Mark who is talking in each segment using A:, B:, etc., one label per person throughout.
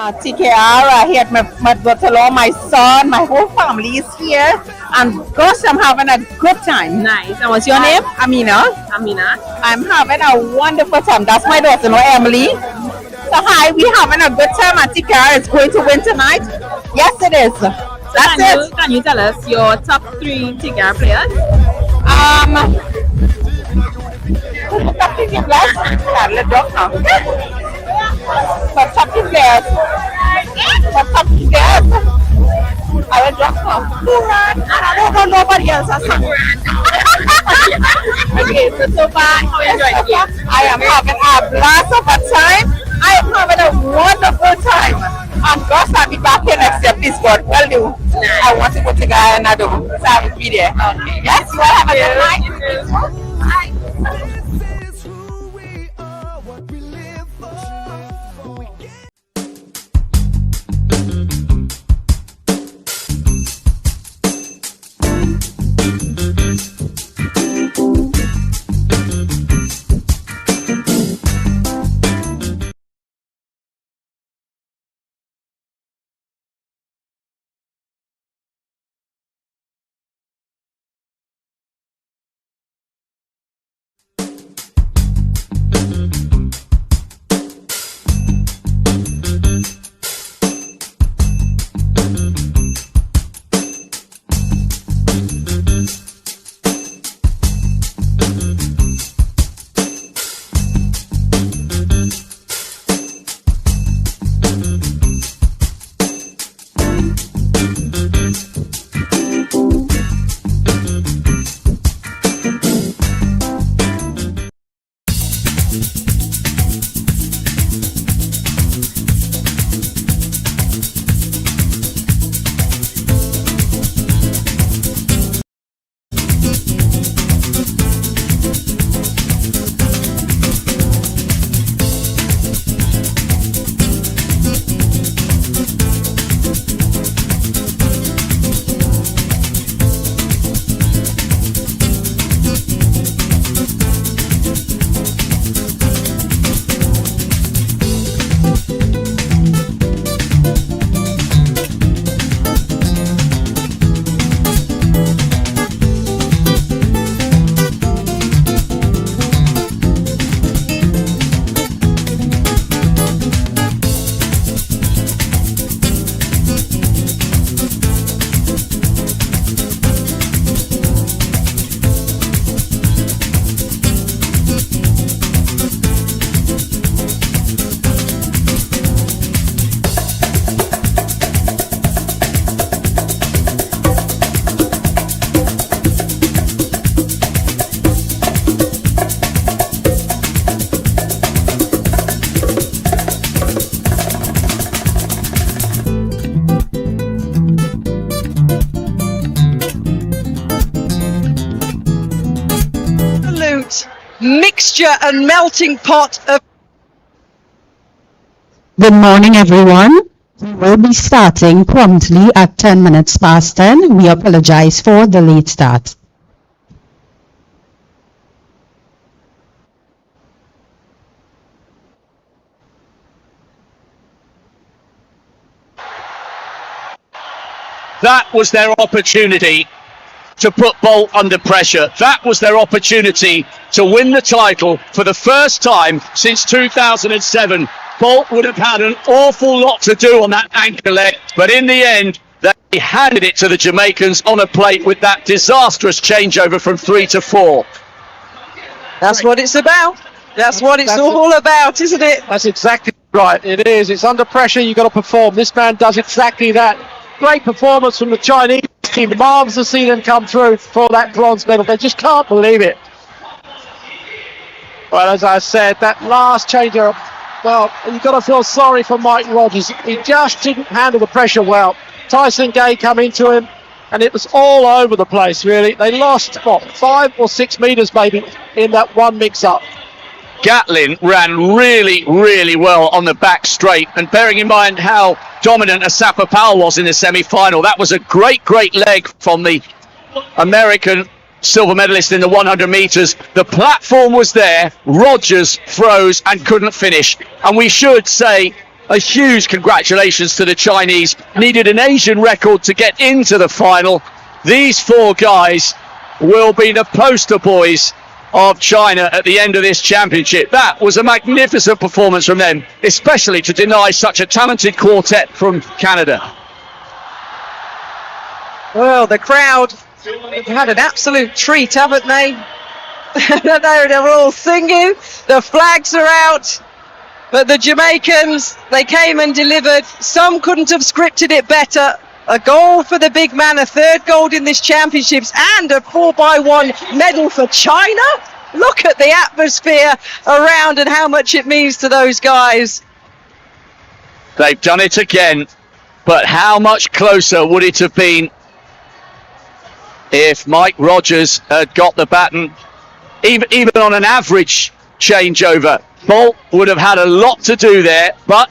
A: TKR here at Madbotalo, my son, my whole family is here, and gosh, I'm having a good time.
B: Nice. And what's your name?
A: Amina.
B: Amina.
A: I'm having a wonderful time. That's my daughter, Emily. So hi, we're having a good time. And TKR is going to win tonight. Yes, it is. That's it.
B: Can you tell us your top 3 TKR players?
A: For top 2 players. I will drop her. I don't know nobody else.
B: Okay, so far, how are you enjoying the game?
A: I am having a blast of a time. I am having a wonderful time. And gosh, I'll be back here next year. Please, God, will do.
B: Nice.
A: I want to go to Guyana, though. So I will be there.
B: Okay.
A: Yes, you all have a good night. Bye.
C: Mixture and melting pot of.
D: Good morning, everyone. We will be starting promptly at 10 minutes past 10. We apologize for the late start.
E: That was their opportunity to put Bolt under pressure. That was their opportunity to win the title for the first time since 2007. Bolt would have had an awful lot to do on that anchor leg, but in the end, they handed it to the Jamaicans on a plate with that disastrous changeover from 3 to 4.
C: That's what it's about. That's what it's all about, isn't it?
F: That's exactly right. It is. It's under pressure. You've got to perform. This man does exactly that. great performance from the Chinese team. Marvellous to see them come through for that bronze medal. They just can't believe it. Well, as I said, that last change-up, well, you've got to feel sorry for Mike Rogers. He just didn't handle the pressure well. Tyson Gay come into him, and it was all over the place, really. They lost, what, 5 or 6 metres, maybe, in that one mix-up.
E: Gatlin ran really, really well on the back straight, and bearing in mind how dominant Asapa Powell was in the semi-final, that was a great leg from the American silver medalist in the 100 metres. The platform was there, Rogers froze and couldn't finish, and we should say a huge congratulations to the Chinese. Needed an Asian record to get into the final. These 4 guys will be the poster boys of China at the end of this championship. That was a magnificent performance from them, especially to deny such a talented quartet from Canada.
C: Well, the crowd have had an absolute treat, haven't they? They're all singing, the flags are out, but the Jamaicans, they came and delivered. Some couldn't have scripted it better. A gold for the big man, a 3rd gold in this championships, and a 4x1 medal for China. Look at the atmosphere around and how much it means to those guys.
E: They've done it again, but how much closer would it have been if Mike Rogers had got the baton, even on an average changeover? Bolt would have had a lot to do there, but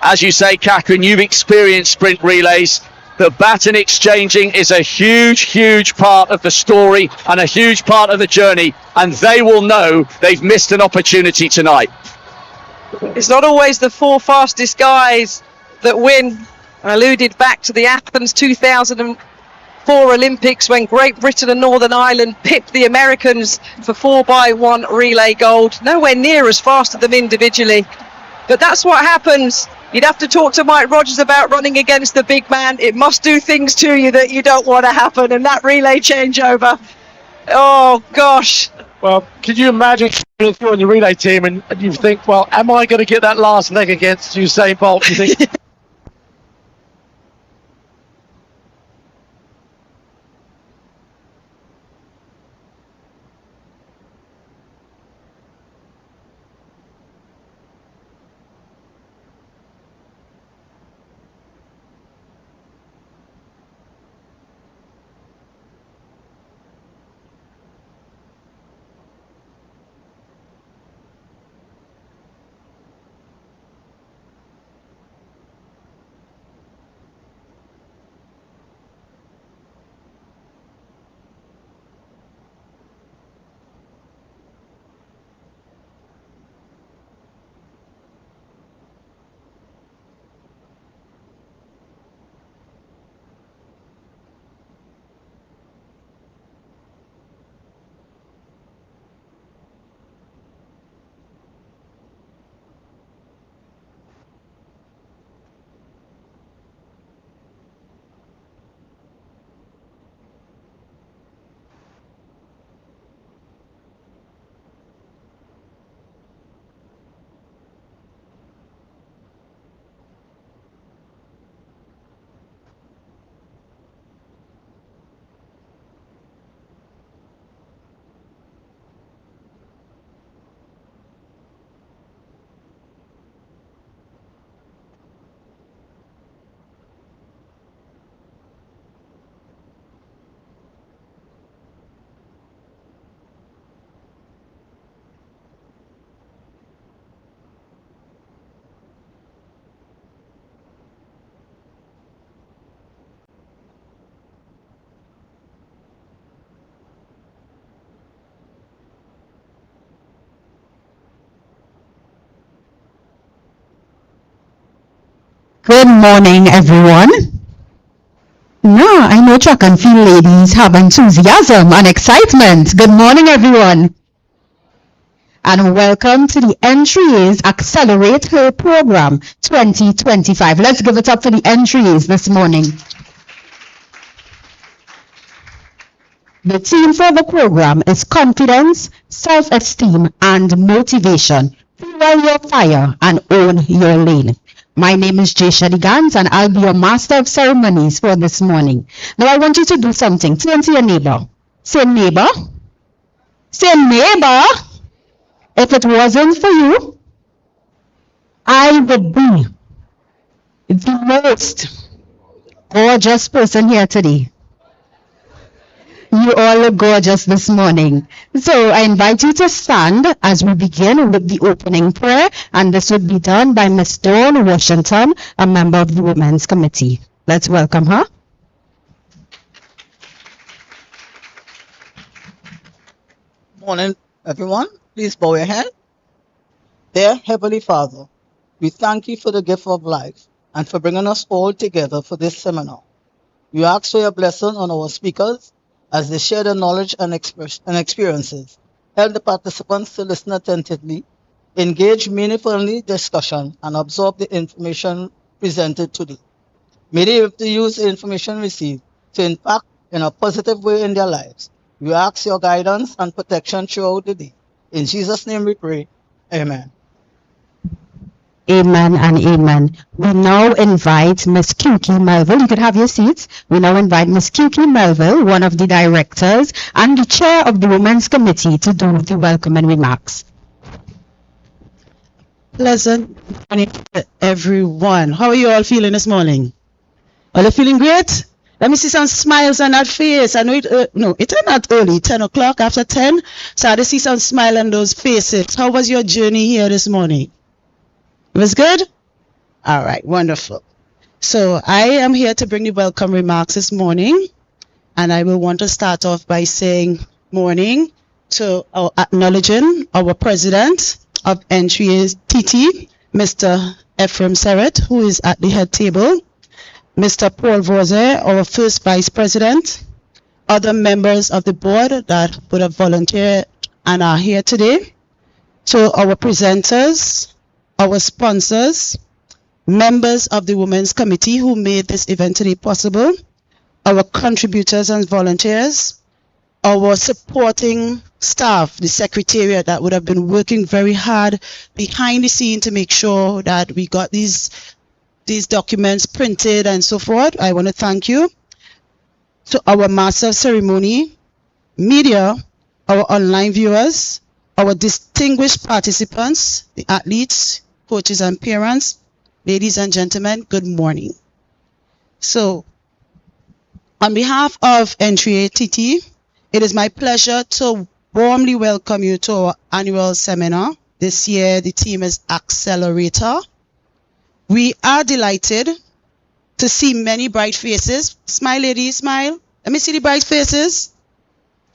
E: as you say, Catherine, you've experienced sprint relays. The baton exchanging is a huge part of the story and a huge part of the journey, and they will know they've missed an opportunity tonight.
C: It's not always the 4 fastest guys that win. I alluded back to the Athens 2004 Olympics when Great Britain and Northern Ireland pipped the Americans for 4x1 relay gold. Nowhere near as fast as them individually. But that's what happens. You'd have to talk to Mike Rogers about running against the big man. It must do things to you that you don't want to happen. And that relay changeover, oh gosh.
F: Well, can you imagine if you're on the relay team and you think, well, am I going to get that last leg against Usain Bolt? You think,
D: Good morning, everyone. Now, I know track and field ladies have enthusiasm and excitement. Good morning, everyone. And welcome to the Entries Accelerate Her Program 2025. Let's give it up for the entries this morning. The theme for the program is confidence, self-esteem, and motivation. Fuel your fire and own your lane. My name is Jay Shadigans, and I'll be your master of ceremonies for this morning. Now I want you to do something. Turn to your neighbor. Say neighbor. Say neighbor. If it wasn't for you, I would be the most gorgeous person here today. You all look gorgeous this morning. So I invite you to stand as we begin with the opening prayer, and this would be done by Miss Dawn Washington, a member of the Women's Committee. Let's welcome her.
G: Morning, everyone. Please bow your head. Dear Heavenly Father, we thank you for the gift of life and for bringing us all together for this seminar. We ask for your blessing on our speakers as they share their knowledge and experiences. Help the participants to listen attentively, engage meaningfully in discussion, and absorb the information presented today. May they be able to use the information received to impact in a positive way in their lives. We ask your guidance and protection throughout the day. In Jesus' name we pray. Amen.
D: Amen and amen. We now invite Miss Kiki Melville. You could have your seats. We now invite Miss Kiki Melville, one of the directors and the chair of the Women's Committee, to do the welcoming remarks.
H: Pleasant morning to everyone. How are you all feeling this morning? Are you feeling great? Let me see some smiles on that face. I know it's not early, 10 o'clock, after 10. So I had to see some smile on those faces. How was your journey here this morning? It was good? All right, wonderful. So I am here to bring the welcome remarks this morning. And I will want to start off by saying morning to acknowledging our president of NTREA TT, Mr. Ephraim Serrett, who is at the head table, Mr. Paul Voisin, our first vice president, other members of the board that would have volunteered and are here today, to our presenters, our sponsors, members of the Women's Committee who made this event today possible, our contributors and volunteers, our supporting staff, the secretariat that would have been working very hard behind the scene to make sure that we got these documents printed and so forth. I want to thank you. To our master of ceremony, media, our online viewers, our distinguished participants, the athletes, coaches and parents, ladies and gentlemen, good morning. So, on behalf of NTREA TT, it is my pleasure to warmly welcome you to our annual seminar. This year, the theme is Accelerator. We are delighted to see many bright faces. Smile, ladies, smile. Let me see the bright faces.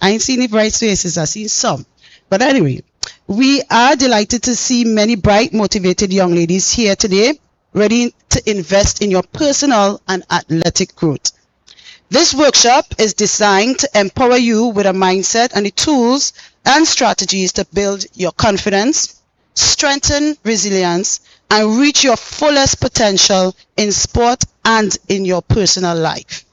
H: I ain't seen the bright faces, I've seen some. But anyway, we are delighted to see many bright, motivated young ladies here today, ready to invest in your personal and athletic growth. This workshop is designed to empower you with a mindset and the tools and strategies to build your confidence, strengthen resilience, and reach your fullest potential in sport and in your personal life.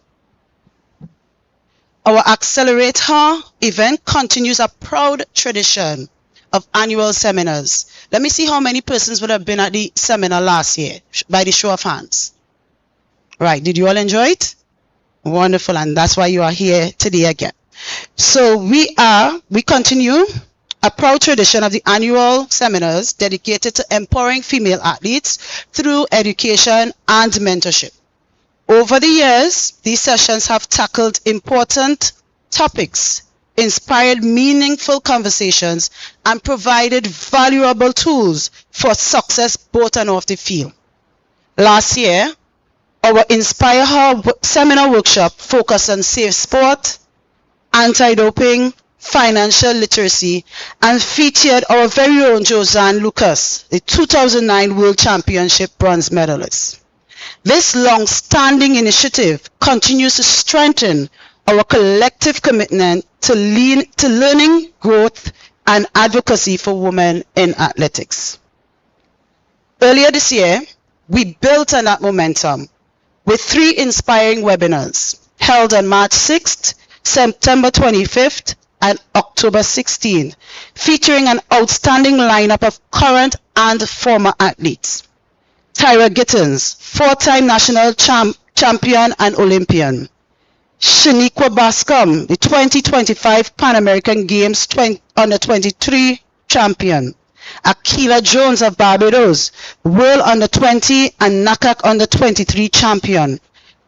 H: Our Accelerator event continues a proud tradition of annual seminars. Let me see how many persons would have been at the seminar last year by the show of hands. Right, did you all enjoy it? Wonderful, and that's why you are here today again. So we continue a proud tradition of the annual seminars dedicated to empowering female athletes through education and mentorship. Over the years, these sessions have tackled important topics, inspired meaningful conversations, and provided valuable tools for success both and off the field. Last year, our Inspire Her seminar workshop focused on safe sport, anti-doping, financial literacy, and featured our very own Josanne Lucas, the 2009 World Championship bronze medalist. This long-standing initiative continues to strengthen our collective commitment to learning, growth, and advocacy for women in athletics. Earlier this year, we built on that momentum with 3 inspiring webinars held on March 6th, September 25th, and October 16th, featuring an outstanding lineup of current and former athletes. Tyra Gittins, 4-time national champion and Olympian. Shaniqua Bascom, the 2025 Pan American Games Under 23 champion. Akila Jones of Barbados, World Under 20 and NACAC Under 23 champion.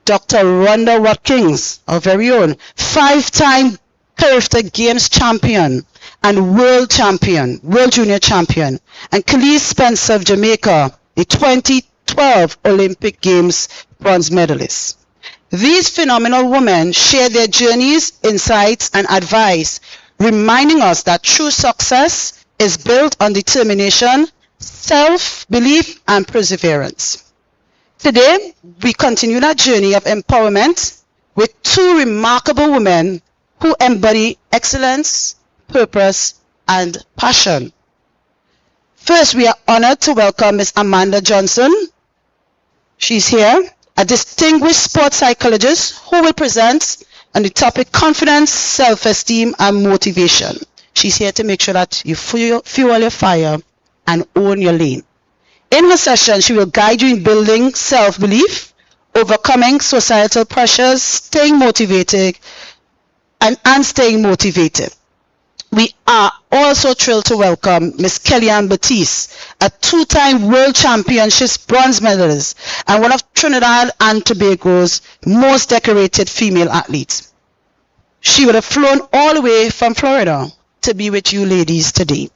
H: Dr. Rhonda Watkins, our very own, 5-time Carifta Games champion and world junior champion. And Khalees Spencer of Jamaica, the 2012 Olympic Games bronze medalist. These phenomenal women share their journeys, insights, and advice, reminding us that true success is built on determination, self-belief, and perseverance. Today, we continue that journey of empowerment with 2 remarkable women who embody excellence, purpose, and passion. First, we are honored to welcome Ms. Amanda Johnson. She's here, a distinguished sports psychologist who will present on the topic confidence, self-esteem, and motivation. She's here to make sure that you fuel your fire and own your lane. In her session, she will guide you in building self-belief, overcoming societal pressures, staying motivated, and staying motivated. We are also thrilled to welcome Ms. Kellyanne Batiste, a 2-time World Championships bronze medalist and one of Trinidad and Tobago's most decorated female athletes. She would have flown all the way from Florida to be with you ladies today.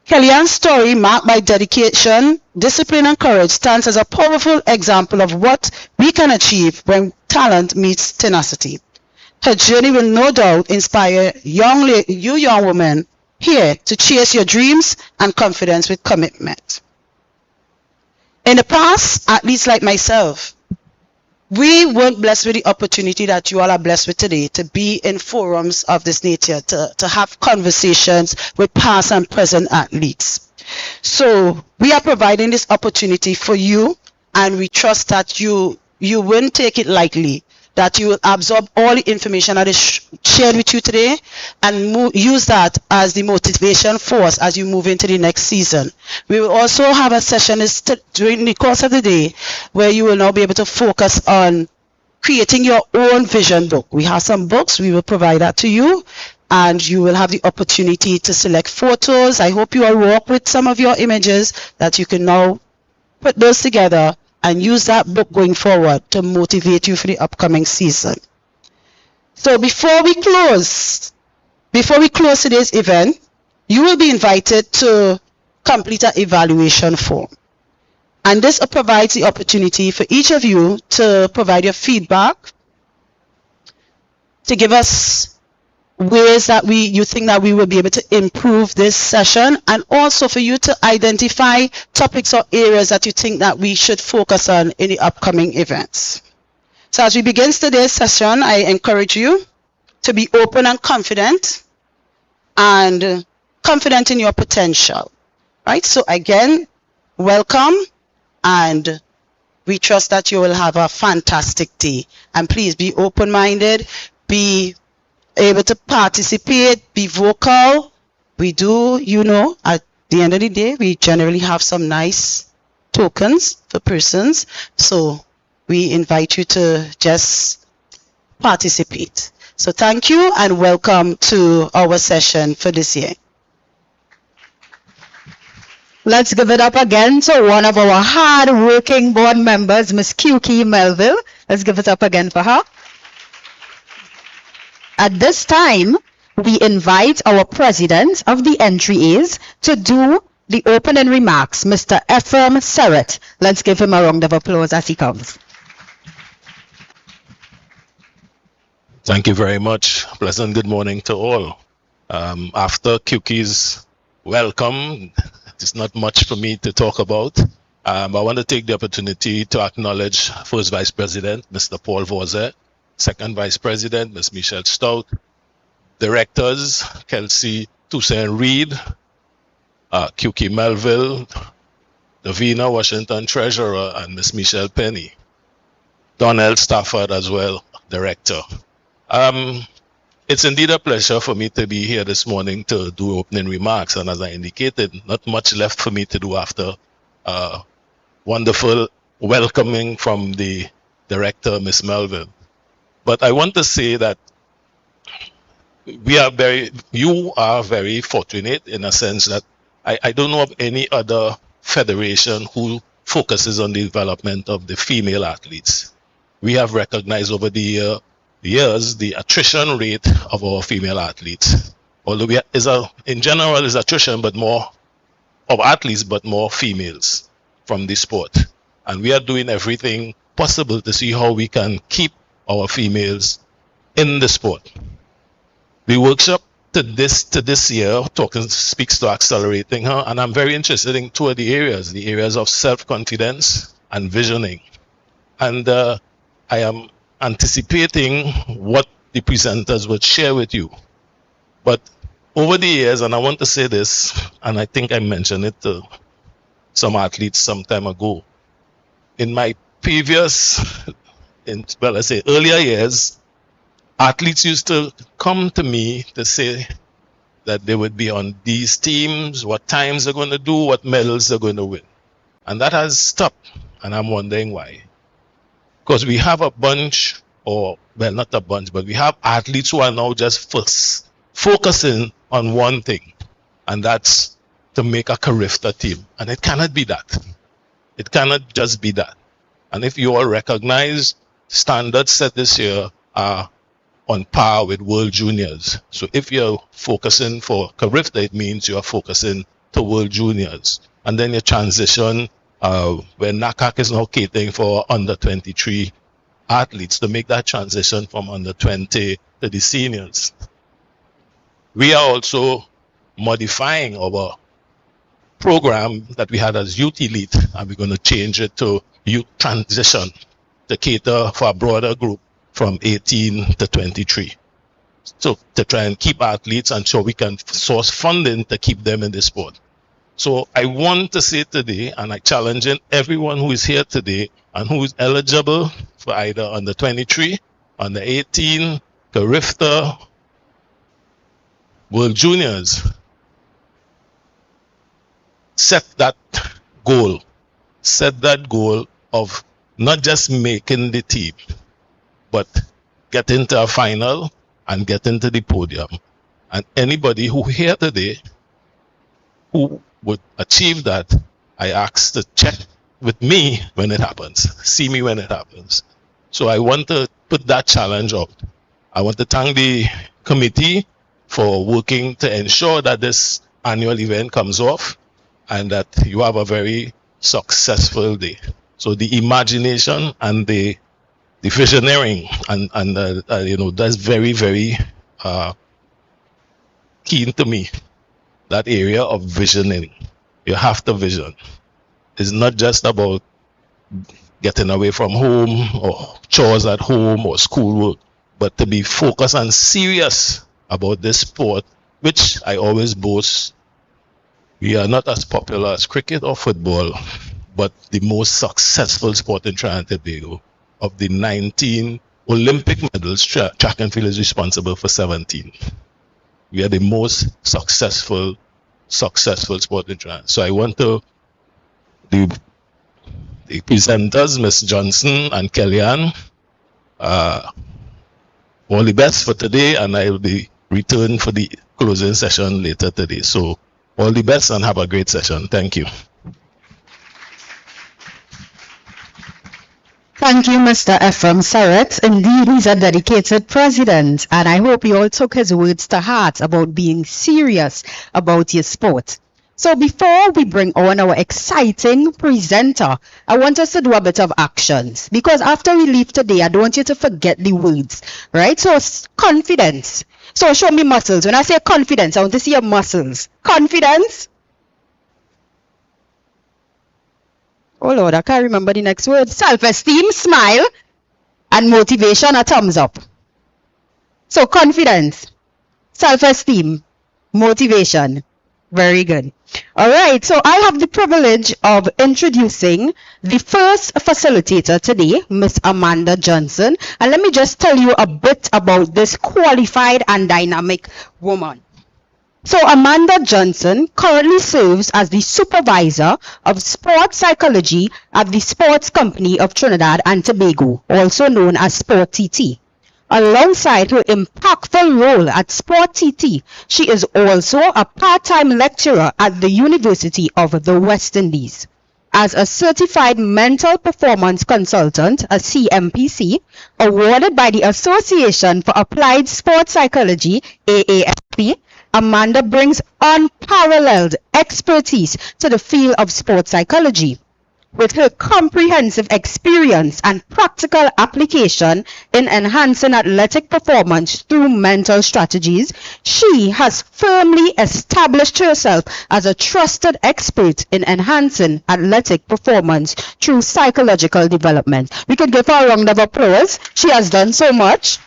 H: Kellyanne's story, marked by dedication, discipline, and courage, stands as a powerful example of what we can achieve when talent meets tenacity. Her journey will no doubt inspire you young women here to chase your dreams and confidence with commitment. In the past, athletes like myself, we weren't blessed with the opportunity that you all are blessed with today to be in forums of this nature, to have conversations with past and present athletes. So we are providing this opportunity for you, and we trust that you won't take it lightly, that you will absorb all the information that is shared with you today and use that as the motivation force as you move into the next season. We will also have a session during the course of the day where you will now be able to focus on creating your own vision book. We have some books, we will provide that to you, and you will have the opportunity to select photos. I hope you all work with some of your images that you can now put those together and use that book going forward to motivate you for the upcoming season. So before we close today's event, you will be invited to complete an evaluation form. And this provides the opportunity for each of you to provide your feedback, to give us ways that you think that we will be able to improve this session, and also for you to identify topics or areas that you think that we should focus on in the upcoming events. So as we begin today's session, I encourage you to be open and confident in your potential. Right? So again, welcome, and we trust that you will have a fantastic day. And please be open-minded, be able to participate, be vocal. We do, at the end of the day, we generally have some nice tokens for persons. So we invite you to just participate. So thank you and welcome to our session for this year.
D: Let's give it up again to one of our hard-working board members, Ms. QK Melville. Let's give it up again for her. At this time, we invite our president of the entry A's to do the opening remarks, Mr. Ephraim Serrett. Let's give him a round of applause as he comes.
I: Thank you very much. Pleasant good morning to all. After QK's welcome, there's not much for me to talk about. I want to take the opportunity to acknowledge First Vice President, Mr. Paul Vorzet, Second Vice President, Ms. Michelle Stout, Directors, Kelsey Toussaint Reed, QK Melville, Davina Washington Treasurer, and Ms. Michelle Penny. Donnell Stafford as well, Director. It's indeed a pleasure for me to be here this morning to do opening remarks, and as I indicated, not much left for me to do after wonderful welcoming from the director, Miss Melvin. But I want to say that you are very fortunate in a sense that I don't know of any other federation who focuses on the development of the female athletes. We have recognized over the years the attrition rate of our female athletes. Although in general is attrition, but more of athletes, but more females from the sport. And we are doing everything possible to see how we can keep our females in the sport. The workshop to this year speaks to accelerating her, and I'm very interested in two of the areas of self-confidence and visioning. And I am anticipating what the presenters would share with you. But over the years, and I want to say this, and I think I mentioned it to some athletes some time ago, in my previous, earlier years, athletes used to come to me to say that they would be on these teams, what times they're going to do, what medals they're going to win. And that has stopped, and I'm wondering why. Because we have a bunch, not a bunch, but we have athletes who are now just focusing on one thing, and that's to make a Carifta team. And it cannot be that. It cannot just be that. And if you all recognize, standards set this year are on par with World Juniors. So if you're focusing for Carifta, it means you're focusing to World Juniors. And then you transition where NACAC is now catering for under 23 athletes to make that transition from under 20 to the seniors. We are also modifying our program that we had as Youth Elite, and we're going to change it to Youth Transition to cater for a broader group from 18 to 23. So to try and keep athletes and so we can source funding to keep them in the sport. So I want to say today, and I challenge everyone who is here today and who is eligible for either under 23, under 18, Carifta, World Juniors, set that goal of not just making the team, but get into a final and get into the podium. And anybody who here today who would achieve that, I ask to check with me when it happens, see me when it happens. So I want to put that challenge up. I want to thank the committee for working to ensure that this annual event comes off and that you have a very successful day. So the imagination and the visioneering and that's very, very keen to me, that area of visioning. You have to vision. It's not just about getting away from home or chores at home or schoolwork, but to be focused and serious about this sport, which I always boast, we are not as popular as cricket or football, but the most successful sport in Trinidad and Tobago. Of the 19 Olympic medals, track and field is responsible for 17. We are the most successful sport in Trinidad. So I want to, the presenters, Ms. Johnson and Kellyanne, all the best for today, and I will be returned for the closing session later today. So all the best and have a great session. Thank you.
D: Thank you, Mr. Ephraim Serrett. Indeed, he's a dedicated president, and I hope you all took his words to heart about being serious about your sport. So before we bring on our exciting presenter, I want us to do a bit of actions, because after we leave today, I don't want you to forget the words, right? So confidence. So show me muscles. When I say confidence, I want to see your muscles. Confidence. Oh Lord, I can't remember the next word. Self-esteem, smile, and motivation, a thumbs up. So confidence, self-esteem, motivation. Very good. All right, so I have the privilege of introducing the first facilitator today, Miss Amanda Johnson. And let me just tell you a bit about this qualified and dynamic woman. So Amanda Johnson currently serves as the supervisor of sports psychology at the Sports Company of Trinidad and Tobago, also known as Sport TT. Alongside her impactful role at Sport TT, she is also a part-time lecturer at the University of the West Indies. As a Certified Mental Performance Consultant, a CMPC, awarded by the Association for Applied Sports Psychology, AASP, Amanda brings unparalleled expertise to the field of sports psychology. With her comprehensive experience and practical application in enhancing athletic performance through mental strategies, she has firmly established herself as a trusted expert in enhancing athletic performance through psychological development. We could give her a round of applause. She has done so much.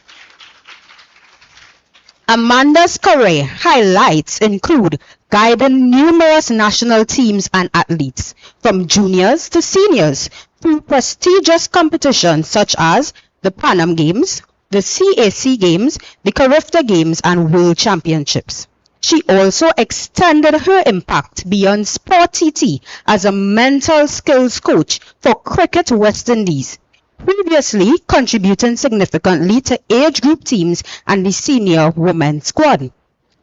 D: Amanda's career highlights include guiding numerous national teams and athletes, from juniors to seniors, through prestigious competitions such as the Pan Am Games, the CAC Games, the Carifta Games, and World Championships. She also extended her impact beyond Sport TT as a mental skills coach for Cricket West Indies, previously contributing significantly to age group teams and the senior women's squad.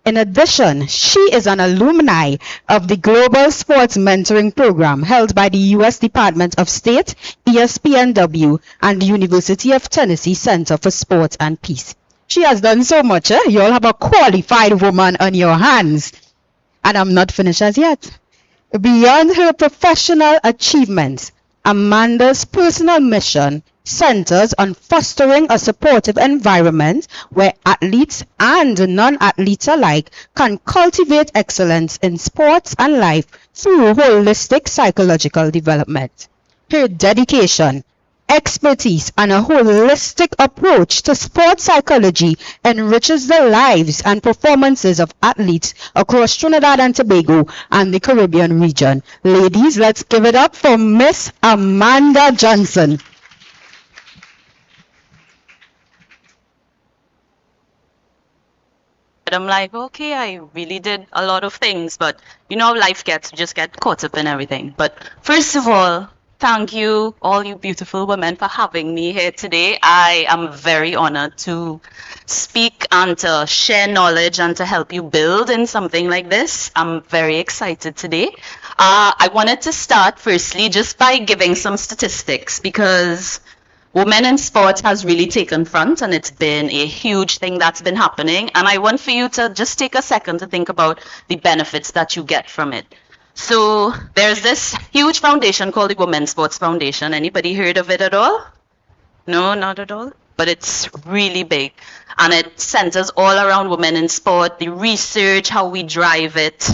D: In addition, she is an alumni of the Global Sports Mentoring Program held by the U.S. Department of State, ESPNW, and the University of Tennessee Center for Sport and Peace. She has done so much. You all have a qualified woman on your hands. And I'm not finished as yet. Beyond her professional achievements, Amanda's personal mission centers on fostering a supportive environment where athletes and non-athletes alike can cultivate excellence in sports and life through holistic psychological development. Her dedication, expertise, and a holistic approach to sports psychology enriches the lives and performances of athletes across Trinidad and Tobago and the Caribbean region. Ladies, let's give it up for Miss Amanda Johnson.
J: I'm like, okay, I really did a lot of things, but you know how life gets, you just get caught up in everything. But first of all, thank you, all you beautiful women, for having me here today. I am very honored to speak and to share knowledge and to help you build in something like this. I'm very excited today. I wanted to start firstly just by giving some statistics, because women in sport has really taken front and it's been a huge thing that's been happening. And I want for you to just take a second to think about the benefits that you get from it. So there's this huge foundation called the Women's Sports Foundation. Anybody heard of it at all? No, not at all. But it's really big. And it centers all around women in sport, the research, how we drive it.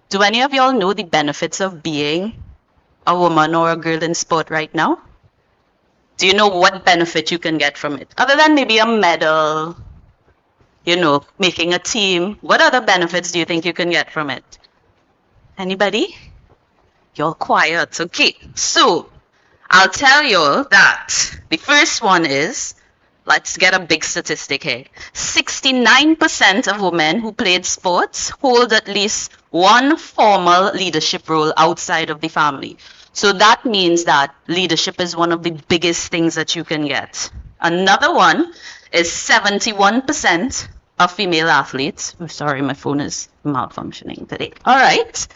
J: Do any of y'all know the benefits of being a woman or a girl in sport right now? Do you know what benefit you can get from it? Other than maybe a medal, you know, making a team. What other benefits do you think you can get from it? Anybody? You're quiet. Okay, so I'll tell you that the first one is, let's get a big statistic here. 69% of women who played sports hold at least one formal leadership role outside of the family. So that means that leadership is one of the biggest things that you can get. Another one is 71% of female athletes. I'm sorry, my phone is malfunctioning today. All right.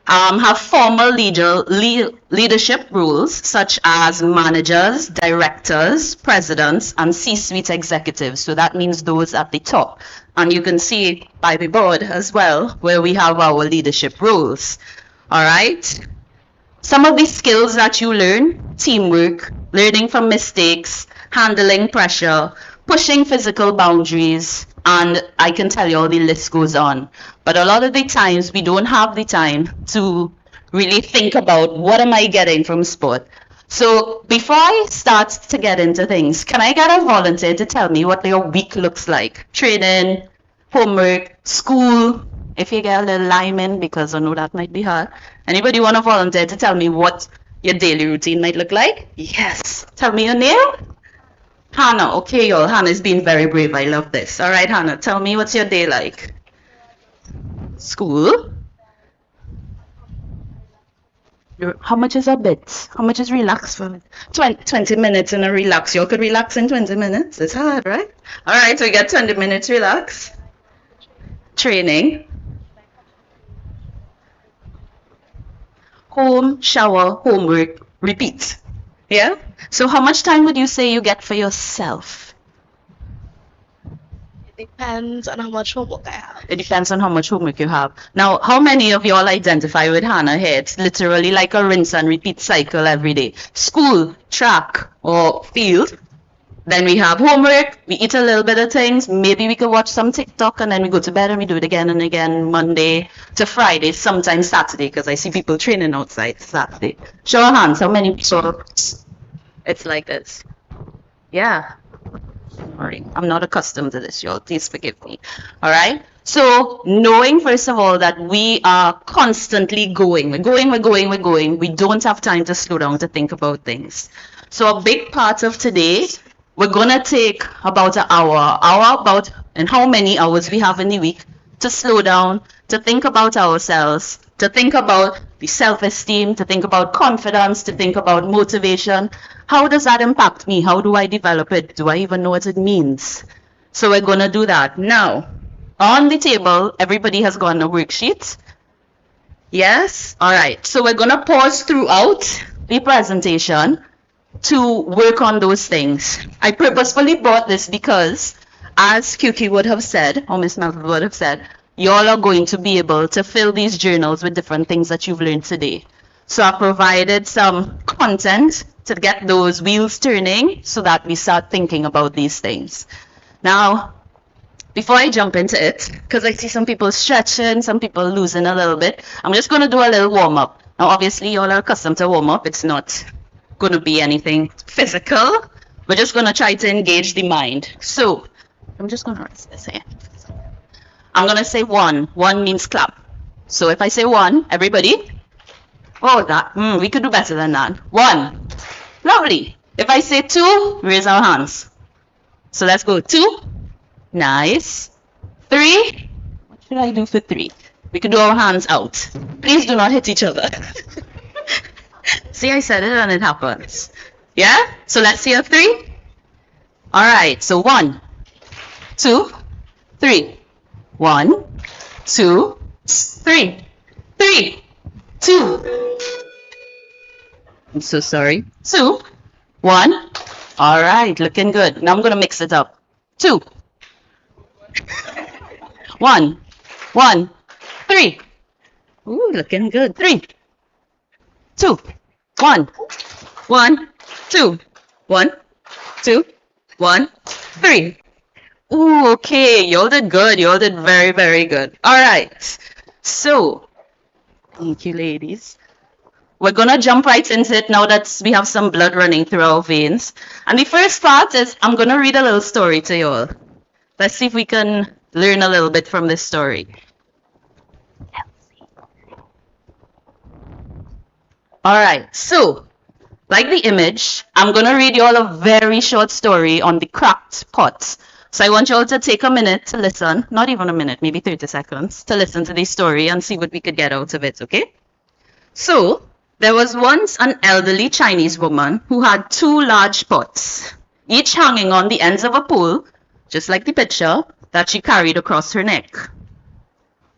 J: Have formal leadership roles such as managers, directors, presidents, and C-suite executives. So that means those at the top. And you can see by the board as well where we have our leadership roles. All right. Some of the skills that you learn: teamwork, learning from mistakes, handling pressure, pushing physical boundaries, and I can tell you all the list goes on. But a lot of the times we don't have the time to really think about what am I getting from sport. So before I start to get into things, can I get a volunteer to tell me what your week looks like? Training, homework, school, if you get a little lime in, because I know that might be hard. Anybody want to volunteer to tell me what your daily routine might look like? Yes. Tell me your name. Hannah. Okay, y'all. Hannah's been very brave. I love this. All right, Hannah, tell me what's your day like. School. How much is a bit? How much is relax for 20 minutes in a relax? You could relax in 20 minutes. It's hard, right? All right, so we get 20 minutes relax. Training. Home, shower, homework, repeat. Yeah? So how much time would you say you get for yourself?
B: Depends on how much homework I have.
J: It depends on how much homework you have. Now, how many of y'all identify with Hannah here? It's literally like a rinse and repeat cycle every day. School, track, or field. Then we have homework. We eat a little bit of things. Maybe we could watch some TikTok, and then we go to bed and we do it again and again, Monday to Friday, sometimes Saturday, because I see people training outside Saturday. Show of hands, how many people? It's like this. Yeah. Sorry, I'm not accustomed to this, y'all. Please forgive me. All right? So, knowing, first of all, that we are constantly going. We're going. We don't have time to slow down to think about things. So, a big part of today, we're going to take about an hour about and how many hours we have in the week to slow down, to think about ourselves, to think about the self-esteem, to think about confidence, to think about motivation. How does that impact me? How do I develop it? Do I even know what it means? So we're going to do that. Now, on the table, everybody has gotten a worksheet. Yes? All right. So we're going to pause throughout the presentation to work on those things. I purposefully brought this because, as Kyuki would have said, or Miss Melville would have said, y'all are going to be able to fill these journals with different things that you've learned today. So I provided some content to get those wheels turning so that we start thinking about these things. Now, before I jump into it, because I see some people stretching, some people losing a little bit, I'm just going to do a little warm-up. Now, obviously, you all are accustomed to warm-up. It's not going to be anything physical. We're just going to try to engage the mind. So, I'm just going to write this here. I'm going to say one. One means clap. So if I say one, everybody. Oh, that. We could do better than that. One. Lovely. If I say two, raise our hands. So let's go. Two. Nice. Three. What should I do for three? We could do our hands out. Please do not hit each other. See, I said it and it happens. Yeah? So let's see a three. All right. So 1, 2, 3. 1, 2, 3. 3, 2. I'm so sorry. 2, 1. All right, looking good. Now I'm going to mix it up. 2. 1, 1, 3. Ooh, looking good. 3, 2, 1, 1, 2, 1, 2, 1, 3. Ooh, okay, y'all did good. Y'all did very, very good. All right. So, thank you, ladies. We're going to jump right into it now that we have some blood running through our veins. And the first part is I'm going to read a little story to y'all. Let's see if we can learn a little bit from this story. All right. So, like the image, I'm going to read y'all a very short story on the cracked pot. So I want you all to take a minute to listen, not even a minute, maybe 30 seconds, to listen to this story and see what we could get out of it, okay? So, there was once an elderly Chinese woman who had 2 large pots, each hanging on the ends of a pole, just like the picture, that she carried across her neck.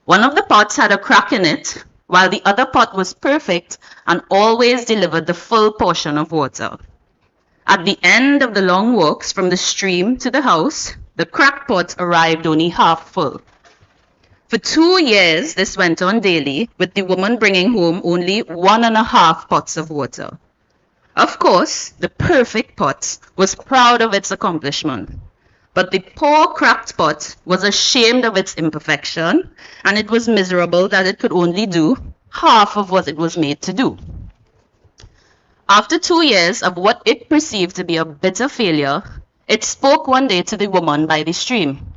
J: One of the pots had a crack in it, while the other pot was perfect and always delivered the full portion of water. At the end of the long walks from the stream to the house, the cracked pot arrived only half full. For 2 years, this went on daily, with the woman bringing home only 1.5 pots of water. Of course, the perfect pot was proud of its accomplishment, but the poor cracked pot was ashamed of its imperfection, and it was miserable that it could only do half of what it was made to do. After 2 years of what it perceived to be a bitter failure, it spoke one day to the woman by the stream.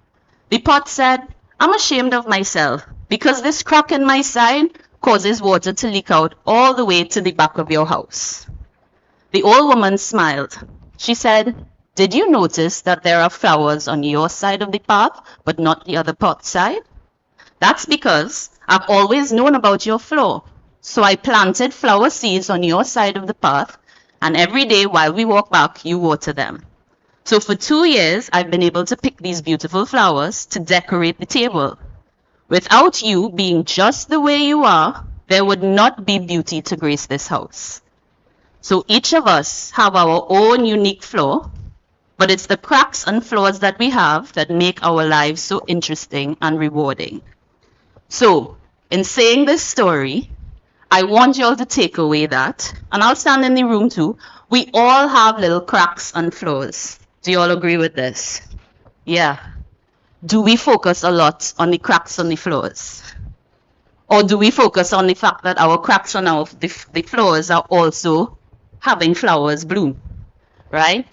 J: The pot said, "I'm ashamed of myself because this crack in my side causes water to leak out all the way to the back of your house." The old woman smiled. She said, "Did you notice that there are flowers on your side of the path, but not the other pot side? That's because I've always known about your flaw. So I planted flower seeds on your side of the path, and every day while we walk back, you water them. So for 2 years, I've been able to pick these beautiful flowers to decorate the table. Without you being just the way you are, there would not be beauty to grace this house. So each of us have our own unique flaw, but it's the cracks and flaws that we have that make our lives so interesting and rewarding. So in saying this story, I want you all to take away that, and I'll stand in the room too, we all have little cracks and flaws. Do you all agree with this? Yeah. Do we focus a lot on the cracks and the flaws? Or do we focus on the fact that our cracks and the flaws are also having flowers bloom, right?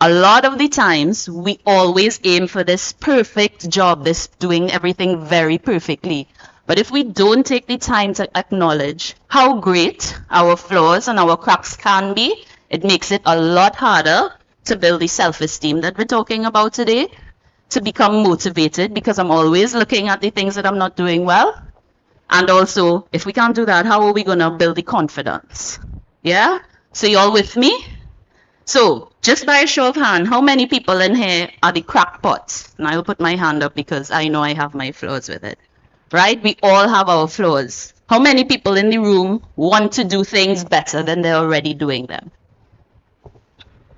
J: A lot of the times, we always aim for this perfect job, this doing everything very perfectly. But if we don't take the time to acknowledge how great our flaws and our cracks can be, it makes it a lot harder to build the self-esteem that we're talking about today, to become motivated, because I'm always looking at the things that I'm not doing well. And also, if we can't do that, how are we going to build the confidence? Yeah? So you all with me? So, just by a show of hand, how many people in here are the crackpots? And I'll put my hand up because I know I have my flaws with it. Right? We all have our flaws. How many people in the room want to do things better than they're already doing them?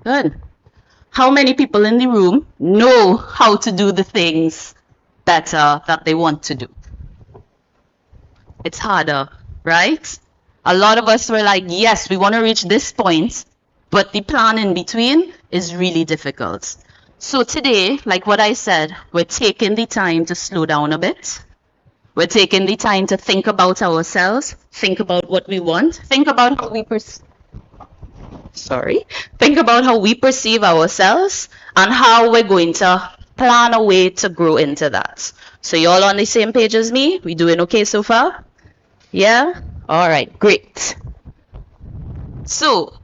J: Good. How many people in the room know how to do the things better that they want to do? It's harder, right? A lot of us were like, yes, we want to reach this point, but the plan in between is really difficult. So today, like what I said, we're taking the time to slow down a bit. We're taking the time to think about ourselves, think about what we want, think about how we think about how we perceive ourselves and how we're going to plan a way to grow into that. So you all on the same page as me? We doing okay so far? Yeah? All right, great. So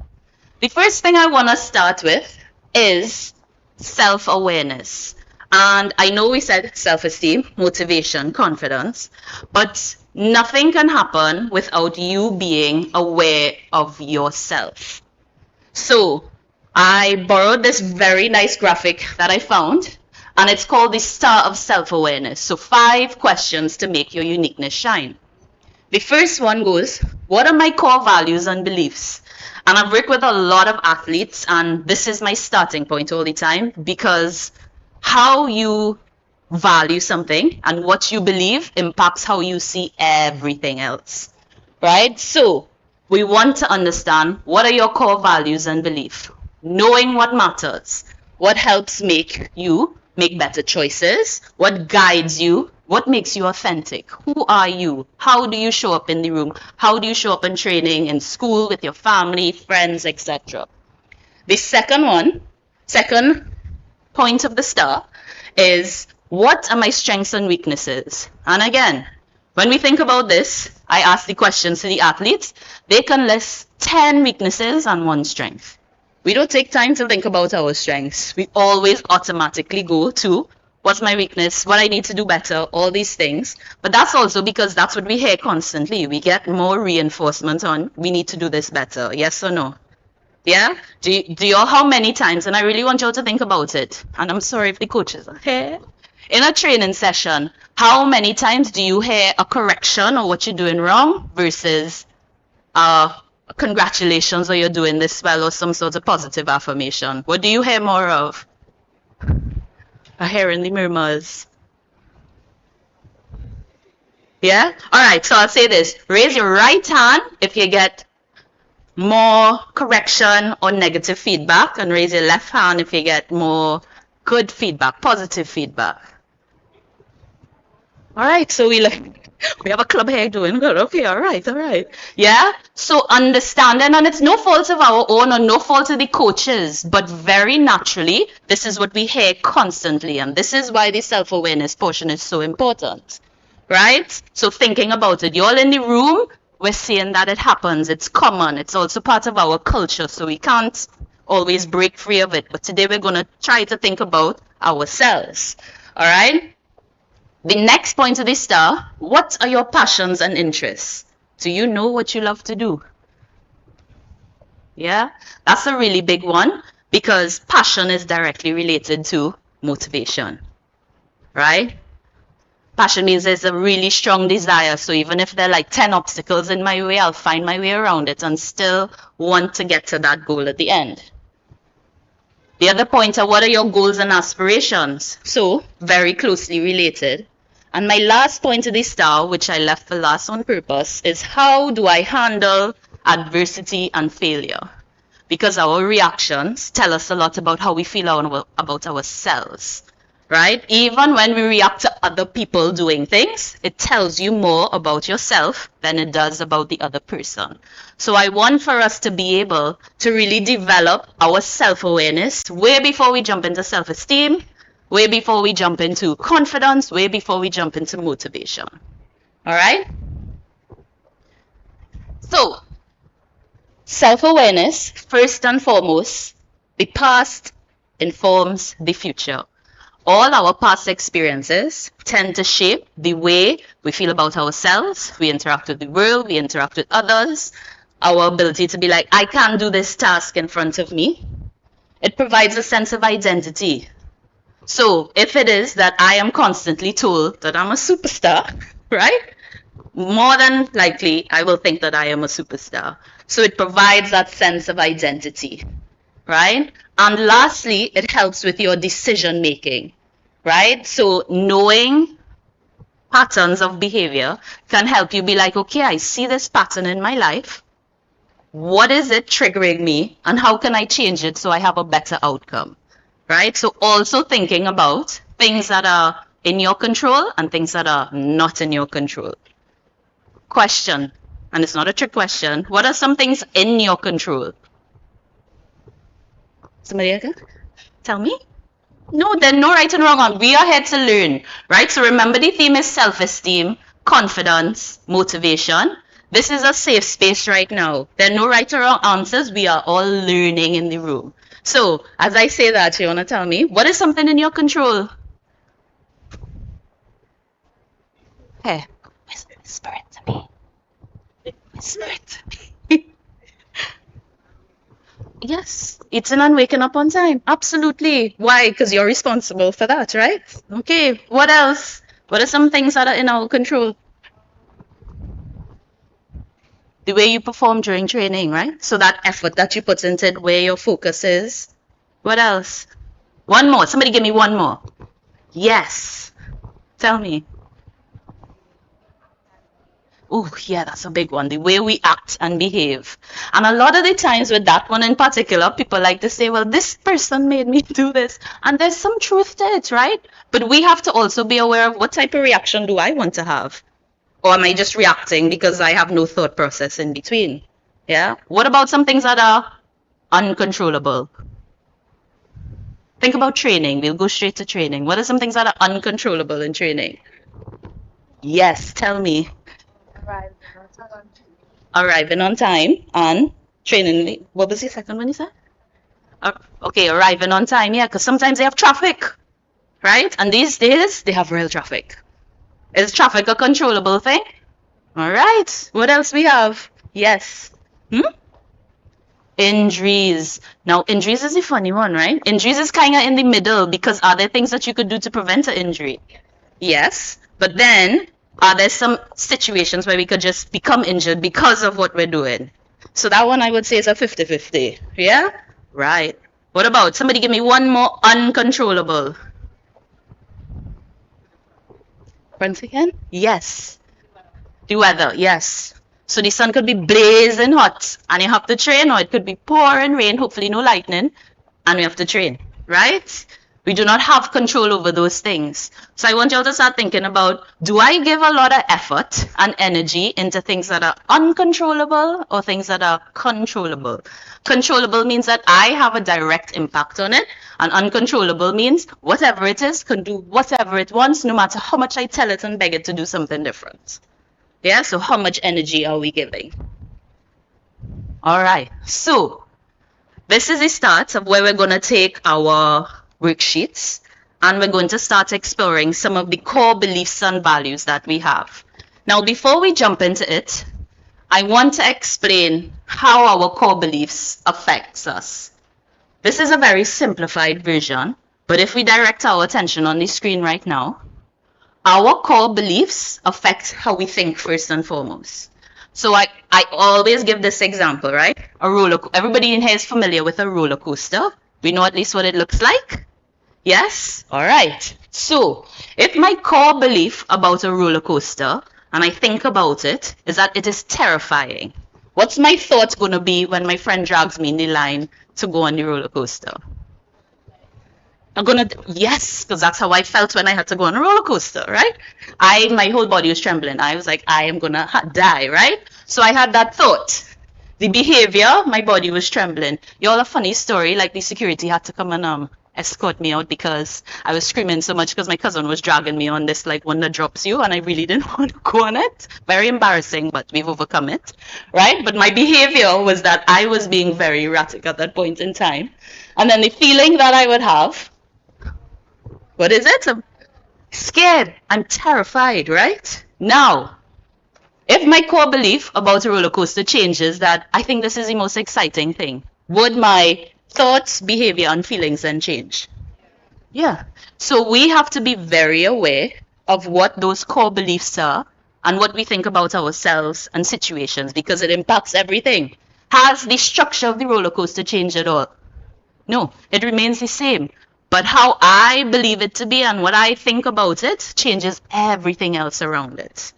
J: the first thing I want to start with is self-awareness. And I know we said self-esteem, motivation, confidence, but nothing can happen without you being aware of yourself. So I borrowed this very nice graphic that I found, and it's called the Star of Self-Awareness. So 5 questions to make your uniqueness shine. The first one goes, what are my core values and beliefs? And I've worked with a lot of athletes, and this is my starting point all the time, because how you value something and what you believe impacts how you see everything else, right? So we want to understand, what are your core values and beliefs? Knowing what matters, what helps make you make better choices, what guides you, what makes you authentic, who are you, how do you show up in the room, how do you show up in training, in school, with your family, friends, etc. The second point of the star is, what are my strengths and weaknesses? And again, when we think about this, I ask the questions to the athletes. They can list 10 weaknesses and 1 strength. We don't take time to think about our strengths. We always automatically go to, what's my weakness, what I need to do better, all these things. But that's also because that's what we hear constantly. We get more reinforcement on, we need to do this better, yes or no? Yeah? Do you all, how many times, and I really want you all to think about it, and I'm sorry if the coaches are here, in a training session, how many times do you hear a correction or what you're doing wrong versus congratulations, or you're doing this well, or some sort of positive affirmation? What do you hear more of? I hear in the murmurs. Yeah? All right, so I'll say this. Raise your right hand if you get more correction or negative feedback, and raise your left hand if you get more good feedback, positive feedback. All right, so we have a club here doing good. Okay, all right. Yeah? So understanding, and it's no fault of our own or no fault of the coaches, but very naturally, this is what we hear constantly, and this is why the self-awareness portion is so important, right? So thinking about it, you're all in the room, we're seeing that it happens, it's common, it's also part of our culture, so we can't always break free of it, but today we're going to try to think about ourselves, all right? The next point of the star, what are your passions and interests? Do you know what you love to do? Yeah, that's a really big one because passion is directly related to motivation, right? Passion means there's a really strong desire. So even if there are like 10 obstacles in my way, I'll find my way around it and still want to get to that goal at the end. The other point are what are your goals and aspirations? So very closely related. And my last point of the star, which I left for last on purpose, is how do I handle adversity and failure? Because our reactions tell us a lot about how we feel about ourselves, right? Even when we react to other people doing things, it tells you more about yourself than it does about the other person. So I want for us to be able to really develop our self-awareness way before we jump into self-esteem, way before we jump into confidence, way before we jump into motivation. All right? So, self-awareness, first and foremost, the past informs the future. All our past experiences tend to shape the way we feel about ourselves, we interact with the world, we interact with others, our ability to be like, I can't do this task in front of me. It provides a sense of identity. So if it is that I am constantly told that I'm a superstar, right? More than likely, I will think that I am a superstar. So it provides that sense of identity, right? And lastly, it helps with your decision making, right? So knowing patterns of behavior can help you be like, okay, I see this pattern in my life. What is it triggering me? And how can I change it so I have a better outcome, right? So also thinking about things that are in your control and things that are not in your control. Question, and it's not a trick question. What are some things in your control? Somebody can tell me? No, there's no right and wrong on. We are here to learn, right? So remember the theme is self-esteem, confidence, motivation. This is a safe space right now. There are no right or wrong answers. We are all learning in the room. So as I say that, you want to tell me, what is something in your control? Hey, whisper it to me. Whisper it to me. Yes, eating and waking up on time. Absolutely. Why? Because you're responsible for that, right? Okay, what else? What are some things that are in our control? The way you perform during training, right? So that effort that you put into it, where your focus is. What else? One more. Somebody give me one more. Yes. Tell me. Oh, yeah, that's a big one. The way we act and behave. And a lot of the times with that one in particular, people like to say, well, this person made me do this. And there's some truth to it, right? But we have to also be aware of what type of reaction do I want to have? Or am I just reacting because I have no thought process in between? Yeah. What about some things that are uncontrollable? Think about training. We'll go straight to training. What are some things that are uncontrollable in training? Yes, tell me. Arriving on time and training. What was the second one you said? Okay, arriving on time. Yeah, because sometimes they have traffic, right? And these days they have real traffic. Is traffic a controllable thing? All right. What else we have? Yes. Injuries. Now, injuries is a funny one, right? Injuries is kind of in the middle because are there things that you could do to prevent an injury? Yes. But then, are there some situations where we could just become injured because of what we're doing? So that one I would say is a 50-50. Yeah? Right. What about? Somebody give me one more uncontrollable. Once again? Yes. The weather, yes. So the sun could be blazing hot and you have to train, or it could be pouring rain, hopefully no lightning, and we have to train, right? We do not have control over those things. So I want you all to start thinking about, do I give a lot of effort and energy into things that are uncontrollable or things that are controllable? Controllable means that I have a direct impact on it, and uncontrollable means whatever it is can do whatever it wants, no matter how much I tell it and beg it to do something different. Yeah, so how much energy are we giving? All right, so this is the start of where we're going to take our worksheets and we're going to start exploring some of the core beliefs and values that we have. Now, before we jump into it, I want to explain how our core beliefs affects us. This is a very simplified version, but if we direct our attention on the screen right now, our core beliefs affect how we think first and foremost. So I always give this example, right? Everybody in here is familiar with a roller coaster. We know at least what it looks like? Yes? All right. So if my core belief about a roller coaster, and I think about it, is that it is terrifying. What's my thought going to be when my friend drags me in the line to go on the roller coaster? I'm gonna, yes, because that's how I felt when I had to go on a roller coaster, right? My whole body was trembling. I was like, I am gonna die, right? So I had that thought. The behavior, my body was trembling. Y'all, a funny story, like the security had to come and escort me out because I was screaming so much because my cousin was dragging me on this like one that drops you, and I really didn't want to go on it. Very embarrassing, but we've overcome it, right? But my behavior was that I was being very erratic at that point in time. And then the feeling that I would have, what is it? I'm scared. I'm terrified, right? Now, if my core belief about a roller coaster changes that I think this is the most exciting thing, would my thoughts, behavior, and feelings then change? Yeah. So we have to be very aware of what those core beliefs are and what we think about ourselves and situations, because it impacts everything. Has the structure of the roller coaster changed at all? No, it remains the same. But how I believe it to be and what I think about it changes everything else around it.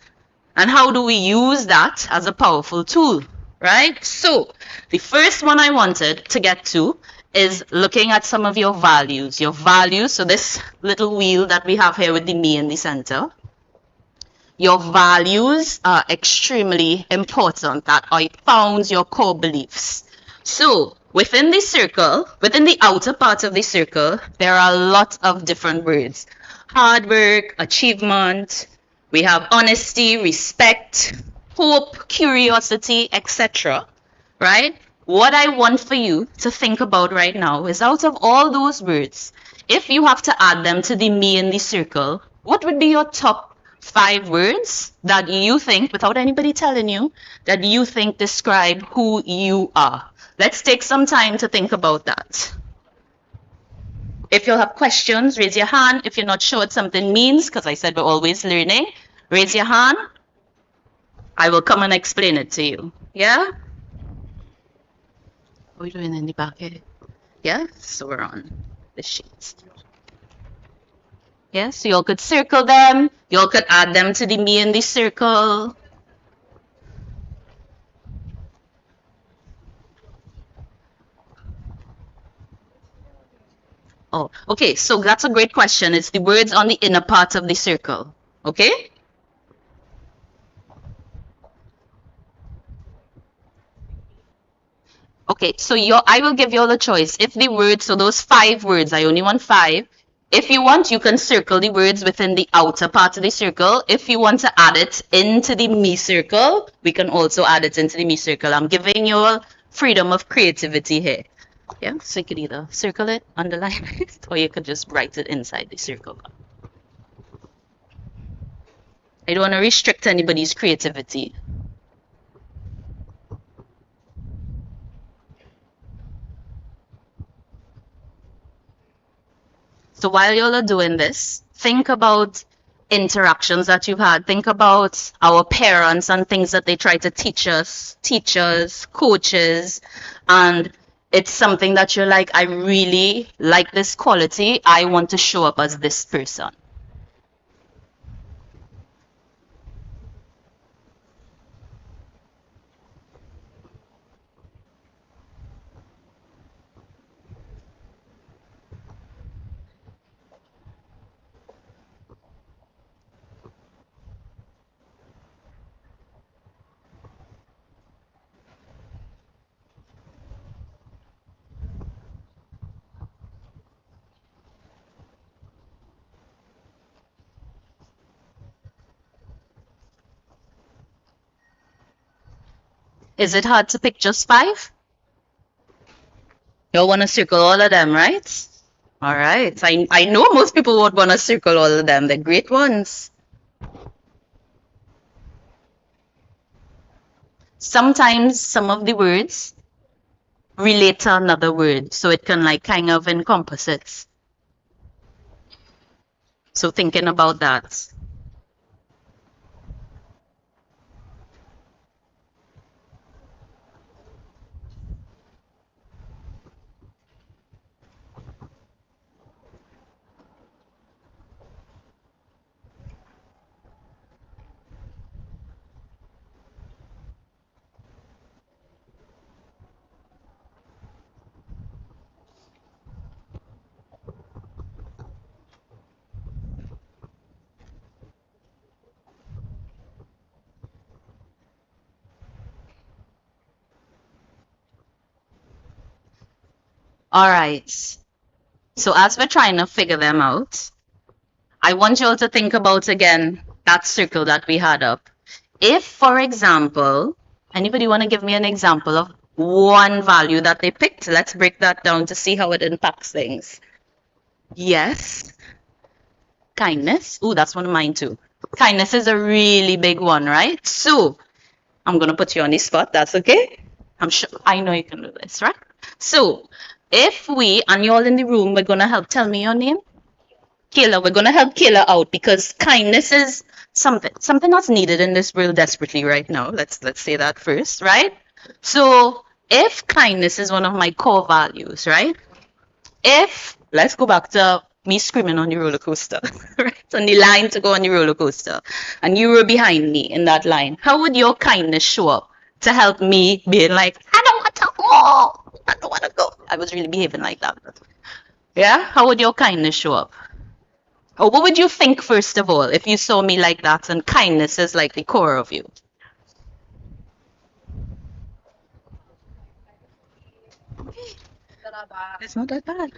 J: And how do we use that as a powerful tool, right? So the first one I wanted to get to is looking at some of your values. Your values, so this little wheel that we have here with the me in the center. Your values are extremely important. That it founds your core beliefs. So within the circle, within the outer part of the circle, there are a lot of different words. Hard work, achievement, we have honesty, respect, hope, curiosity, etc. Right? What I want for you to think about right now is, out of all those words, if you have to add them to the me in the circle, what would be your top 5 words that you think, without anybody telling you, that you think describe who you are? Let's take some time to think about that. If you'll have questions, raise your hand. If you're not sure what something means, because I said we're always learning, raise your hand. I will come and explain it to you. Yeah? What are we doing in the back here? Yeah? So we're on the sheets. Yeah? So y'all could circle them. Y'all could add them to the me in the circle. Oh, okay, so that's a great question. It's the words on the inner part of the circle. Okay? Okay, so I will give you all a choice. If the words, so those 5 words, I only want 5. If you want, you can circle the words within the outer part of the circle. If you want to add it into the me circle, we can also add it into the me circle. I'm giving you all freedom of creativity here. Yeah, so you could either circle it, underline it, or you could just write it inside the circle. I don't want to restrict anybody's creativity. So while y'all are doing this, think about interactions that you've had. Think about our parents and things that they try to teach us, teachers, coaches, and it's something that you're like, I really like this quality. I want to show up as this person. Is it hard to pick just 5? You'll want to circle all of them, right? All right. I know most people would want to circle all of them. They're great ones. Sometimes some of the words relate to another word, so it can like kind of encompass it. So thinking about that. All right. So as we're trying to figure them out, I want you all to think about again that circle that we had up. If, for example, anybody want to give me an example of one value that they picked? Let's break that down to see how it impacts things. Yes. Kindness. Ooh, that's one of mine too. Kindness is a really big one, right? So I'm going to put you on the spot. That's okay. I'm sure I know you can do this, right? So if we, and you're all in the room, we're going to help. Tell me your name. Kayla. We're going to help Kayla out because kindness is something that's needed in this world desperately right now. Let's say that first, right? So if kindness is one of my core values, right? If, let's go back to me screaming on the roller coaster, right? On the line to go on the roller coaster, and you were behind me in that line, how would your kindness show up to help me being like, I don't want to go. I don't want to go. I was really behaving like that. Yeah? How would your kindness show up? Or what would you think, first of all, if you saw me like that and kindness is like the core of you? It's not that bad.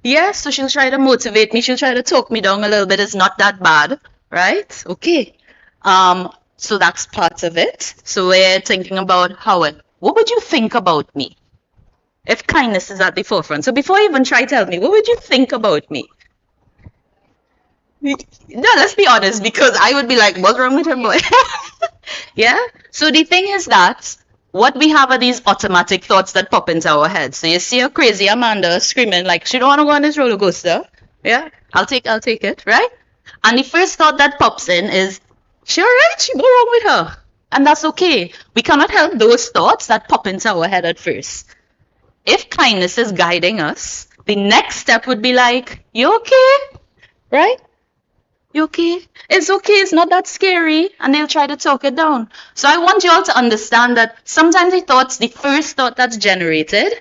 J: Yeah, so she'll try to motivate me. She'll try to talk me down a little bit. It's not that bad, right? Okay. So that's part of it. So we're thinking about what would you think about me if kindness is at the forefront? So before you even try to tell me, what would you think about me? No, let's be honest, because I would be like, what's wrong with him, boy? Yeah? So the thing is that what we have are these automatic thoughts that pop into our heads. So you see a crazy Amanda screaming like, she don't want to go on this roller coaster. Yeah? I'll take it, right? And the first thought that pops in is, she all right? She go wrong with her. And that's okay. We cannot help those thoughts that pop into our head at first. If kindness is guiding us, the next step would be like, you okay? Right? You okay? It's okay. It's not that scary. And they'll try to talk it down. So I want you all to understand that sometimes the first thought that's generated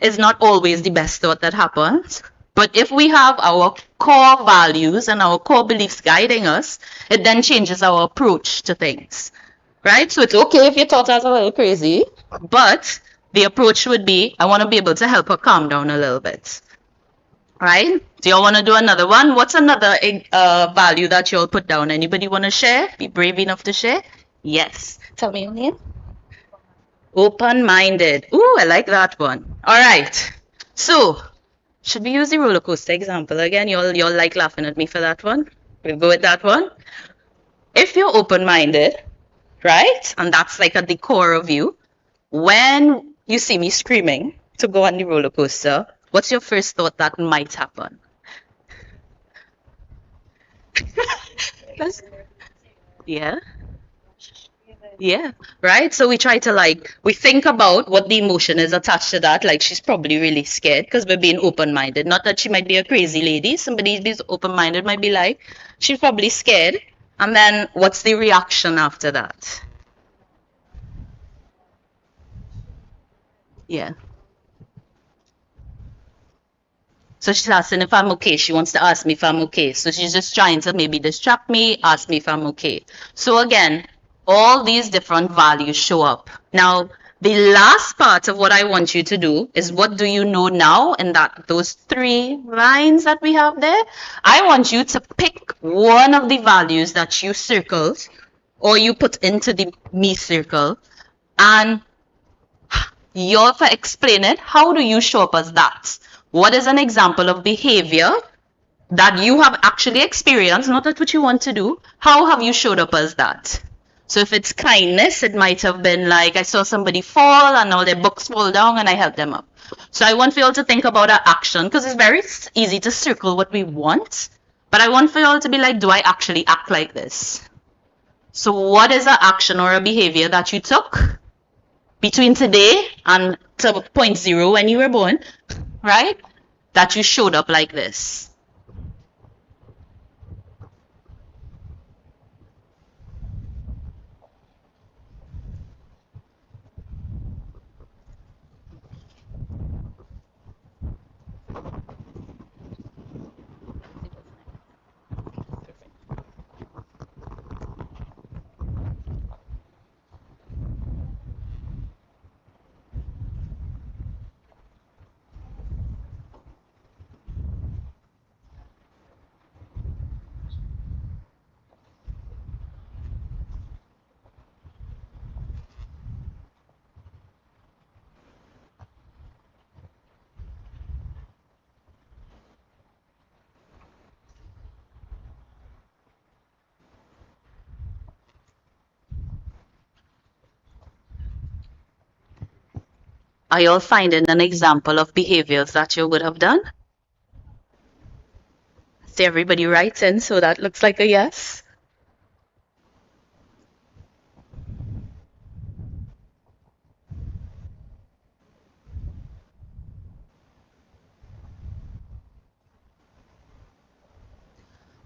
J: is not always the best thought that happens. But if we have our core values and our core beliefs guiding us, it then changes our approach to things, right? So it's okay if your thoughts are a little crazy, but the approach would be, I want to be able to help her calm down a little bit, right? Do y'all want to do another one? What's another value that y'all put down? Anybody want to share? Be brave enough to share? Yes. Tell me your name. Open-minded. Ooh, I like that one. All right. So, should we use the roller coaster example again? Y'all like laughing at me for that one? We'll go with that one. If you're open-minded, right? And that's like at the core of you. When you see me screaming to go on the roller coaster, what's your first thought that might happen? Yeah. Yeah, right? So we try to we think about what the emotion is attached to that. Like she's probably really scared because we're being open-minded. Not that she might be a crazy lady. Somebody who's open-minded might be like, she's probably scared. And then what's the reaction after that? Yeah. So she's asking if I'm okay. She wants to ask me if I'm okay. So she's just trying to maybe distract me, ask me if I'm okay. So again, all these different values show up. Now, the last part of what I want you to do is what do you know now in those 3 lines that we have there? I want you to pick one of the values that you circled or you put into the me circle and you have to explain it. How do you show up as that? What is an example of behavior that you have actually experienced, not that what you want to do? How have you showed up as that? So if it's kindness, it might have been like, I saw somebody fall and all their books fall down and I helped them up. So I want for you all to think about our action, because it's very easy to circle what we want, but I want for you all to be like, do I actually act like this? So what is an action or a behavior that you took between today and to point 0 when you were born, right? That you showed up like this. Are you all finding an example of behaviors that you would have done? See everybody writing, so that looks like a yes.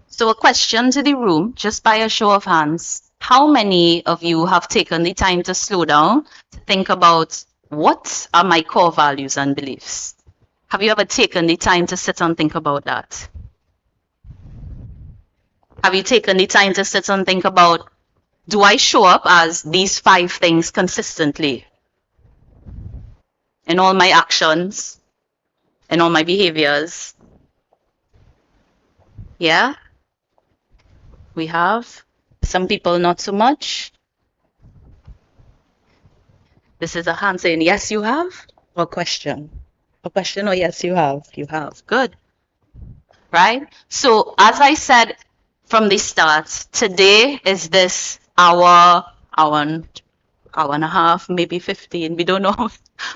J: So a question to the room, just by a show of hands. How many of you have taken the time to slow down, to think about what are my core values and beliefs? Have you ever taken the time to sit and think about that? Have you taken the time to sit and think about, do I show up as these 5 things consistently? In all my actions, in all my behaviors? Yeah? We have. Some people not so much. This is a hand saying, yes, you have? Or question? A question or yes, you have? You have. Good. Right? So, as I said from the start, today is this hour and a half, maybe 15. We don't know.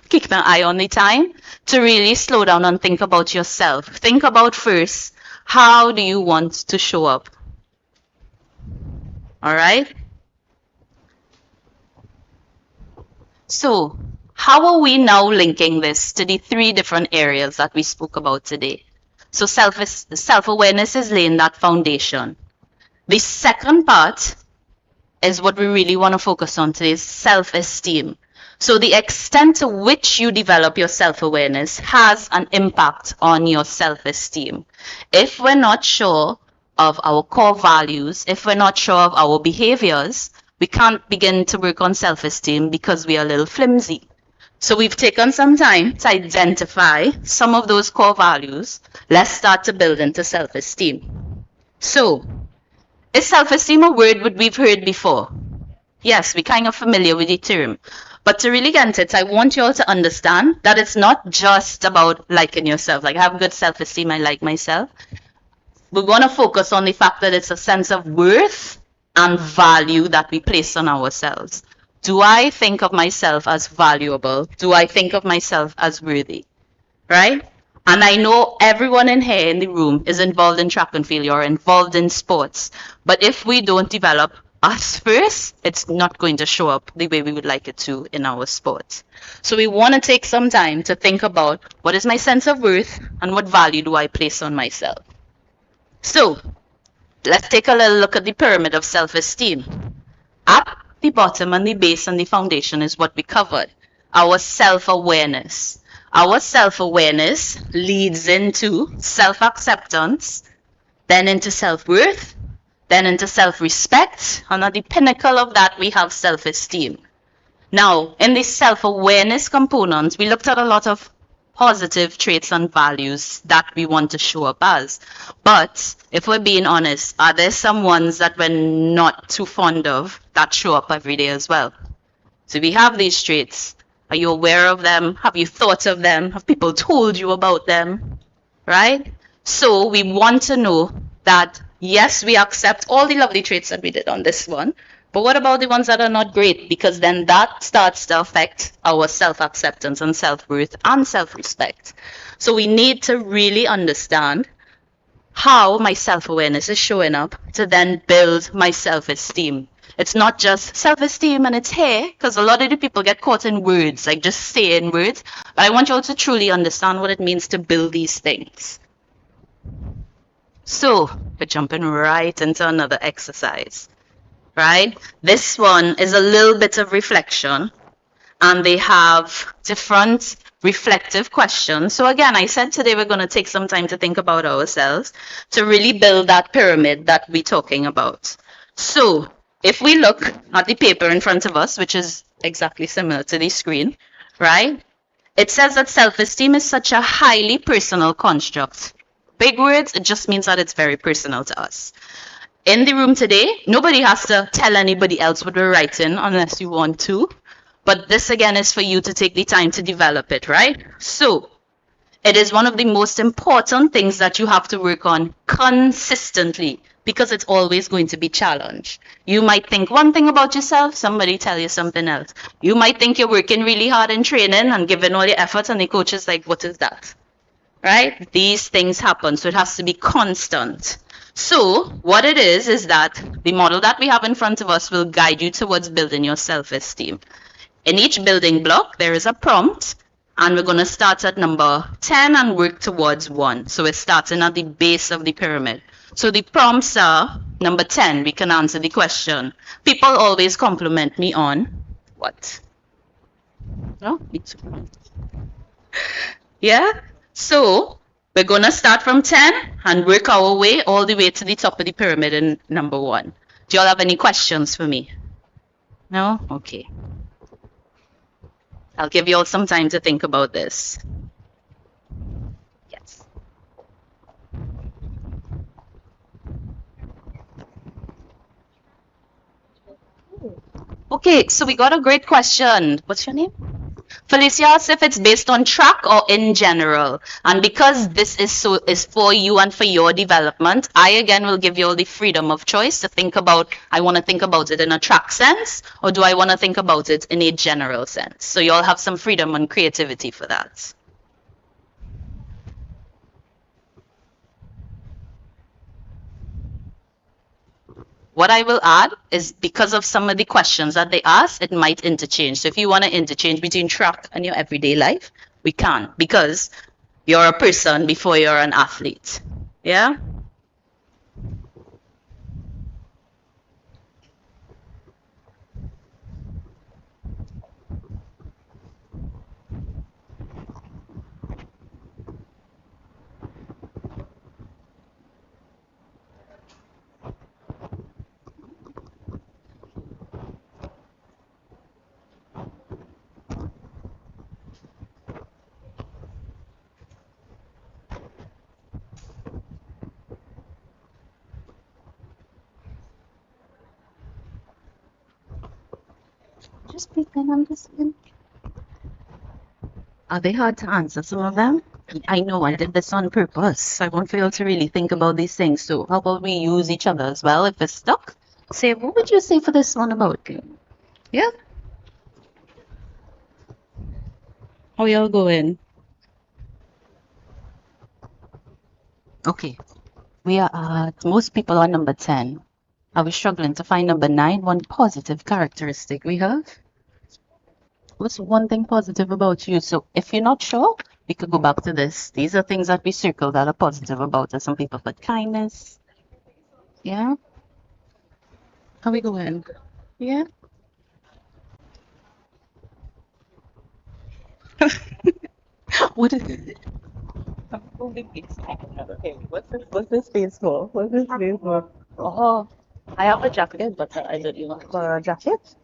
J: Keep an eye on the time to really slow down and think about yourself. Think about first, how do you want to show up? All right? So, how are we now linking this to the 3 different areas that we spoke about today? So, self-awareness is laying that foundation. The second part is what we really want to focus on today, is self-esteem. So, the extent to which you develop your self-awareness has an impact on your self-esteem. If we're not sure of our core values, if we're not sure of our behaviors, we can't begin to work on self-esteem because we are a little flimsy. So we've taken some time to identify some of those core values. Let's start to build into self-esteem. So, is self-esteem a word that we've heard before? Yes, we're kind of familiar with the term. But to really get into it, I want you all to understand that it's not just about liking yourself. Like, I have good self-esteem, I like myself. We want to focus on the fact that it's a sense of worth and value that we place on ourselves. Do I think of myself as valuable? Do I think of myself as worthy? Right? And I know everyone in here in the room is involved in track and field or involved in sports. But if we don't develop us first, it's not going to show up the way we would like it to in our sports. So we want to take some time to think about, what is my sense of worth and what value do I place on myself? So, let's take a little look at the pyramid of self-esteem. At the bottom and the base and the foundation is what we covered, our self-awareness. Our self-awareness leads into self-acceptance, then into self-worth, then into self-respect, and at the pinnacle of that we have self-esteem. Now, in the self-awareness components, we looked at a lot of positive traits and values that we want to show up as. But if we're being honest, are there some ones that we're not too fond of that show up every day as well? So we have these traits. Are you aware of them? Have you thought of them? Have people told you about them? Right? So we want to know that, yes, we accept all the lovely traits that we did on this one, but what about the ones that are not great? Because then that starts to affect our self-acceptance and self-worth and self-respect. So we need to really understand how my self-awareness is showing up to then build my self-esteem. It's not just self-esteem and it's here, because a lot of the people get caught in words, like just saying words. But I want you all to truly understand what it means to build these things. So we're jumping right into another exercise, right? This one is a little bit of reflection, and they have different reflective questions. So again, I said today we're going to take some time to think about ourselves to really build that pyramid that we're talking about. So if we look at the paper in front of us, which is exactly similar to the screen, right? It says that self-esteem is such a highly personal construct. Big words, it just means that it's very personal to us. In the room today, nobody has to tell anybody else what we're writing unless you want to. But this again is for you to take the time to develop it, right? So it is one of the most important things that you have to work on consistently, because it's always going to be challenged. You might think one thing about yourself, somebody tell you something else. You might think you're working really hard in training and giving all your effort, and the coach is like, what is that? Right? These things happen, so it has to be constant. So what it is that the model that we have in front of us will guide you towards building your self-esteem. In each building block, there is a prompt, and we're going to start at number 10 and work towards 1. So we're starting at the base of the pyramid. So the prompts are, number 10, we can answer the question. People always compliment me on what? No? Yeah? So we're going to start from 10 and work our way all the way to the top of the pyramid in number 1. Do you all have any questions for me? No? Okay. I'll give you all some time to think about this. Yes. Okay, so we got a great question. What's your name? Felicia asked if it's based on track or in general. And because this is for you and for your development, I again will give you all the freedom of choice to think about, I want to think about it in a track sense, or do I want to think about it in a general sense? So you all have some freedom and creativity for that. What I will add is, because of some of the questions that they ask, it might interchange. So if you want to interchange between track and your everyday life, we can, because you're a person before you're an athlete. Yeah? Just pretend I'm listening. Are they hard to answer, some of them? I know I did this on purpose. I want for you to really think about these things. So how about we use each other as well? If it's stuck, say, what would you say for this one about you? Yeah? How y'all going? Okay. We are at, most people are number 10. I was struggling to find number 9, one positive characteristic we have. What's one thing positive about you? So if you're not sure, we could go back to this. These are things that we circle that are positive about us. Some people put kindness. Yeah? How we going? Yeah? What is it? Okay, what's this face for? What's this face for? Oh, I have a jacket, but I don't know for a jacket.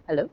J: Hello?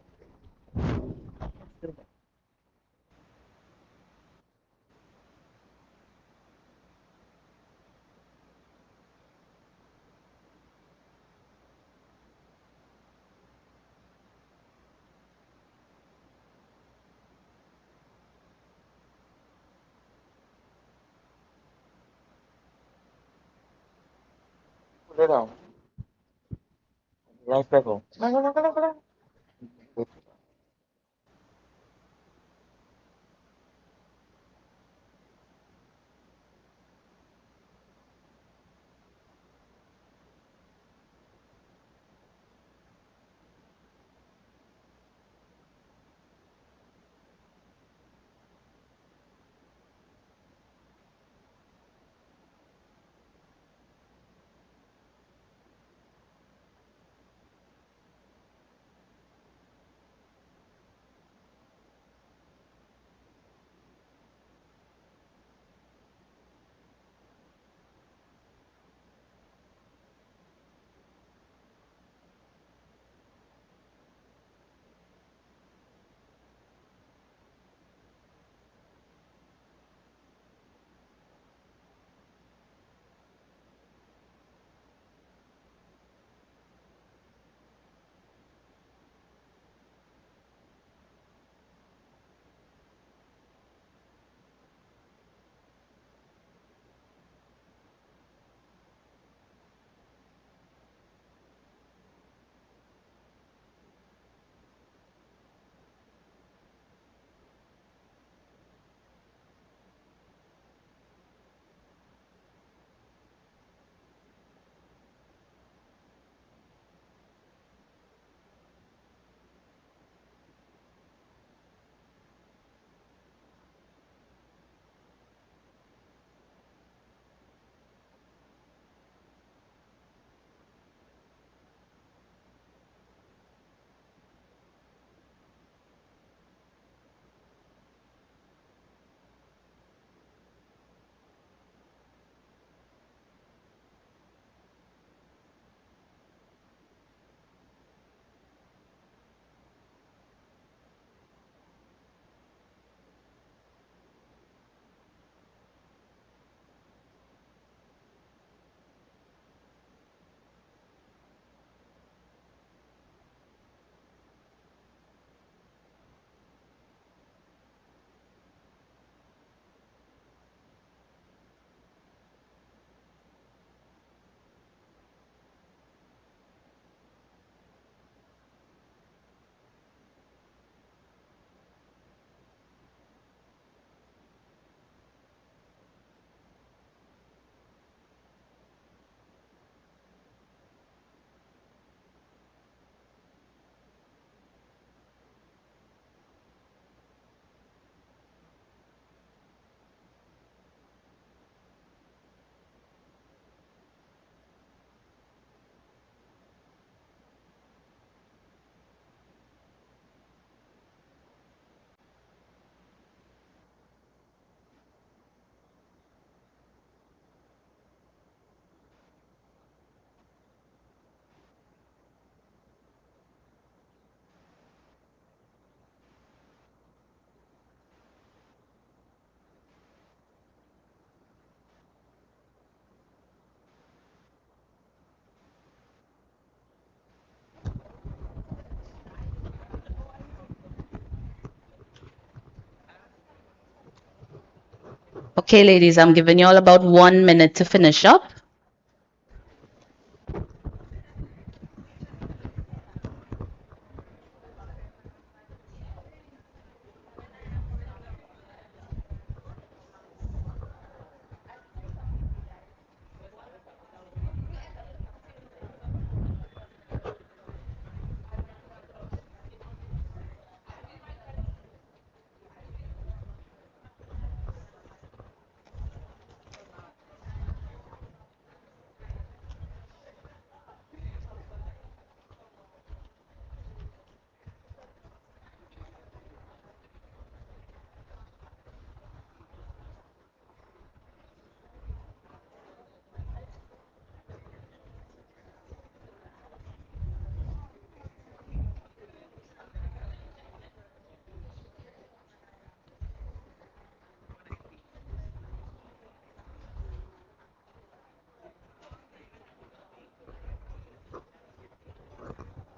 J: Okay, ladies, I'm giving you all about 1 minute to finish up.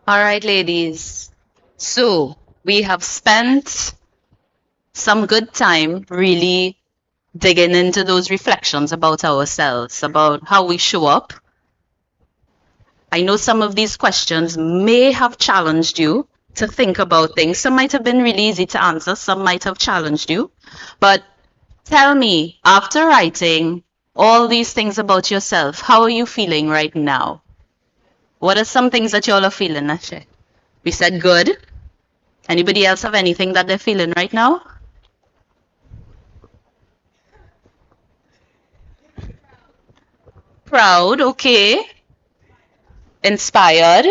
J: All right, ladies. So we have spent some good time really digging into those reflections about ourselves, about how we show up I know some of these questions may have challenged you to think about things. Some might have been really easy to answer. Some might have challenged you. But tell me, after writing all these things about yourself, how are you feeling right now? What are some things that y'all are feeling, Ashe? We said good. Anybody else have anything that they're feeling right now? Proud, okay. Inspired.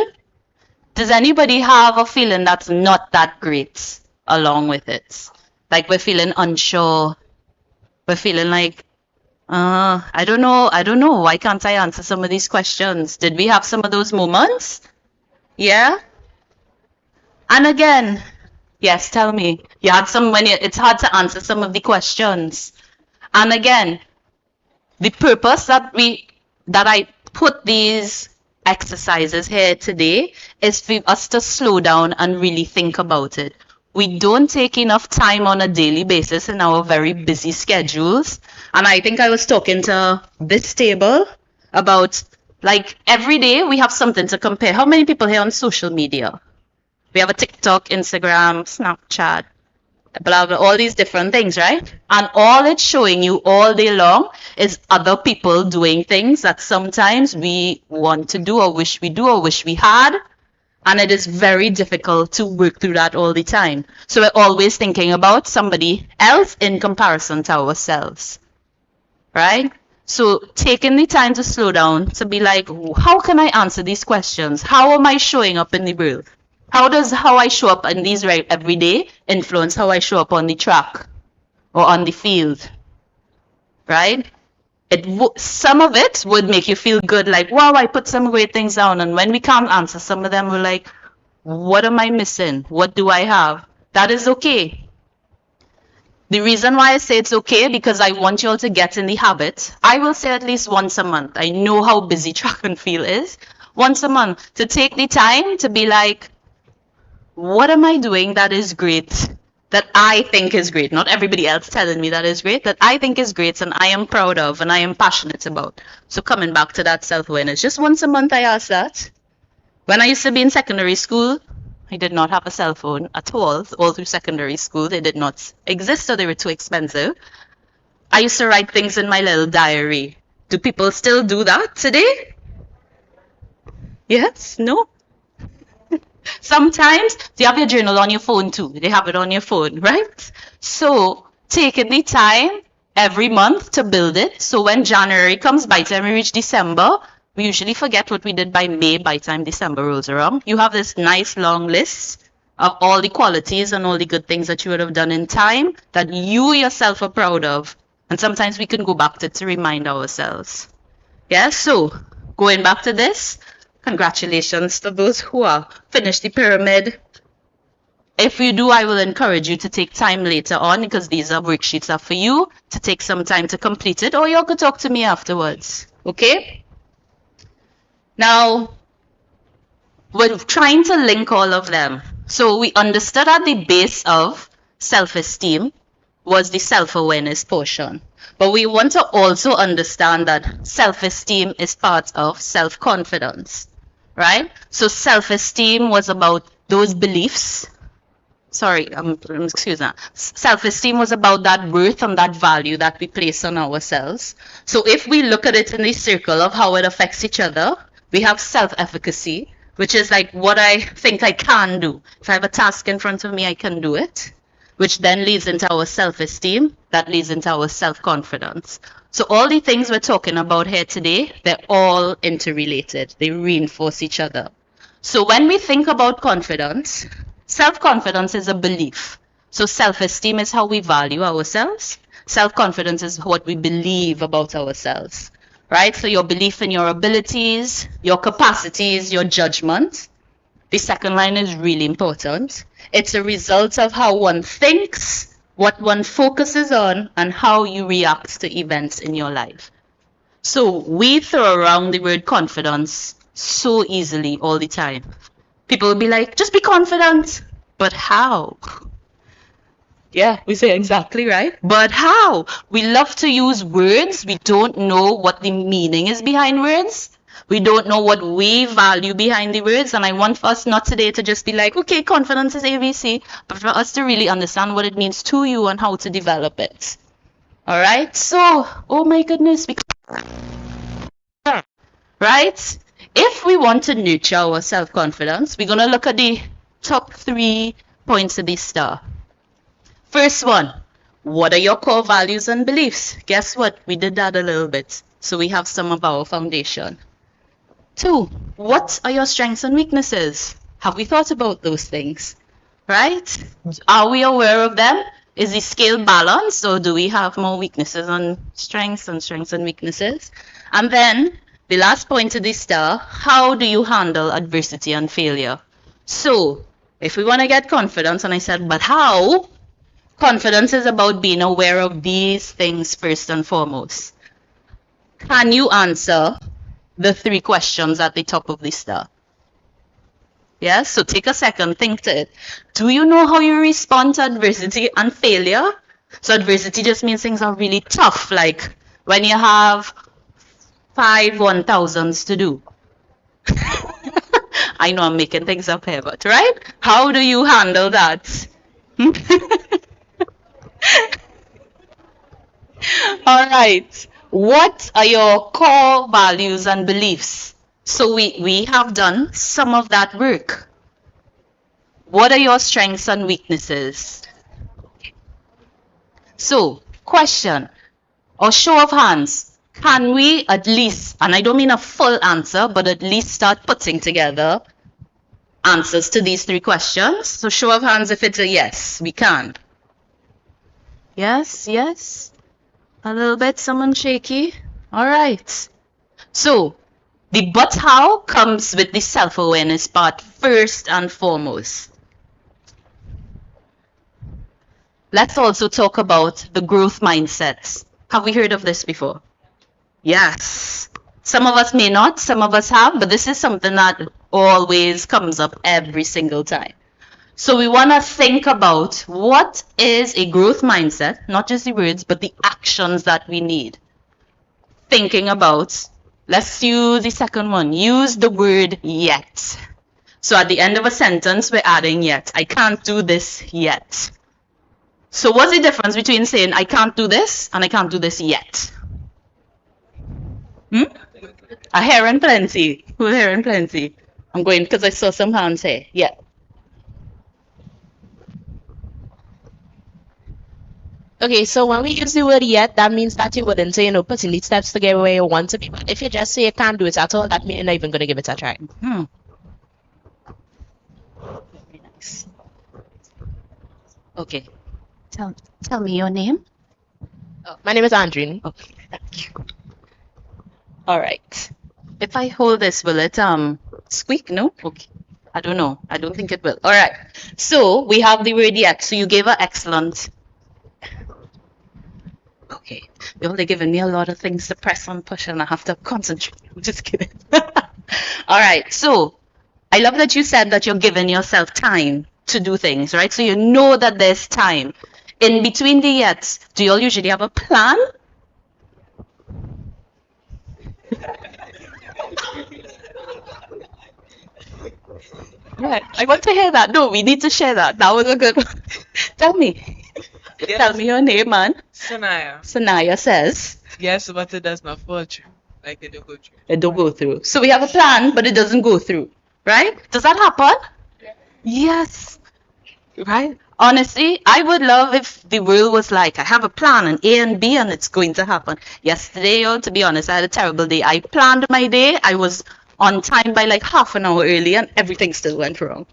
J: Does anybody have a feeling that's not that great along with it? Like we're feeling unsure. We're feeling like, I don't know. Why can't I answer some of these questions? Did we have some of those moments? Yeah? And again, yes, tell me. You had some when it's hard to answer some of the questions. And again, the purpose that I put these exercises here today is for us to slow down and really think about it. We don't take enough time on a daily basis in our very busy schedules. And I think I was talking to this table about, like, every day we have something to compare. How many people here on social media? We have a TikTok, Instagram, Snapchat, blah, blah, all these different things, right? And all it's showing you all day long is other people doing things that sometimes we want to do or wish we had. And it is very difficult to work through that all the time. So we're always thinking about somebody else in comparison to ourselves, right? So taking the time to slow down, to be like, how can I answer these questions? How am I showing up in the world? How does how I show up in these every day influence how I show up on the track or on the field, right? Some of it would make you feel good, like, wow, I put some great things down. And when we can't answer some of them, we're like, what am I missing? What do I have? That is okay. The reason why I say it's okay, because I want you all to get in the habit. I will say at least once a month. I know how busy track and field is. Once a month, to take the time to be like, what am I doing that is great? That I think is great, not everybody else telling me that is great, that I think is great and I am proud of and I am passionate about. So coming back to that self-awareness, just once a month I ask that. When I used to be in secondary school, I did not have a cell phone at all through secondary school. They did not exist or they were too expensive. I used to write things in my little diary. Do people still do that today? Yes? No? Sometimes you have your journal on your phone too. They have it on your phone, right? So taking the time every month to build it. So when January comes, by the time we reach December, we usually forget what we did by May. By the time December rolls around, you have this nice long list of all the qualities and all the good things that you would have done in time that you yourself are proud of. And sometimes we can go back to remind ourselves. Yeah, so going back to this, congratulations to those who are finished the pyramid. If you do, I will encourage you to take time later on, because these are worksheets are for you to take some time to complete it, or you could talk to me afterwards. Okay? Now, we're trying to link all of them. So we understood at the base of self-esteem was the self-awareness portion. But we want to also understand that self-esteem is part of self-confidence, right? So self-esteem was about those beliefs. Sorry, excuse me. Self-esteem was about that worth and that value that we place on ourselves. So if we look at it in the circle of how it affects each other, we have self-efficacy, which is like what I think I can do. If I have a task in front of me, I can do it, which then leads into our self-esteem, that leads into our self-confidence. So all the things we're talking about here today, they're all interrelated. They reinforce each other. So when we think about confidence, self-confidence is a belief. So self-esteem is how we value ourselves. Self-confidence is what we believe about ourselves, right? So your belief in your abilities, your capacities, your judgment. The second line is really important. It's a result of how one thinks, what one focuses on, and how you react to events in your life. So we throw around the word confidence so easily all the time. People will be like, just be confident. But how? Yeah, we say exactly right. But how? We love to use words. We don't know what the meaning is behind words. We don't know what we value behind the words. And I want for us not today to just be like, okay, confidence is ABC, but for us to really understand what it means to you and how to develop it. All right. So, oh my goodness. Right? If we want to nurture our self-confidence, we're going to look at the top 3 points of the star. First one, what are your core values and beliefs? Guess what? We did that a little bit. So we have some of our foundation. 2, what are your strengths and weaknesses? Have we thought about those things? Right? Are we aware of them? Is the scale balanced, or do we have more weaknesses and strengths and weaknesses? And then the last point of the star, how do you handle adversity and failure? So if we want to get confidence, and I said, but how? Confidence is about being aware of these things first and foremost. Can you answer the 3 questions at the top of the star? Yes, so take a second, think to it. Do you know how you respond to adversity and failure? So adversity just means things are really tough, like when you have 5 1,000s to do. I know I'm making things up here, but right? How do you handle that? All right. What are your core values and beliefs? So we have done some of that work. What are your strengths and weaknesses? So, question or show of hands, can we at least, and I don't mean a full answer, but at least start putting together answers to these 3 questions? So show of hands if it's a yes, we can. Yes, yes. A little bit, someone shaky. All right. So the but how comes with the self-awareness part first and foremost. Let's also talk about the growth mindsets. Have we heard of this before? Yes. Some of us may not, some of us have, but this is something that always comes up every single time. So we want to think about what is a growth mindset, not just the words, but the actions that we need. Thinking about, let's use the second one, use the word yet. So at the end of a sentence, we're adding yet. I can't do this yet. So what's the difference between saying I can't do this and I can't do this yet? A hair and plenty. Who's hair and plenty? I'm going because I saw some hands here. Yeah.
B: Okay, so when we use the word yet, that means that you wouldn't say, putting the steps to get where you want to be. But if you just say you can't do it at all, that means you're not even going to give it a try.
J: Very nice. Okay. Tell me your name.
B: Oh, my name is Andrine.
J: Okay, thank you. All right. If I hold this, will it squeak? No? Okay. I don't know. I don't think it will. All right. So we have the word yet. So you gave an excellent. Okay. You're only giving me a lot of things to press and push, and I have to concentrate. I'm just kidding. All right. So I love that you said that you're giving yourself time to do things, right? So you know that there's time. In between the yets, do you all usually have a plan? Right. I want to hear that. No, we need to share that. That was a good one. Tell me. Yes. Tell me your name, man.
K: Sanaya.
J: Sanaya says.
K: Yes, but it does not fall through. Like it don't go through.
J: It don't go through. So we have a plan, but it doesn't go through. Right? Does that happen? Yeah. Yes. Right? Honestly, I would love if the world was like, I have a plan, an A and B, and it's going to happen. Yesterday, to be honest, I had a terrible day. I planned my day. I was on time by like half an hour early, and everything still went wrong.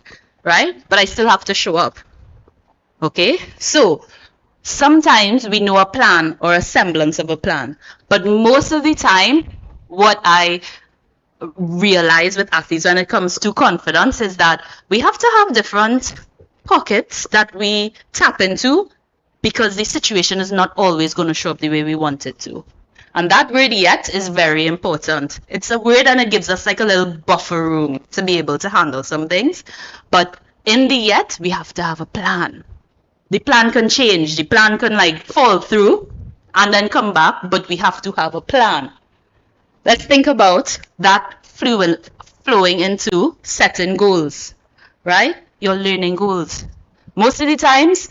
J: Right? But I still have to show up. Okay? So sometimes we know a plan or a semblance of a plan. But most of the time, what I realize with athletes when it comes to confidence is that we have to have different pockets that we tap into because the situation is not always going to show up the way we want it to. And that word yet is very important. It's a word and it gives us like a little buffer room to be able to handle some things. But in the yet, we have to have a plan. The plan can change. The plan can like fall through and then come back, but we have to have a plan. let's think about that flowing into setting goals, right? Your learning goals. Most of the times,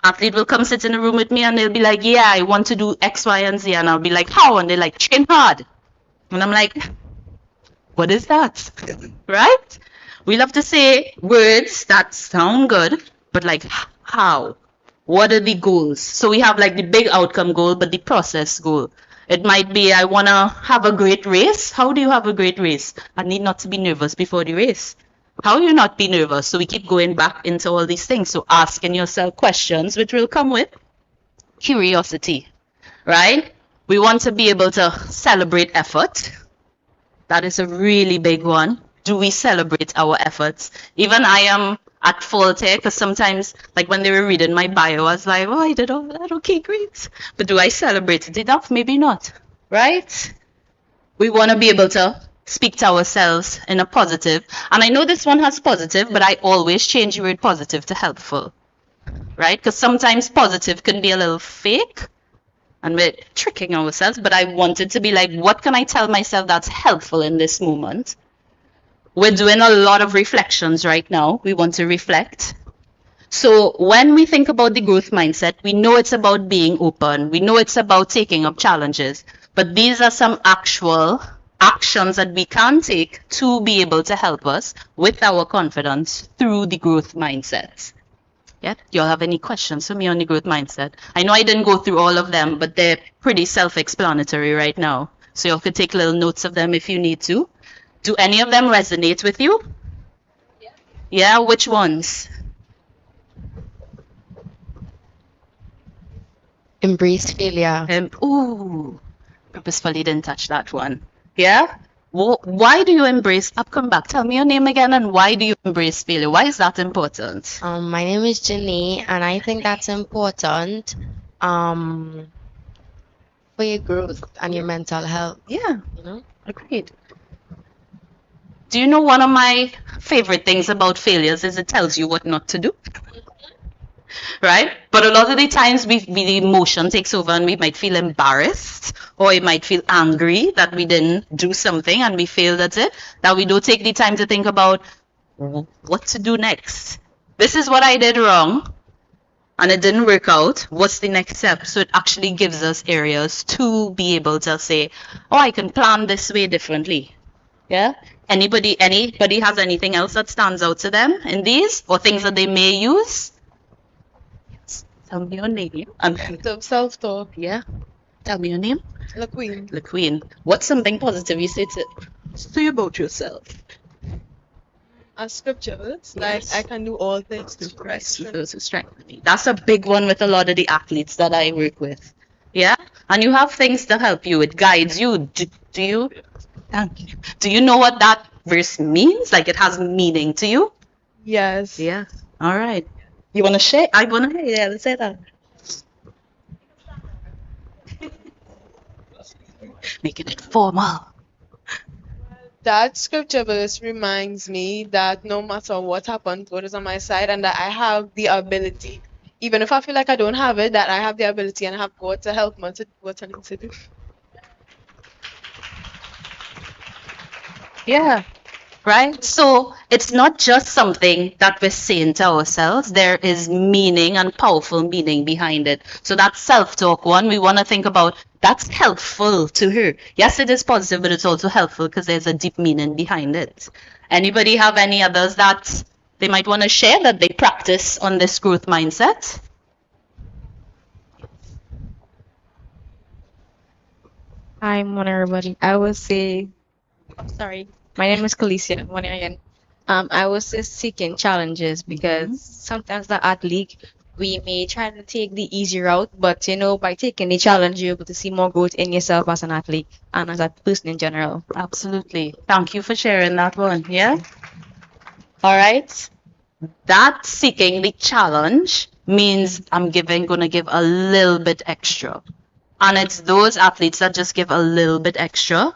J: athlete will come sit in a room with me and they'll be like, yeah, I want to do X, Y, and Z. And I'll be like, how? And they're like, train hard. And I'm like, what is that? Right? We love to say words that sound good, but like, how? What are the goals? So we have like the big outcome goal, but the process goal. It might be, I want to have a great race. How do you have a great race? I need not to be nervous before the race. How do you not be nervous? So we keep going back into all these things. So asking yourself questions, which will come with curiosity, right? We want to be able to celebrate effort. That is a really big one. Do we celebrate our efforts? Even I am at fault here because sometimes, like when they were reading my bio, I was like, oh, I did all that, okay, great. But do I celebrate it enough? Maybe not, right? We want to be able to speak to ourselves in a positive. And I know this one has positive, but I always change the word positive to helpful, right? Because sometimes positive can be a little fake and we're tricking ourselves, but I want it to be like, what can I tell myself that's helpful in this moment? We're doing a lot of reflections right now. We want to reflect. So when we think about the growth mindset, we know it's about being open. We know it's about taking up challenges. But these are some actual actions that we can take to be able to help us with our confidence through the growth mindset. Yeah, do you all have any questions for me on the growth mindset? I know I didn't go through all of them, but they're pretty self-explanatory right now. So you could take little notes of them if you need to. Do any of them resonate with you? Yeah, which ones?
B: Embrace failure.
J: Ooh, purposefully didn't touch that one. Yeah? Why do you embrace, come back, tell me your name again, and why do you embrace failure? Why is that important?
B: My name is Janine, and I think that's important for your growth and your mental health.
J: Yeah, agreed. Do you know one of my favorite things about failures is it tells you what not to do? Right? But a lot of the times the emotion takes over and we might feel embarrassed or we might feel angry that we didn't do something and we failed at it, that we don't take the time to think about what to do next. This is what I did wrong and it didn't work out. What's the next step? So it actually gives us areas to be able to say, oh, I can plan this way differently. Yeah? Anybody has anything else that stands out to them in these or things that they may use? Tell me your name.
K: Self-talk.
J: Yeah. Tell me your name.
K: LaQueen.
J: LaQueen. What's something positive you say about yourself?
K: A scripture verse. Like, I can do all things through Christ.
J: Those who strengthen me. That's a big one with a lot of the athletes that I work with. Yeah? And you have things to help you. It guides you. Do you? Thank you. Do you know what that verse means? Like it has meaning to you?
K: Yes.
J: Yeah. All right. You want to share? I want to hear. Yeah, let's say that. Making it formal.
K: That scripture verse reminds me that no matter what happens, God is on my side and that I have the ability, even if I feel like I don't have it, that I have the ability and I have God to help me to do what I need to do.
J: Yeah. Right? So it's not just something that we're saying to ourselves. There is meaning and powerful meaning behind it. So that self-talk one, we want to think about that's helpful to her. Yes, it is positive, but it's also helpful because there's a deep meaning behind it. Anybody have any others that they might want to share that they practice on this growth mindset?
L: Hi, morning everybody. I would say, sorry, my name is Kalicia. Morning again. I was just seeking challenges because sometimes the athlete, we may try to take the easy route, but by taking the challenge, you're able to see more growth in yourself as an athlete and as a person in general.
J: Absolutely. Thank you for sharing that one. Yeah. All right. That seeking the challenge means I'm going to give a little bit extra. And it's those athletes that just give a little bit extra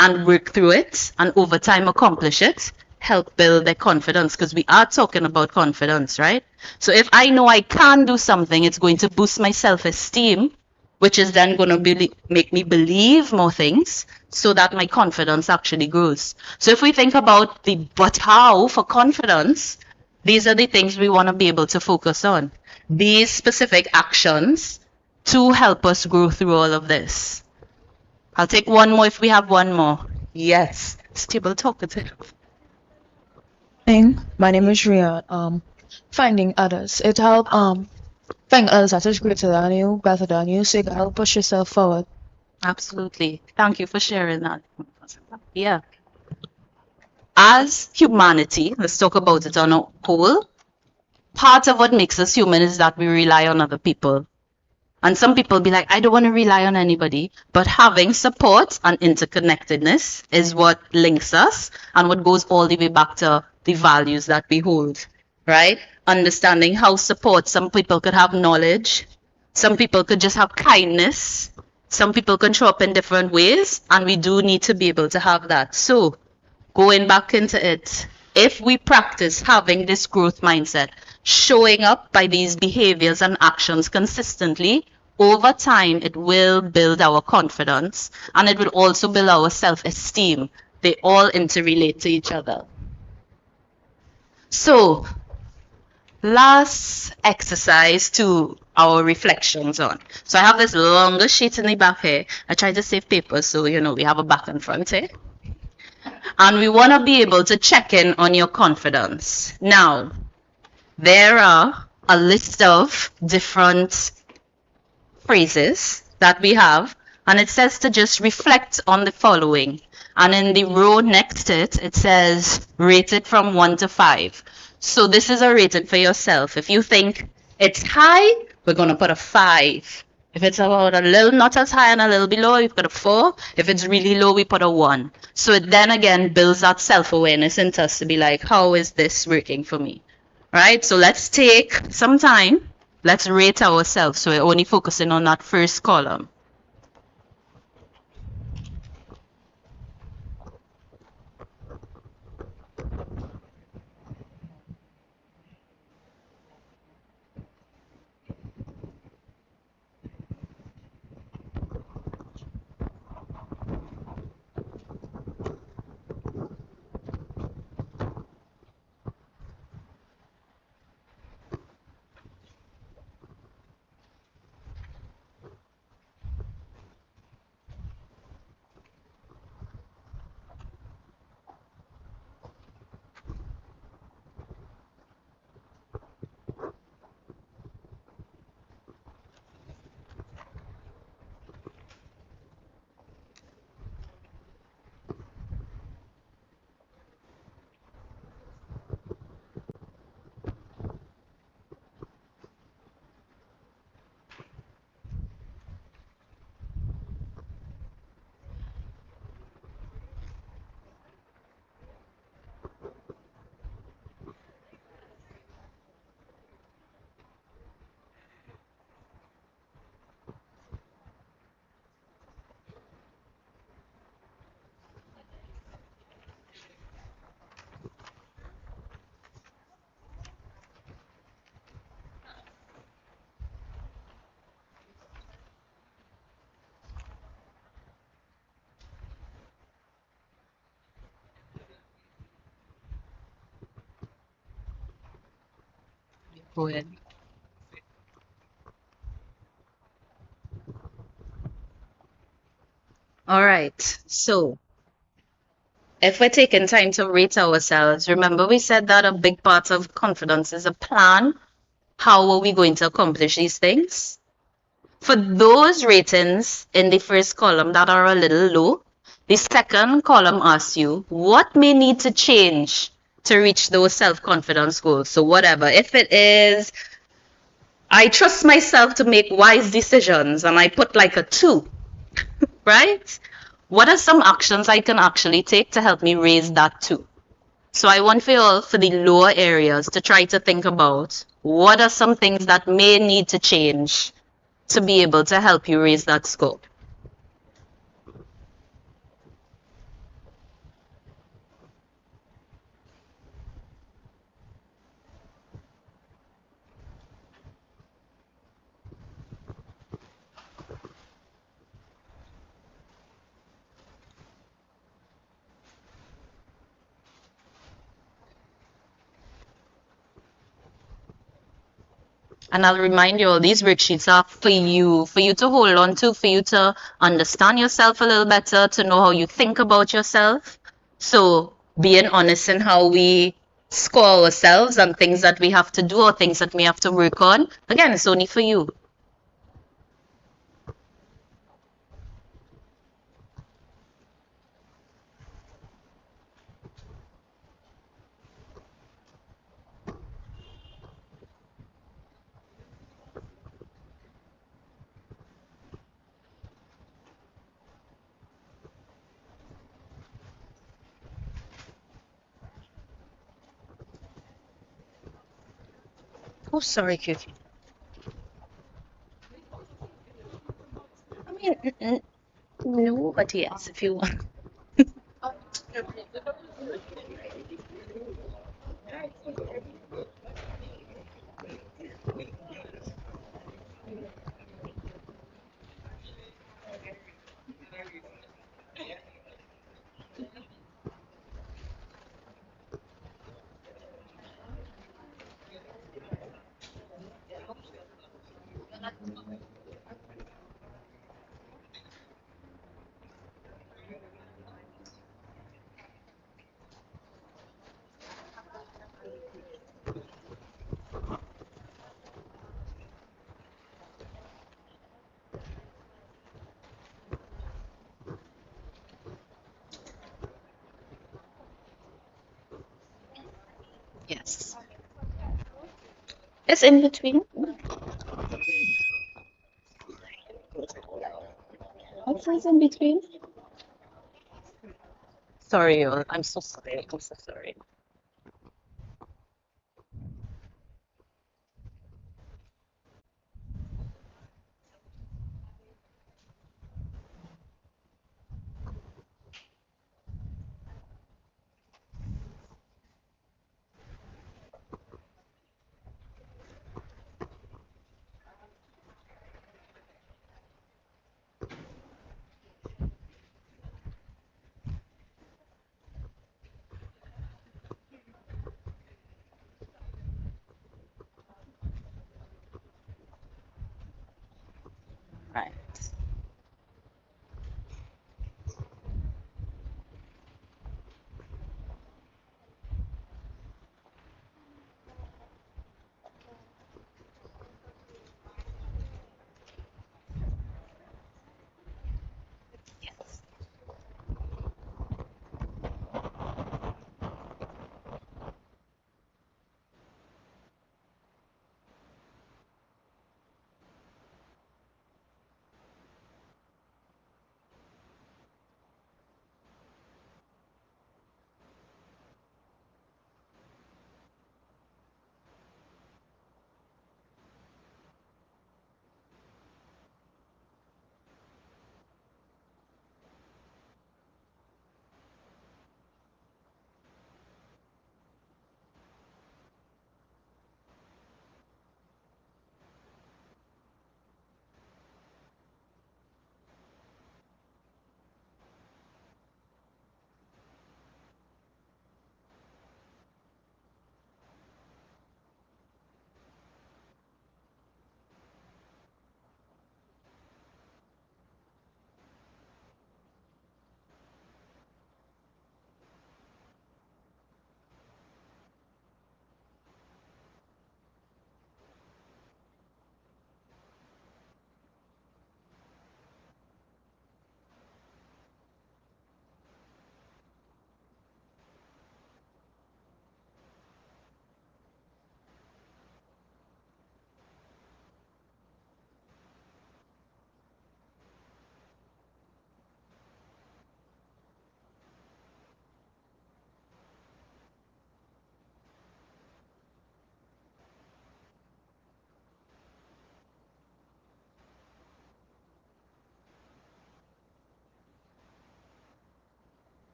J: and work through it and over time accomplish it, help build their confidence, because we are talking about confidence, right? So if I know I can do something, it's going to boost my self-esteem which is then going to make me believe more things so that my confidence actually grows. So if we think about the but how for confidence, these are the things we want to be able to focus on. These specific actions to help us grow through all of this. I'll take one more if we have one more. Yes, stable talkative.
M: My name is Ria. Finding others. It help find others that is greater than you, better than you, so you can help push yourself forward.
J: Absolutely. Thank you for sharing that. Yeah. As humanity, let's talk about it on a whole. Part of what makes us human is that we rely on other people. And some people be like, I don't want to rely on anybody. But having support and interconnectedness is what links us and what goes all the way back to the values that we hold, right? Understanding how support, some people could have knowledge, some people could just have kindness, some people can show up in different ways, and we do need to be able to have that. So going back into it, if we practice having this growth mindset, showing up by these behaviors and actions consistently, over time, it will build our confidence and it will also build our self-esteem. They all interrelate to each other. So, last exercise to our reflections on. So I have this longer sheet in the back here. I try to save paper so, we have a back and front here. And we want to be able to check in on your confidence. Now, there are a list of different phrases that we have, and it says to just reflect on the following. And in the row next to it, it says rate it from 1 to 5. So this is a rating for yourself. If you think it's high, we're going to put a 5. If it's about a little not as high and a little below, we put a 4. If it's really low, we put a 1. So it then again builds that self-awareness into us to be like, how is this working for me? Right? So let's take some time. Let's rate ourselves. So we're only focusing on that first column. Go ahead. All right. So if we're taking time to rate ourselves, remember we said that a big part of confidence is a plan. How are we going to accomplish these things? For those ratings in the first column that are a little low, the second column asks you what may need to change to reach those self-confidence goals. So whatever, if it is, I trust myself to make wise decisions, and I put like a 2, right? What are some actions I can actually take to help me raise that 2? So I want for you all, for the lower areas, to try to think about what are some things that may need to change to be able to help you raise that score. And I'll remind you all, these worksheets are for you to hold on to, for you to understand yourself a little better, to know how you think about yourself. So being honest in how we score ourselves and things that we have to do or things that we have to work on. Again, it's only for you. Oh, sorry, Cutie. I mean, no, but yes, if you want. Yes. It's in between. What is in between? Sorry, I'm so sorry. I'm so sorry.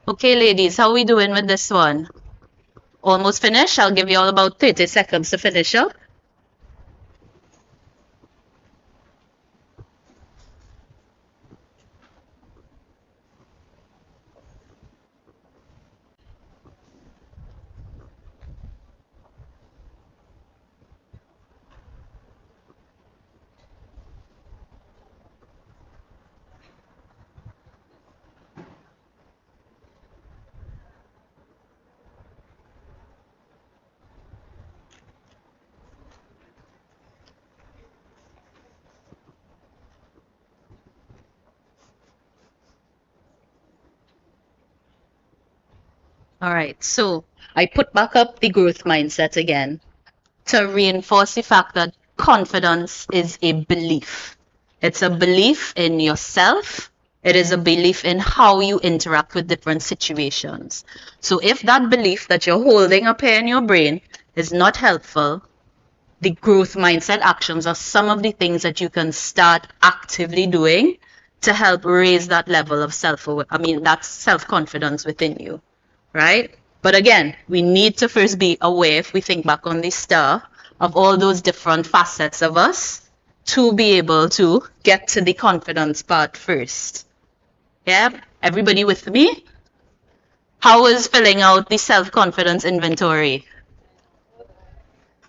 J: Okay, ladies, how are we doing with this one? Almost finished. I'll give you all about 30 seconds to finish up. All right, so I put back up the growth mindset again to reinforce the fact that confidence is a belief. It's a belief in yourself. It is a belief in how you interact with different situations. So if that belief that you're holding up here in your brain is not helpful, the growth mindset actions are some of the things that you can start actively doing to help raise that level of that self-confidence within you. Right? But again, we need to first be aware, if we think back on the star, of all those different facets of us to be able to get to the confidence part first. Yeah? Everybody with me? How was filling out the self-confidence inventory?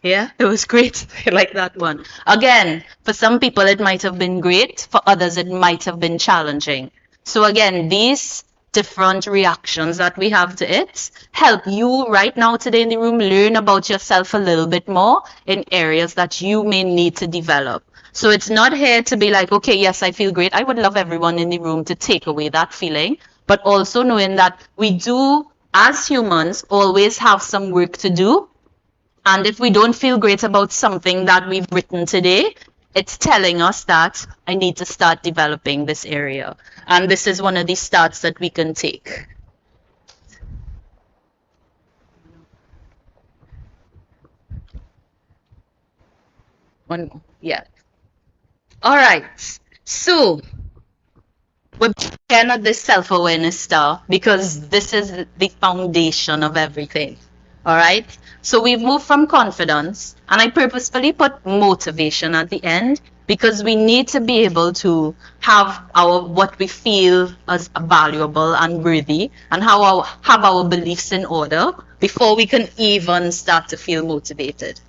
J: Yeah, it was great. I like that one. Again, for some people it might have been great, for others it might have been challenging. So again, these different reactions that we have to it help you right now today in the room learn about yourself a little bit more in areas that you may need to develop. So it's not here to be like, okay, yes, I feel great. I would love everyone in the room to take away that feeling, but also knowing that we do, as humans, always have some work to do. And if we don't feel great about something that we've written today, it's telling us that I need to start developing this area. And this is one of the starts that we can take. One more. Yeah. All right. So we're looking at this self-awareness star because this is the foundation of everything. All right. So we've moved from confidence, and I purposefully put motivation at the end because we need to be able to have what we feel as valuable and worthy, and have our beliefs in order before we can even start to feel motivated.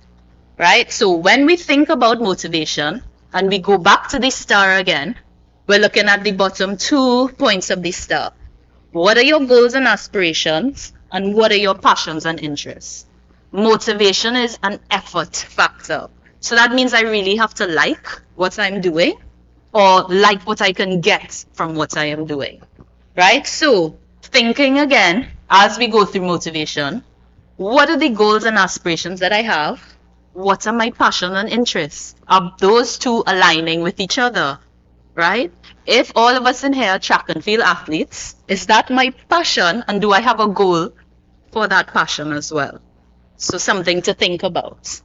J: Right? So when we think about motivation and we go back to the star again, we're looking at the bottom 2 points of the star. What are your goals and aspirations, and what are your passions and interests? Motivation is an effort factor. So that means I really have to like what I'm doing or like what I can get from what I am doing. Right? So thinking again, as we go through motivation, what are the goals and aspirations that I have? What are my passions and interests? Are those two aligning with each other? Right? If all of us in here are track and field athletes, is that my passion, and do I have a goal for that passion as well? So something to think about.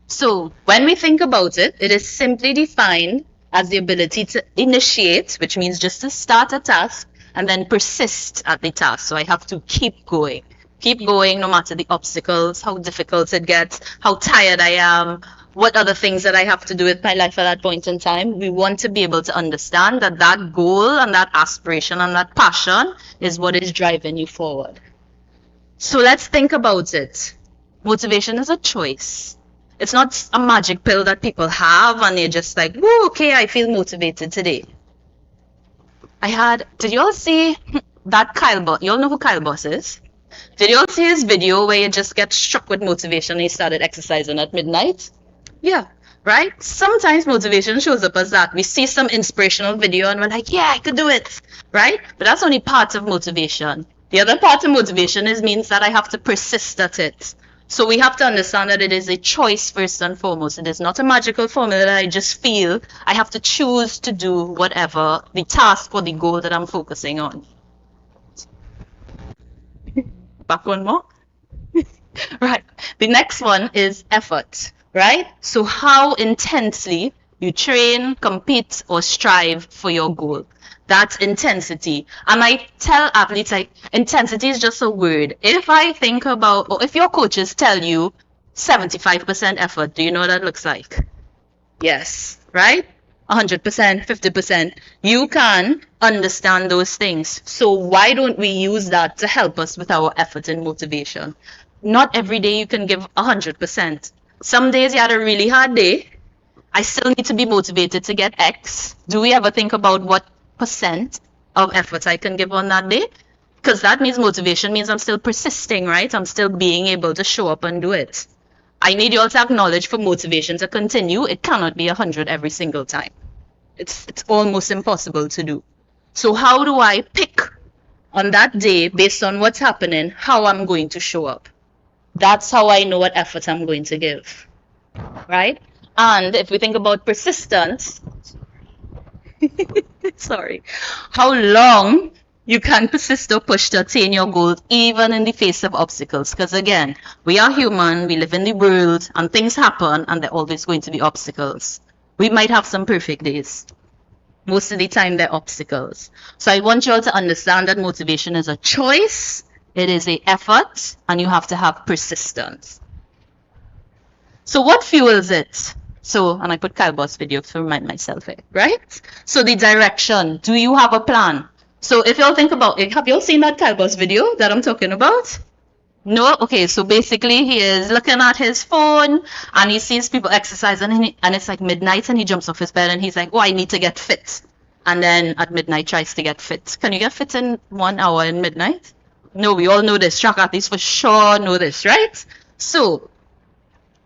J: So when we think about it, it is simply defined as the ability to initiate, which means just to start a task and then persist at the task. So I have to keep going no matter the obstacles, how difficult it gets, how tired I am, what other things that I have to do with my life at that point in time. We want to be able to understand that that goal and that aspiration and that passion is what is driving you forward. So let's think about it. Motivation is a choice. It's not a magic pill that people have and they're just like, whoa, okay, I feel motivated today. Did you all see that Kyle Boss? You all know who Kyle Boss is? Did you all see his video where he just gets struck with motivation and he started exercising at midnight? Yeah, right? Sometimes motivation shows up as that. We see some inspirational video and we're like, yeah, I could do it, right? But that's only part of motivation. The other part of motivation means that I have to persist at it. So we have to understand that it is a choice first and foremost. It is not a magical formula that I just feel. I have to choose to do whatever the task or the goal that I'm focusing on. Back one more. Right. The next one is effort, right? So how intensely you train, compete, or strive for your goal. That's intensity. And I tell athletes, like, intensity is just a word. If I think about, or if your coaches tell you 75% effort, do you know what that looks like? Yes, right? 100%, 50%. You can understand those things. So why don't we use that to help us with our effort and motivation? Not every day you can give 100%. Some days you had a really hard day. I still need to be motivated to get X. Do we ever think about what percent of effort I can give on that day? Because that means motivation means I'm still persisting, right? I'm still being able to show up and do it. I need you all to acknowledge for motivation to continue, it cannot be 100 every single time. It's almost impossible to do. So how do I pick on that day, based on what's happening, how I'm going to show up? That's how I know what effort I'm going to give, right? And if we think about persistence, sorry, how long you can persist or push to attain your goals, even in the face of obstacles. Because again, we are human, we live in the world, and things happen, and there are always going to be obstacles. We might have some perfect days. Most of the time, they're obstacles. So I want you all to understand that motivation is a choice, it is an effort, and you have to have persistence. So what fuels it? So, and I put Kylebo's video to remind myself it, right? So the direction, do you have a plan? So if y'all think about it, have y'all seen that Kylebo's video that I'm talking about? No? Okay, so basically he is looking at his phone and he sees people exercising and it's like midnight and he jumps off his bed and he's like, oh, I need to get fit. And then at midnight tries to get fit. Can you get fit in 1 hour in midnight? No, we all know this. Track athletes for sure know this, right? So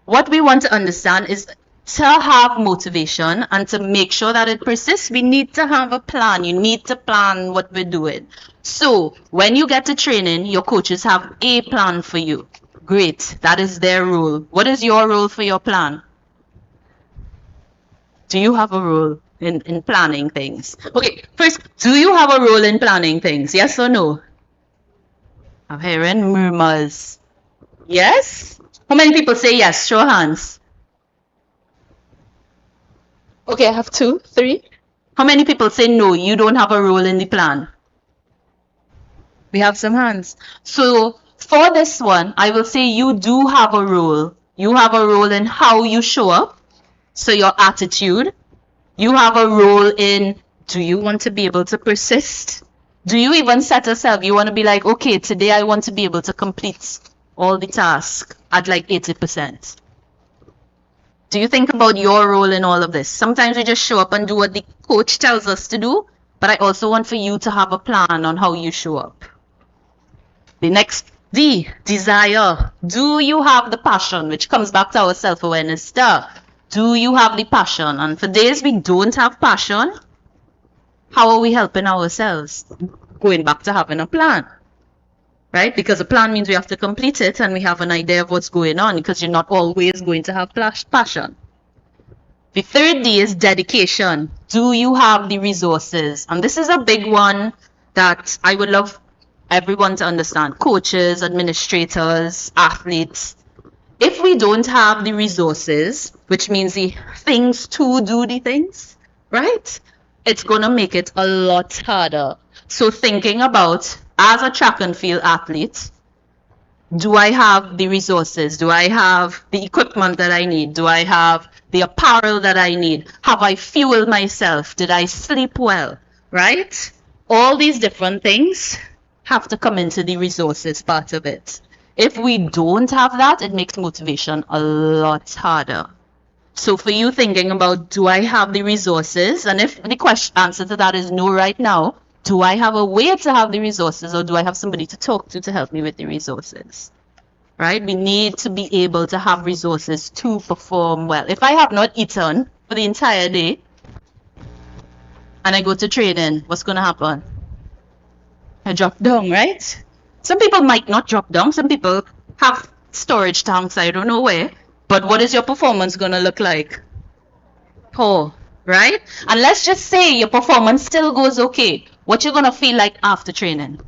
J: what we want to understand is to have motivation and to make sure that it persists, we need to have a plan. You need to plan what we're doing. So when you get to training, your coaches have a plan for you. Great. That is their role. What is your role for your plan? Do you have a role in planning things? Okay, first, do you have a role in planning things? Yes or no? I'm hearing murmurs. Yes? How many people say yes? Show hands. Okay, I have 2, 3. How many people say no, you don't have a role in the plan? We have some hands. So for this one, I will say you do have a role. You have a role in how you show up. So your attitude. You have a role in, do you want to be able to persist? Do you even set yourself? You want to be like, okay, today I want to be able to complete all the tasks at like 80%. Do you think about your role in all of this? Sometimes we just show up and do what the coach tells us to do, but I also want for you to have a plan on how you show up. The next D, desire. Do you have the passion? Which comes back to our self-awareness stuff. Do you have the passion? And for days we don't have passion, how are we helping ourselves? Going back to having a plan. Right? Because a plan means we have to complete it and we have an idea of what's going on, because you're not always going to have passion. The third D is dedication. Do you have the resources? And this is a big one that I would love everyone to understand. Coaches, administrators, athletes. If we don't have the resources, which means the things to do the things, right? It's going to make it a lot harder. So thinking about, as a track and field athlete, do I have the resources? Do I have the equipment that I need? Do I have the apparel that I need? Have I fueled myself? Did I sleep well? Right? All these different things have to come into the resources part of it. If we don't have that, it makes motivation a lot harder. So for you thinking about, do I have the resources? And if the answer to that is no right now, do I have a way to have the resources, or do I have somebody to talk to help me with the resources? Right? We need to be able to have resources to perform well. If I have not eaten for the entire day and I go to training, what's going to happen? I drop down, right? Some people might not drop down. Some people have storage tanks, I don't know where. But what is your performance going to look like? Poor, right? And let's just say your performance still goes okay. What you're going to feel like after training?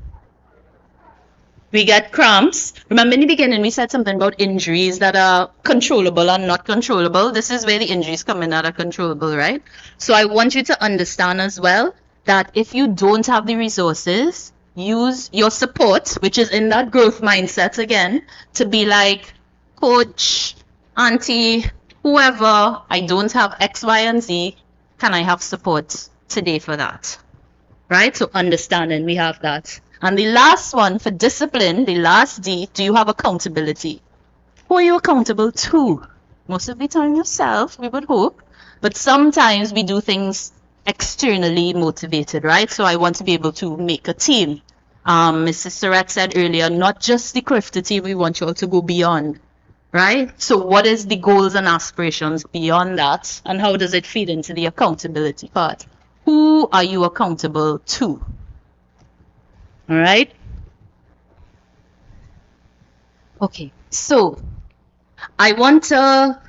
J: We get cramps. Remember in the beginning we said something about injuries that are controllable and not controllable. This is where the injuries come in that are controllable, right? So I want you to understand as well that if you don't have the resources, use your support, which is in that growth mindset again, to be like, coach, auntie, whoever, I don't have X, Y, and Z. Can I have support today for that? Right? So understanding we have that. And the last one for discipline, the last D, do you have accountability? Who are you accountable to? Most of the time yourself, we would hope. But sometimes we do things externally motivated, right? So I want to be able to make a team. Mrs. Surratt said earlier, not just the Crifter team, we want you all to go beyond, right? So what is the goals and aspirations beyond that? And how does it feed into the accountability part? Who are you accountable to? All right? Okay, so I want to,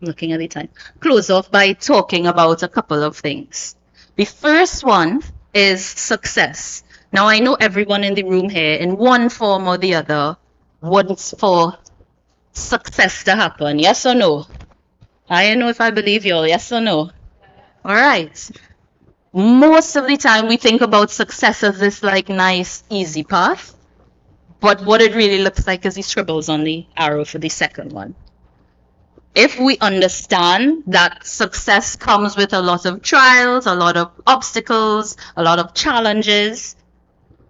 J: looking at the time, close off by talking about a couple of things. The first one is success. Now, I know everyone in the room here, in one form or the other, wants for success to happen. Yes or no? I don't know if I believe you all. Yes or no? All right. Most of the time, we think about success as this like nice, easy path. But what it really looks like is the scribbles on the arrow for the second one. If we understand that success comes with a lot of trials, a lot of obstacles, a lot of challenges,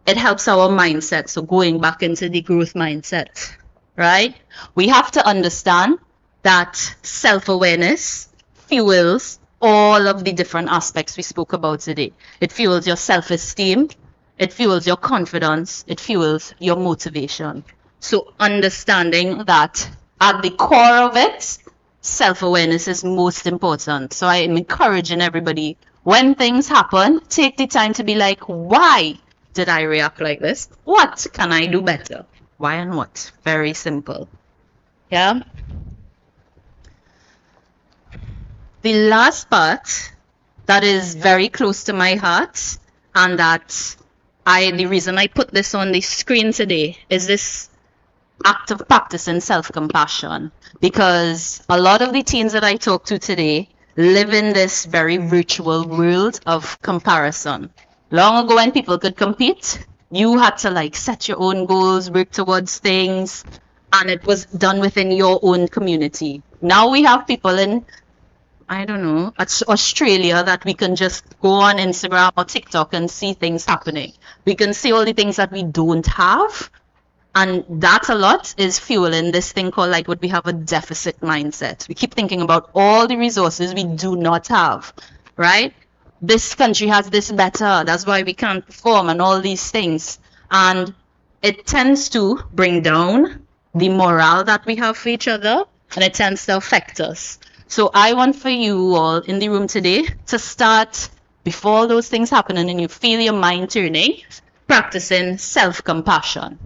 J: it helps our mindset. So going back into the growth mindset, right? We have to understand that self-awareness fuels all of the different aspects we spoke about today. It fuels your self-esteem, it fuels your confidence, it fuels your motivation. So understanding that at the core of it, self-awareness is most important. So I am encouraging everybody, when things happen, take the time to be like, why did I react like this? What can I do better? Why and what? Very simple. Yeah. The last part that is very close to my heart, and that the reason I put this on the screen today is this act of practicing self-compassion, because a lot of the teens that I talk to today live in this very virtual world of comparison. Long ago when people could compete, you had to like set your own goals, work towards things, and it was done within your own community. Now we have people in, I don't know, Australia that we can just go on Instagram or TikTok and see things happening. We can see all the things that we don't have. And that a lot is fueling this thing called like what we have a deficit mindset. We keep thinking about all the resources we do not have, right? This country has this better, that's why we can't perform and all these things. And it tends to bring down the morale that we have for each other, and it tends to affect us. So I want for you all in the room today to start, before those things happen and you feel your mind turning, practicing self-compassion.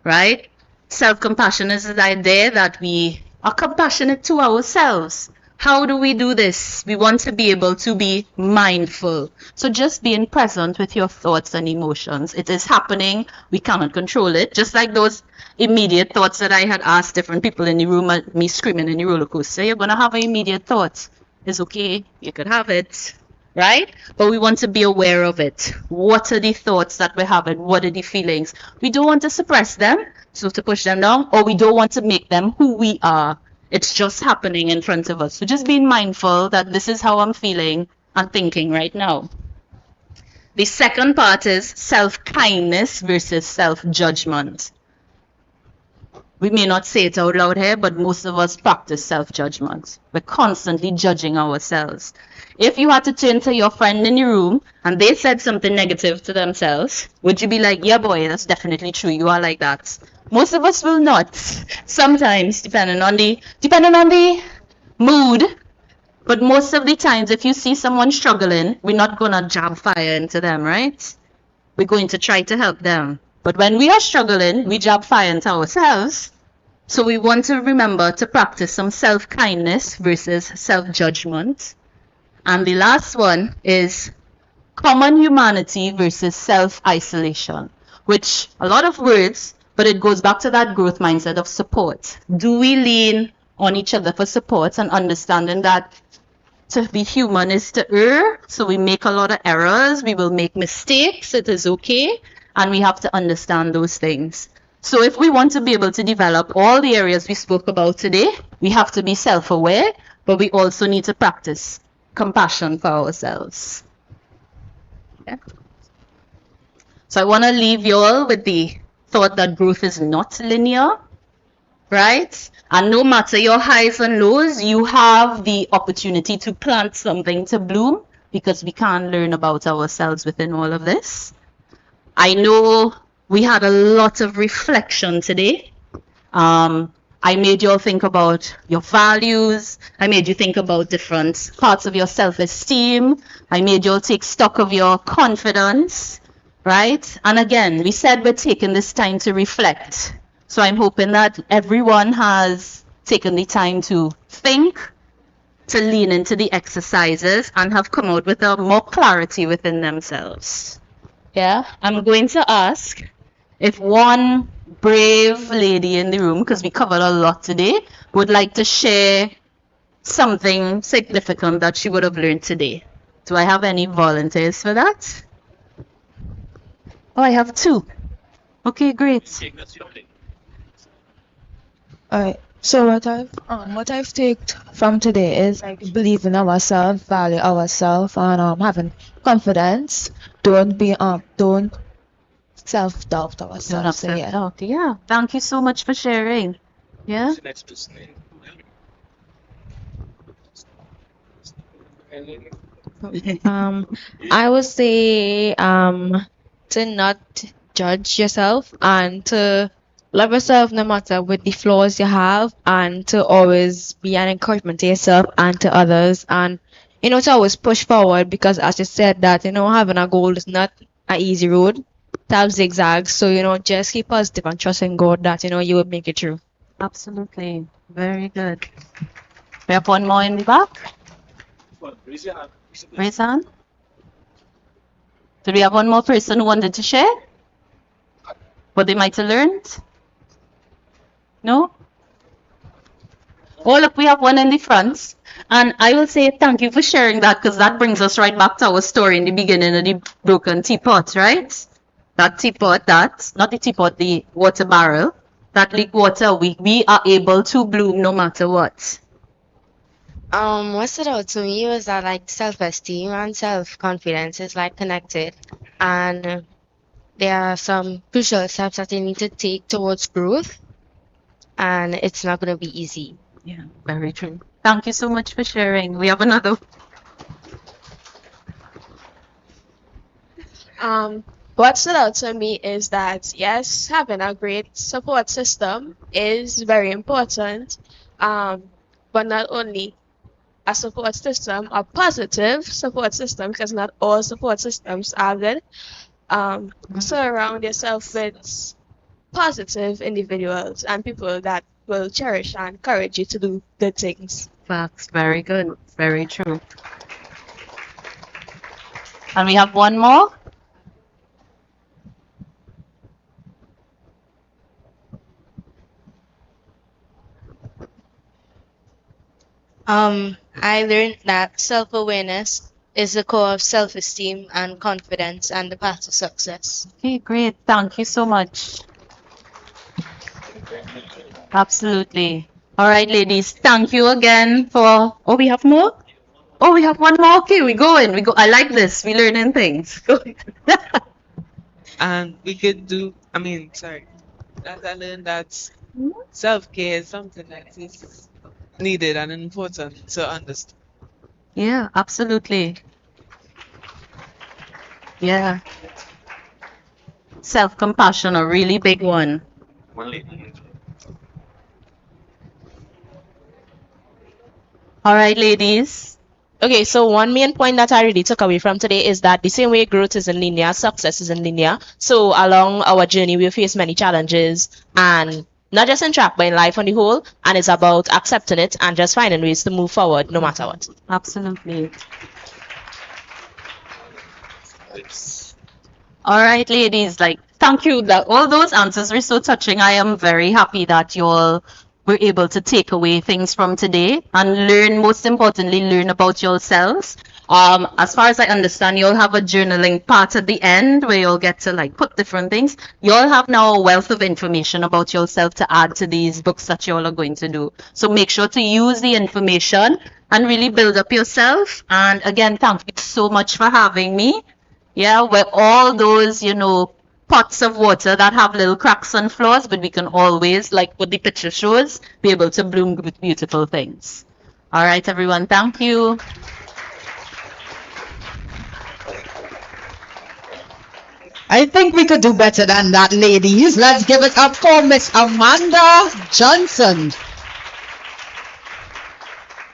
J: Right? Self-compassion is the idea that we are compassionate to ourselves. How do we do this? We want to be able to be mindful. So just being present with your thoughts and emotions. It is happening. We cannot control it. Just like those immediate thoughts that I had asked different people in the room at me screaming in the roller coaster. You're going to have an immediate thought. It's okay. You could have it. Right? But we want to be aware of it. What are the thoughts that we're having? What are the feelings? We don't want to suppress them, so to push them down, or we don't want to make them who we are. It's just happening in front of us. So just being mindful that this is how I'm feeling and thinking right now. The second part is self-kindness versus self-judgment. We may not say it out loud here, but most of us practice self-judgment. We're constantly judging ourselves. If you had to turn to your friend in your room and they said something negative to themselves, would you be like, yeah, boy, that's definitely true. You are like that. Most of us will not. Sometimes, depending on the mood. But most of the times, if you see someone struggling, we're not going to jab fire into them, right? We're going to try to help them. But when we are struggling, we jab fire into ourselves. So we want to remember to practice some self-kindness versus self-judgment. And the last one is common humanity versus self-isolation, which a lot of words, but it goes back to that growth mindset of support. Do we lean on each other for support and understanding that To be human is to err, so we make a lot of errors, we will make mistakes, it is okay, and we have to understand those things. So if we want to be able to develop all the areas we spoke about today, we have to be self-aware, but we also need to practice compassion for ourselves. Okay? So I want to leave you all with the thought that growth is not linear, right? And no matter your highs and lows, you have the opportunity to plant something to bloom, because we can learn about ourselves within all of this. I know we had a lot of reflection today. I made you all think about your values. I made you think about different parts of your self-esteem. I made you all take stock of your confidence, right? And again, we said we're taking this time to reflect. So I'm hoping that everyone has taken the time to think, to lean into the exercises, and have come out with more clarity within themselves. Yeah, I'm going to ask if one brave lady in the room, because we covered a lot today, would like to share something significant that she would have learned today. Do I have any volunteers for that? Oh, I have 2. Okay, great.
M: Alright. So what I've taken from today is like believe in ourselves, value ourselves, and having confidence. Don't self-doubt ourselves. So, yeah.
J: Self-doubt. Yeah. Thank you so much for sharing. Yeah.
L: I would say to not judge yourself and to love yourself no matter with the flaws you have, and to always be an encouragement to yourself and to others, and to always push forward, because as you said that having a goal is not an easy road, to have zigzags. So just keep positive and trust in God that you will make it through.
J: Absolutely. Very good. We have one more in the back. Raise your hand. Do we have one more person who wanted to share what they might have learned? No? Oh, look, we have one in the front. And I will say thank you for sharing that, because that brings us right back to our story in the beginning of the broken teapot, right? That teapot, not the teapot, the water barrel, that leak water, we are able to bloom no matter what.
N: What stood out to me was that like self-esteem and self-confidence is like connected, and there are some crucial steps that you need to take towards growth, and it's not going to be easy.
J: Yeah, very true. Thank you so much for sharing. We have another.
K: What stood out to me is that yes, having a great support system is very important, but not only a support system, a positive support system, because not all support systems are good. Surround yourself with positive individuals and people that will cherish and encourage you to do good things.
J: Facts. Very good. Very true. And we have one more.
N: I learned that self-awareness is the core of self-esteem and confidence and the path to success.
J: Okay, great. Thank you so much. Absolutely. All right, ladies. Thank you again for. Oh, we have more. Oh, we have one more. Okay, we go. I like this. We learning things.
O: And we could do. That I learned that self-care is something that is needed and important to understand.
J: Yeah, absolutely. Yeah. Self-compassion, a really big one. All right, ladies.
B: Okay, so one main point that I really took away from today is that the same way growth isn't linear, success isn't linear. So along our journey, we'll face many challenges, and not just in track, but in life on the whole. And it's about accepting it and just finding ways to move forward no matter what.
J: Absolutely. All right, ladies, thank you. All those answers were so touching. I am very happy that you all were able to take away things from today and learn, most importantly, learn about yourselves. As far as I understand, you'll have a journaling part at the end where you'll get to like put different things. You'll have now a wealth of information about yourself to add to these books that you all are going to do. So make sure to use the information and really build up yourself. And again, thank you so much for having me. Yeah, we're all those, you know, pots of water that have little cracks and flaws, but we can always, like what the picture shows, be able to bloom with beautiful things. All right, everyone, thank you.
D: I think we could do better than that, ladies. Let's give it up for Miss Amanda Johnson.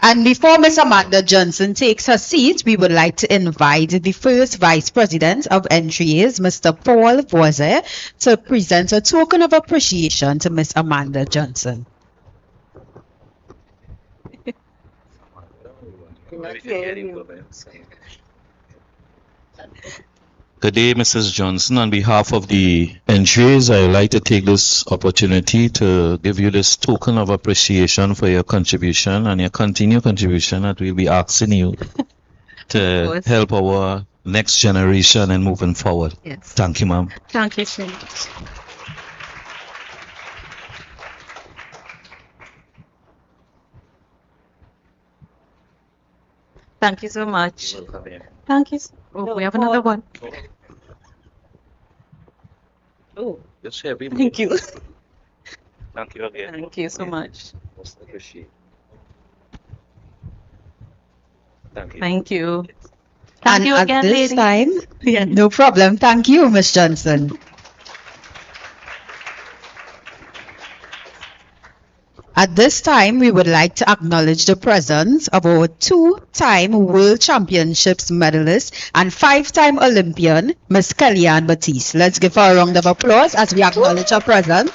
D: And before Miss Amanda Johnson takes her seat, we would like to invite the first Vice President of NTRAs, Mr. Paul Voisin, to present a token of appreciation to Miss Amanda Johnson.
P: Good day, Mrs. Johnson. On behalf of the NTRAs, I would like to take this opportunity to give you this token of appreciation for your contribution and your continued contribution that we'll be asking you to help our next generation and moving forward.
J: Yes.
P: Thank you, ma'am.
J: Thank you so much. Thank you so much. Thank you. Oh, we have another one. Oh, thank you.
P: Thank you again.
J: Thank you so much.
P: Most appreciate.
J: Thank you.
D: And
J: Thank you
D: at
J: again,
D: this
J: lady.
D: time, no problem. Thank you, Miss Johnson. At this time, we would like to acknowledge the presence of our two-time World Championships medalist and five-time Olympian, Miss Kellyanne Batiste. Let's give her a round of applause as we acknowledge her presence.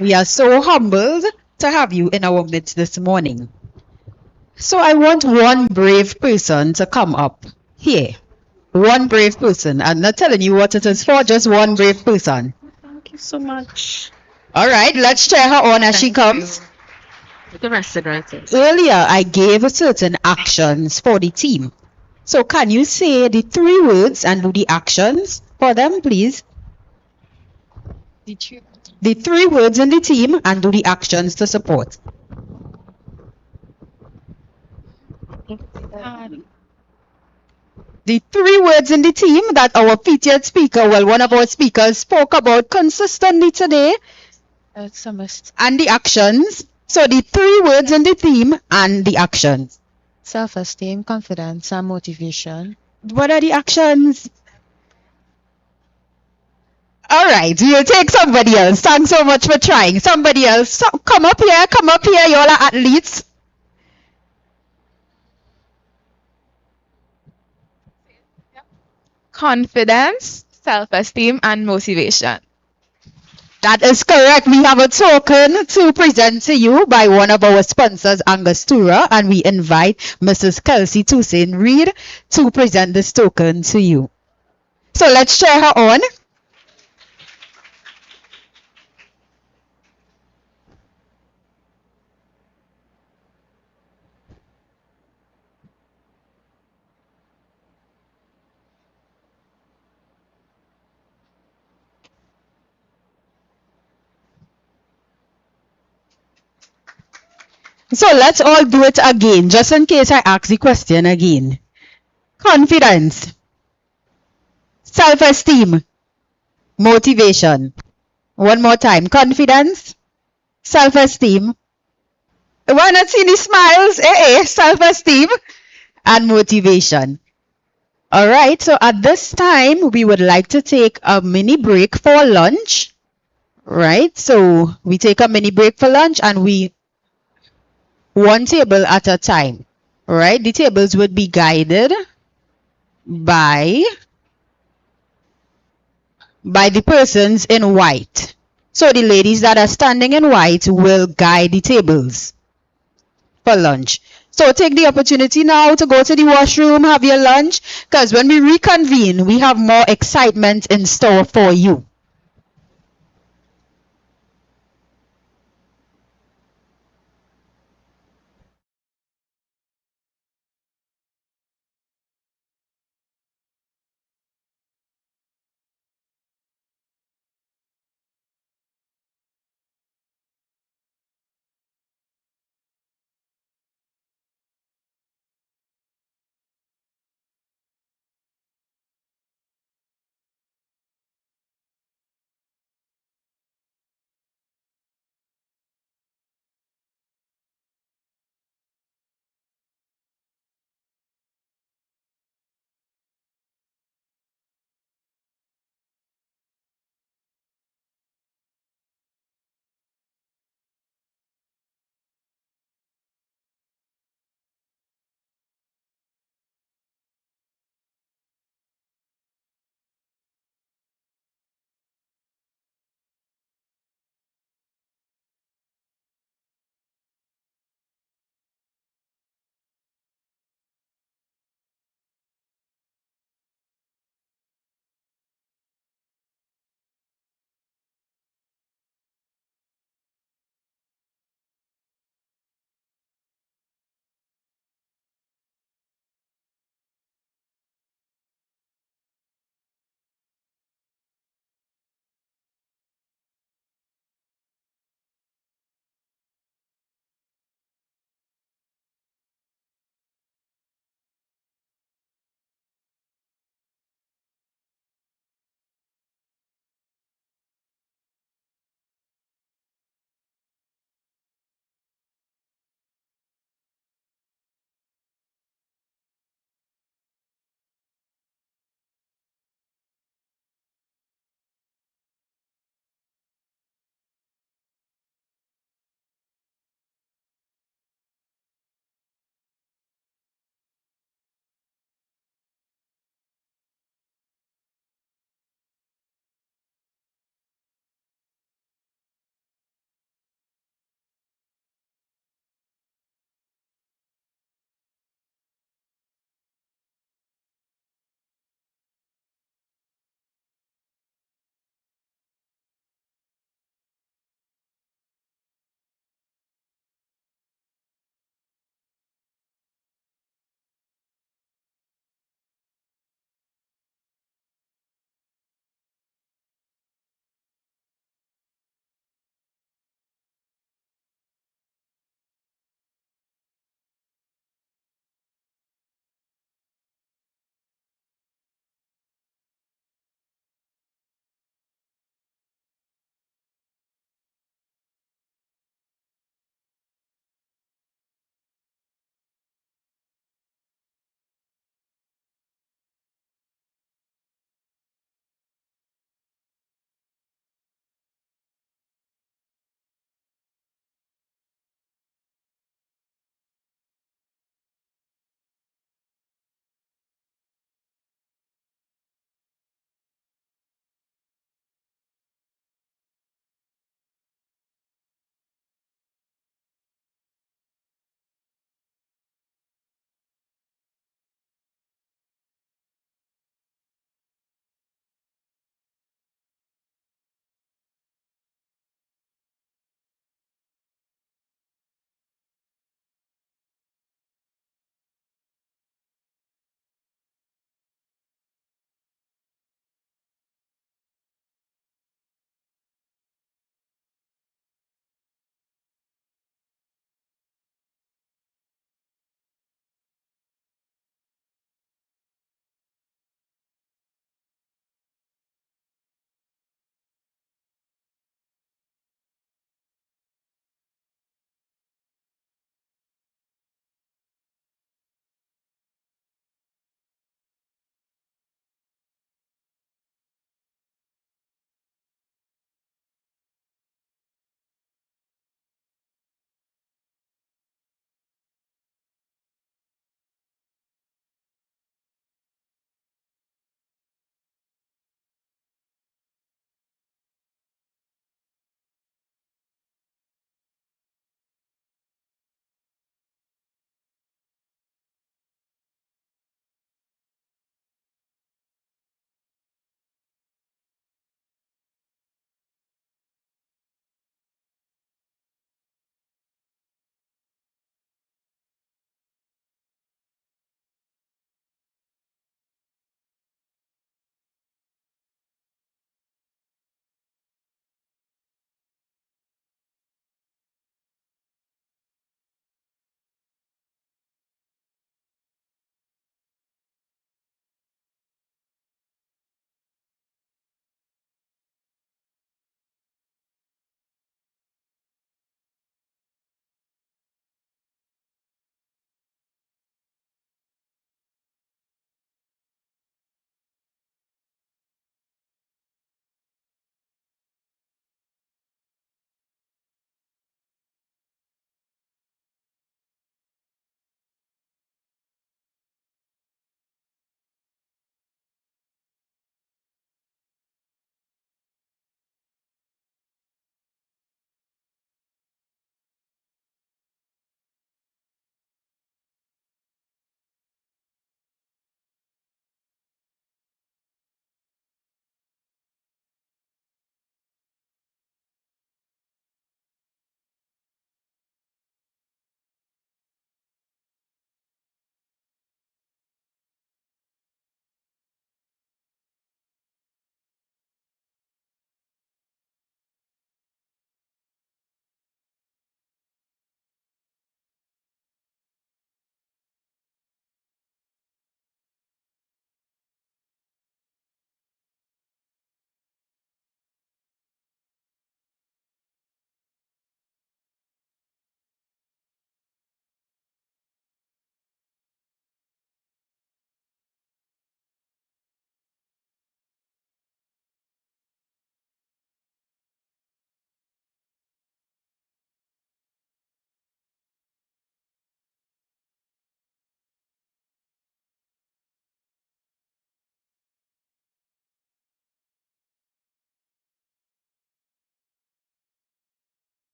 D: We are so humbled to have you in our midst this morning. So I want one brave person to come up here. One brave person. I'm not telling you what it is for, just one brave person.
J: Thank you so much.
D: All right, let's cheer her on as she comes.
J: The rest of it.
D: Earlier, I gave certain actions for the team. So can you say the 3 words and do the actions for them, please? The 3 words in the team and do the actions to support. The 3 words in the team that our featured speaker, well, one of our speakers spoke about consistently today. And the actions. So the 3 words in the theme and the actions.
M: Self-esteem, confidence, and motivation.
D: What are the actions? All right, we'll take somebody else. Thanks so much for trying. Somebody else. So, come up here. You all are athletes.
K: Confidence, self-esteem, and motivation.
D: That is correct. We have a token to present to you by one of our sponsors, Angostura, and we invite Mrs. Kelsey Toussaint Reed to present this token to you. So let's cheer her on. So let's all do it again, just in case I ask the question again. Confidence, self-esteem, motivation. One more time. Confidence, self-esteem. Why not see the smiles? Self-esteem and motivation. All right, so at this time, we would like to take a mini break for lunch. Right, so we take a mini break for lunch and we one table at a time, right? The tables would be guided by the persons in white. So the ladies that are standing in white will guide the tables for lunch. So take the opportunity now to go to the washroom, have your lunch, because when we reconvene, we have more excitement in store for you.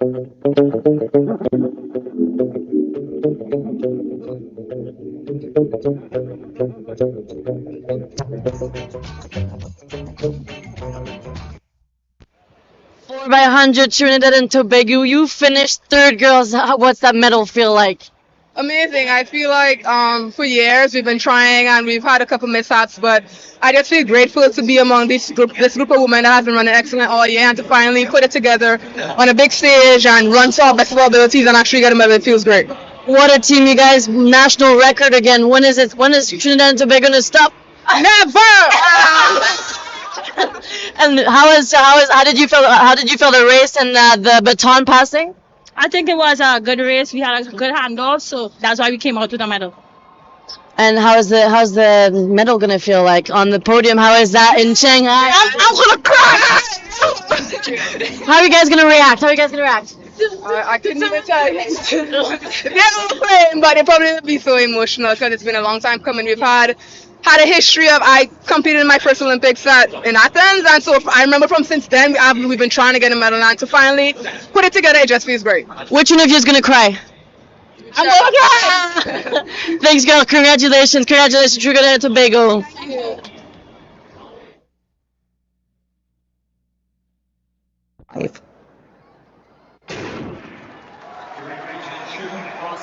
Q: 4 by 100 Trinidad and Tobago. You finished third, girls. What's that medal feel like?
R: Amazing. I feel like for years we've been trying and we've had a couple mishaps, but I just feel grateful to be among this group of women that has been running excellent all year and to finally put it together on a big stage and run to our best of our abilities and actually get a medal. It feels great.
Q: What a team, you guys! National record again. When is it? When is Trinidad and Tobago gonna stop?
R: Never.
Q: And how did you feel the race and the baton passing?
S: I think it was a good race. We had a good handoff, so that's why we came out with a medal.
Q: And how's the medal gonna feel like on the podium? How is that in Shanghai?
R: I'm gonna cry.
Q: How are you guys gonna react?
R: I couldn't even tell you. Yeah, but it probably would be so emotional because it's been a long time coming. We've had a history of I competed in my first Olympics in Athens, and so I remember from since then we've been trying to get a medal, and to finally put it together, it just feels great.
Q: Which one of you is gonna cry?
R: I'm gonna cry.
Q: Thanks, girl. Congratulations, Trinidad and Tobago.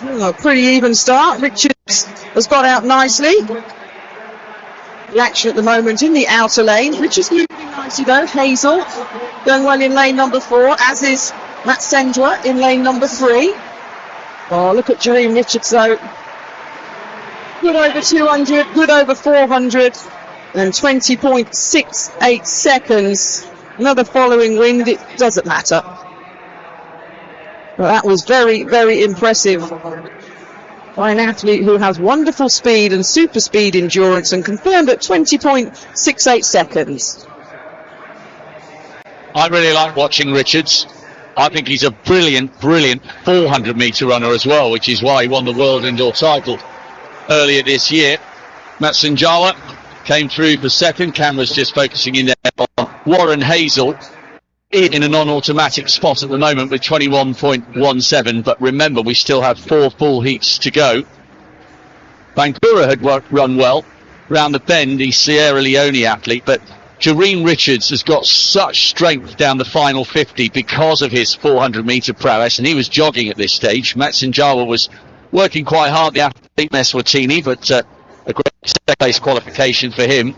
C: A pretty even start. Richards has got out nicely. The action at the moment in the outer lane. Richards moving nicely though. Hazel going well in lane number 4, as is Matt Sendra in lane number 3. Oh, look at Jareen Richards though. Good over 200, good over 400, and 20.68 seconds. Another following wind, it doesn't matter. Well, that was very, very impressive by an athlete who has wonderful speed and super speed endurance and confirmed at 20.68 seconds.
E: I really like watching Richards. I think he's a brilliant 400 metre runner as well, which is why he won the world indoor title earlier this year. Matsunjawa came through for second. Camera's just focusing in there on Warren Hazel in a non-automatic spot at the moment with 21.17, but remember we still have 4 full heats to go. Bankura had run well round the bend, he's Sierra Leone athlete, but Jareen Richards has got such strength down the final 50 because of his 400 metre prowess, and he was jogging at this stage. Matsunjawa was working quite hard, the athlete Meswatini, but a great second place qualification for him.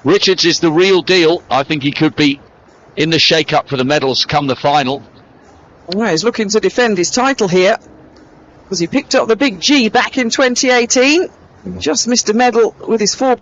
E: Richards is the real deal. I think he could be in the shake-up for the medals come the final.
C: Well, he's looking to defend his title here because he picked up the big G back in 2018. He just missed a medal with his 4.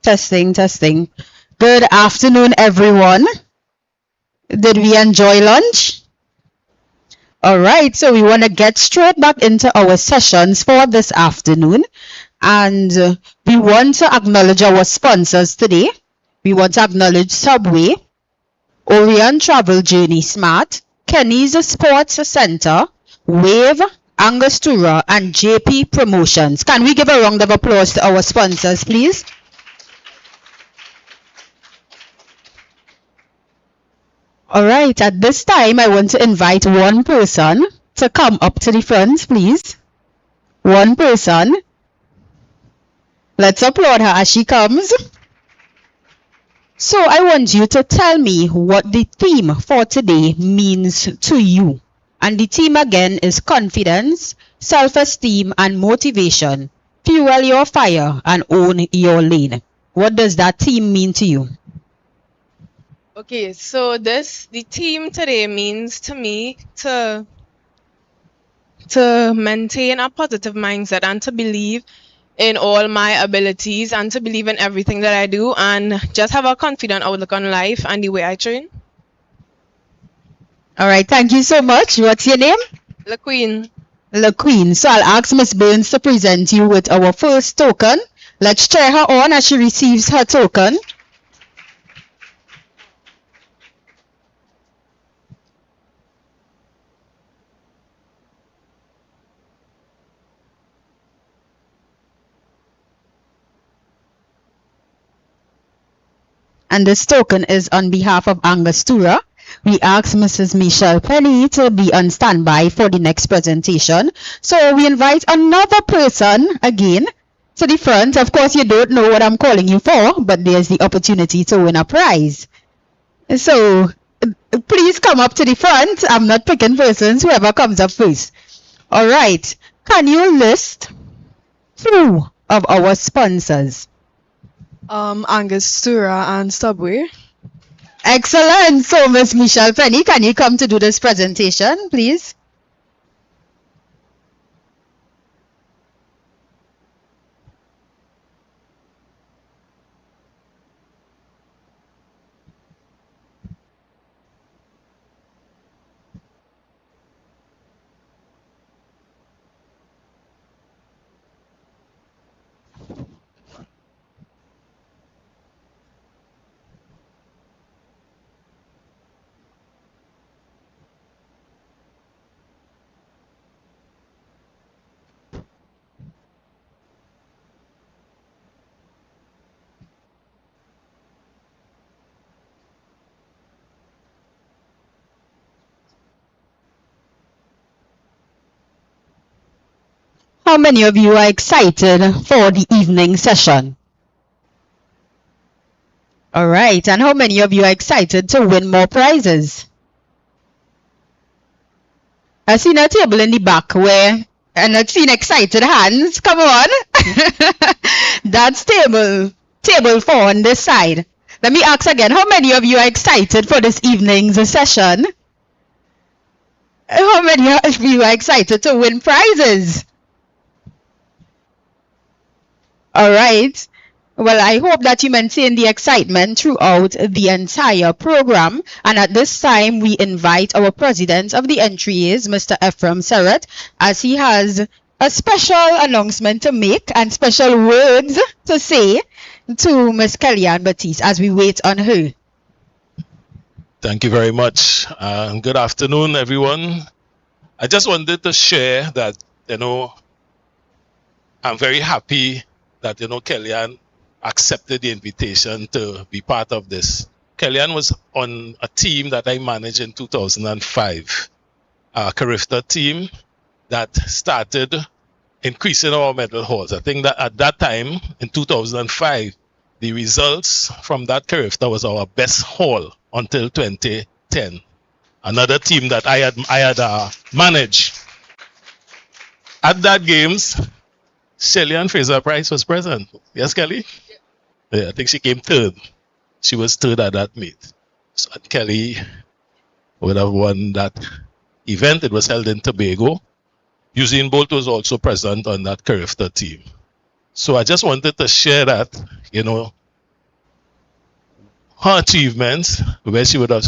D: Testing. Good afternoon, everyone. Did we enjoy lunch? All right, so we want to get straight back into our sessions for this afternoon. And we want to acknowledge our sponsors today. We want to acknowledge Subway, Orion Travel Journey Smart, Kenny's Sports Center, Wave, Angostura, and JP Promotions. Can we give a round of applause to our sponsors, please? All right, at this time, I want to invite one person to come up to the front, please. One person. Let's applaud her as she comes. So I want you to tell me what the theme for today means to you. And the theme again is confidence, self-esteem, and motivation. Fuel your fire and own your lane. What does that theme mean to you?
K: Okay, so the theme today means to me to maintain a positive mindset and to believe in all my abilities and to believe in everything that I do and just have a confident outlook on life and the way I train.
D: All right, thank you so much. What's your name?
K: LaQueen.
D: LaQueen. So I'll ask Miss Burns to present you with our first token. Let's cheer her on as she receives her token. And this token is on behalf of Angostura. We ask Mrs. Michelle Penny to be on standby for the next presentation. So we invite another person again to the front. Of course, you don't know what I'm calling you for, but there's the opportunity to win a prize. So please come up to the front. I'm not picking persons, whoever comes up first. All right. Can you list 2 of our sponsors?
T: Angostura and Subway.
D: Excellent. So, Miss Michelle Penny, can you come to do this presentation, please? How many of you are excited for the evening session? All right. And how many of you are excited to win more prizes? I seen a table in the back and I've seen excited hands. Come on. That's table 4 on this side. Let me ask again. How many of you are excited for this evening's session? How many of you are excited to win prizes? All right. Well, I hope that you maintain the excitement throughout the entire program. And at this time, we invite our president of the entries, Mr. Ephraim Serrett, as he has a special announcement to make and special words to say to Miss Kellyanne Batiste as we wait on her.
I: Thank you very much. Good afternoon, everyone. I just wanted to share that, I'm very happy that, Kellyanne accepted the invitation to be part of this. Kellyanne was on a team that I managed in 2005, a Carifta team that started increasing our medal hauls. I think that at that time, in 2005, the results from that Carifta was our best haul until 2010. Another team that I had managed. At that games, Shelly-Ann Fraser-Pryce was present. Yes, Kelly? Yeah, I think she came third. She was third at that meet. So Kelly would have won that event. It was held in Tobago. Usain Bolt was also present on that Carifta team. So I just wanted to share that, her achievements, where she would have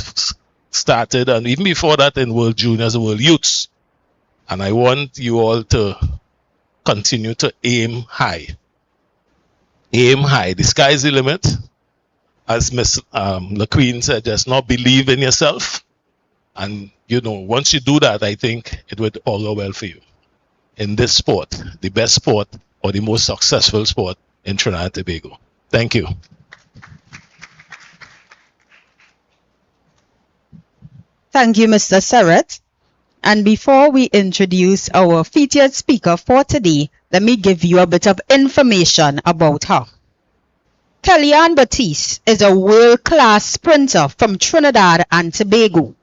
I: started, and even before that in World Juniors and World Youths. And I want you all to continue to aim high. Aim high. The sky's the limit. As Miss LaQueen said, just not believe in yourself. And, once you do that, I think it would all go well for you. In this sport, the best sport or the most successful sport in Trinidad and Tobago. Thank you.
D: Thank you, Mr. Serrett. And before we introduce our featured speaker for today, let me give you a bit of information about her. Kellyanne Batiste is a world-class sprinter from Trinidad and Tobago,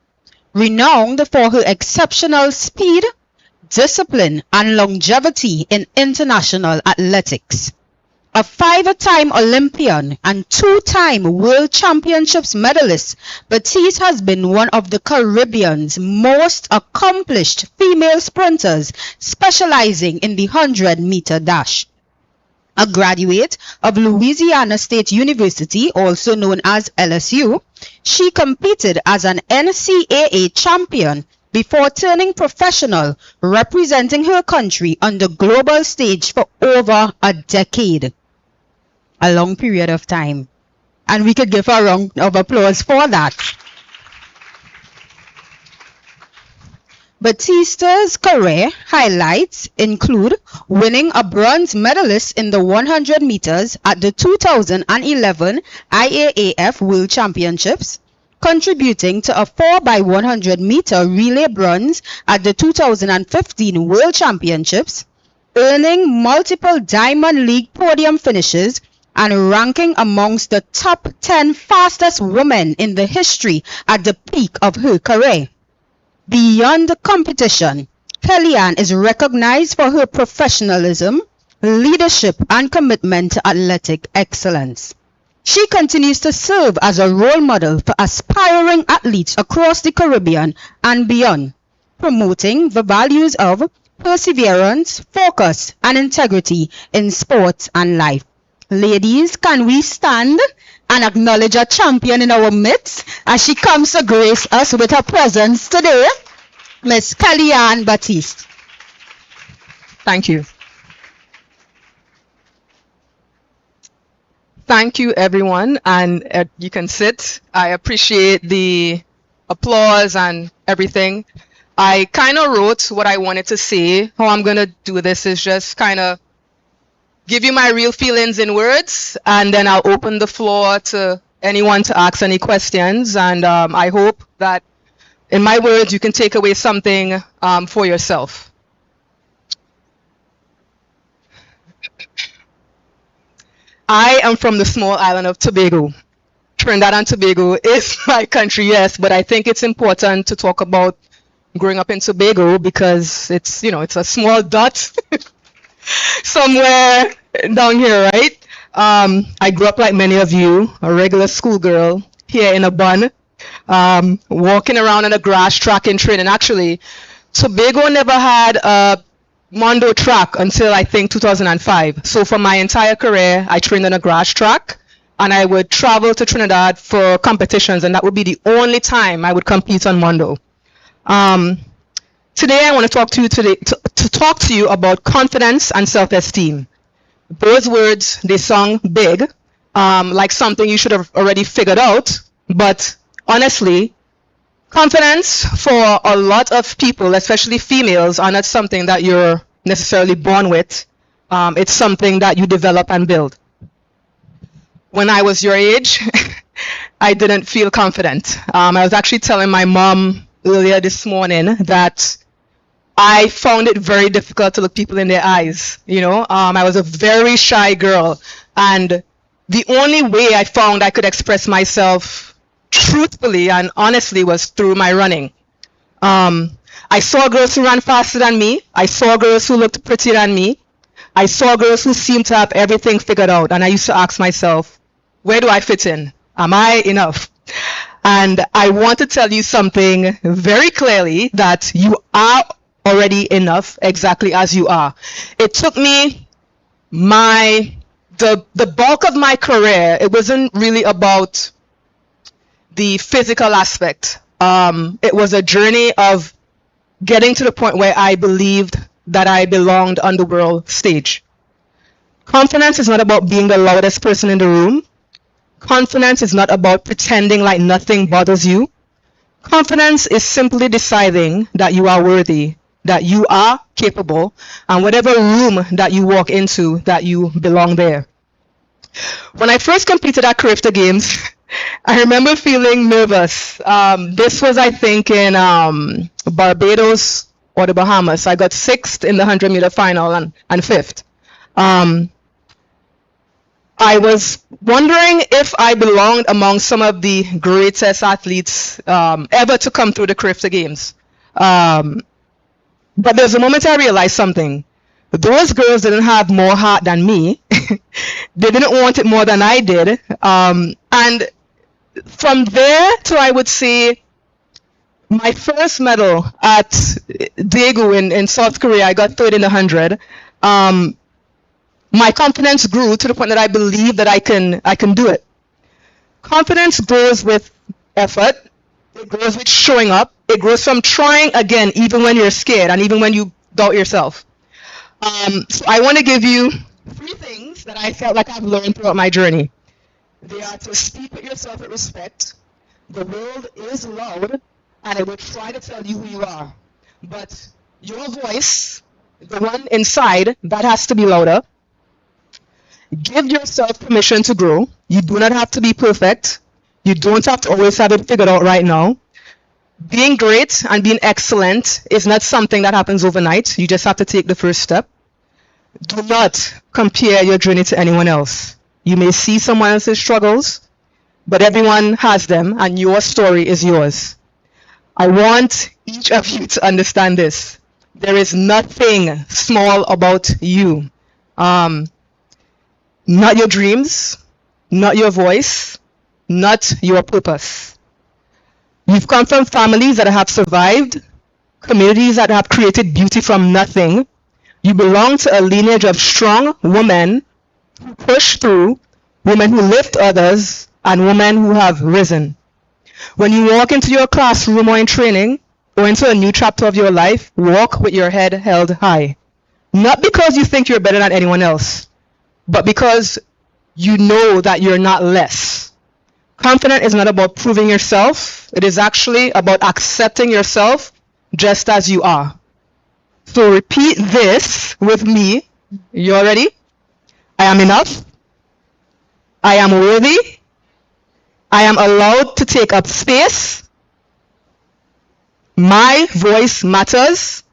D: renowned for her exceptional speed, discipline, and longevity in international athletics. A 5-time Olympian and 2-time World Championships medalist, Batiste has been one of the Caribbean's most accomplished female sprinters, specializing in the 100-meter dash. A graduate of Louisiana State University, also known as LSU, she competed as an NCAA champion before turning professional, representing her country on the global stage for over a decade. A long period of time. And we could give her a round of applause for that. Batista's career highlights include winning a bronze medalist in the 100 meters at the 2011 IAAF World Championships, contributing to a 4x100 meter relay bronze at the 2015 World Championships, earning multiple Diamond League podium finishes, and ranking amongst the top 10 fastest women in the history at the peak of her career. Beyond the competition, Kellyanne is recognized for her professionalism, leadership, and commitment to athletic excellence. She continues to serve as a role model for aspiring athletes across the Caribbean and beyond, promoting the values of perseverance, focus, and integrity in sports and life. Ladies, can we stand and acknowledge a champion in our midst as she comes to grace us with her presence today, Miss Kellyanne Batiste.
R: Thank you. Thank you, everyone, and you can sit. I appreciate the applause and everything. I kind of wrote what I wanted to say. How I'm going to do this is just kind of give you my real feelings in words, and then I'll open the floor to anyone to ask any questions. And I hope that in my words, you can take away something for yourself. I am from the small island of Tobago. Trinidad and Tobago is my country, yes, but I think it's important to talk about growing up in Tobago because it's, you know, it's a small dot somewhere down here, right? I grew up like many of you, a regular schoolgirl here in a bun, walking around on a grass track in Trinidad. Actually, Tobago never had a Mondo track until I think 2005. So for my entire career, I trained on a grass track, and I would travel to Trinidad for competitions, and that would be the only time I would compete on Mondo. Today, I want to talk to you to talk to you about confidence and self-esteem. Those words, they sound big, like something you should have already figured out, but honestly, confidence for a lot of people, especially females, are not something that you're necessarily born with. It's something that you develop and build. When I was your age, I didn't feel confident. I was actually telling my mom earlier this morning that I found it very difficult to look people in their eyes. You know, I was a very shy girl, and the only way I found I could express myself truthfully and honestly was through my running. I saw girls who ran faster than me. I saw girls who looked prettier than me. I saw girls who seemed to have everything figured out, and I used to ask myself, where do I fit in? Am I enough? And I want to tell you something very clearly, that you are already enough exactly as you are. It took me the bulk of my career, it wasn't really about the physical aspect. It was a journey of getting to the point where I believed that I belonged on the world stage. Confidence is not about being the loudest person in the room. Confidence is not about pretending like nothing bothers you. Confidence is simply deciding that you are worthy, that you are capable, and whatever room that you walk into, that you belong there. When I first competed at Carifta Games, I remember feeling nervous. This was, I think, in Barbados or the Bahamas. I got 6th in the 100-meter final and 5th. I was wondering if I belonged among some of the greatest athletes ever to come through the Crifter Games. But there's a moment I realized something. Those girls didn't have more heart than me. They didn't want it more than I did. And from there to, I would say, my first medal at Daegu in South Korea, I got third in the 100. My confidence grew to the point that I believe that I can do it. Confidence grows with effort. It grows with showing up. It grows from trying again, even when you're scared and even when you doubt yourself. So I want to give you 3 things that I felt like I've learned throughout my journey. They are to speak with yourself with respect. The world is loud, and it will try to tell you who you are. But your voice, the one inside, that has to be louder. Give yourself permission to grow. You do not have to be perfect. You don't have to always have it figured out right now. Being great and being excellent is not something that happens overnight. You just have to take the first step. Do not compare your journey to anyone else. You may see someone else's struggles, but everyone has them, and your story is yours. I want each of you to understand this. There is nothing small about you. Not your dreams, not your voice, not your purpose. You've come from families that have survived, communities that have created beauty from nothing. You belong to a lineage of strong women who push through, women who lift others, and women who have risen. When you walk into your classroom or in training, or into a new chapter of your life, walk with your head held high. Not because you think you're better than anyone else, but because you know that you're not less. Confidence is not about proving yourself. It is actually about accepting yourself just as you are. So repeat this with me. You all ready? I am enough. I am worthy. I am allowed to take up space. My voice matters.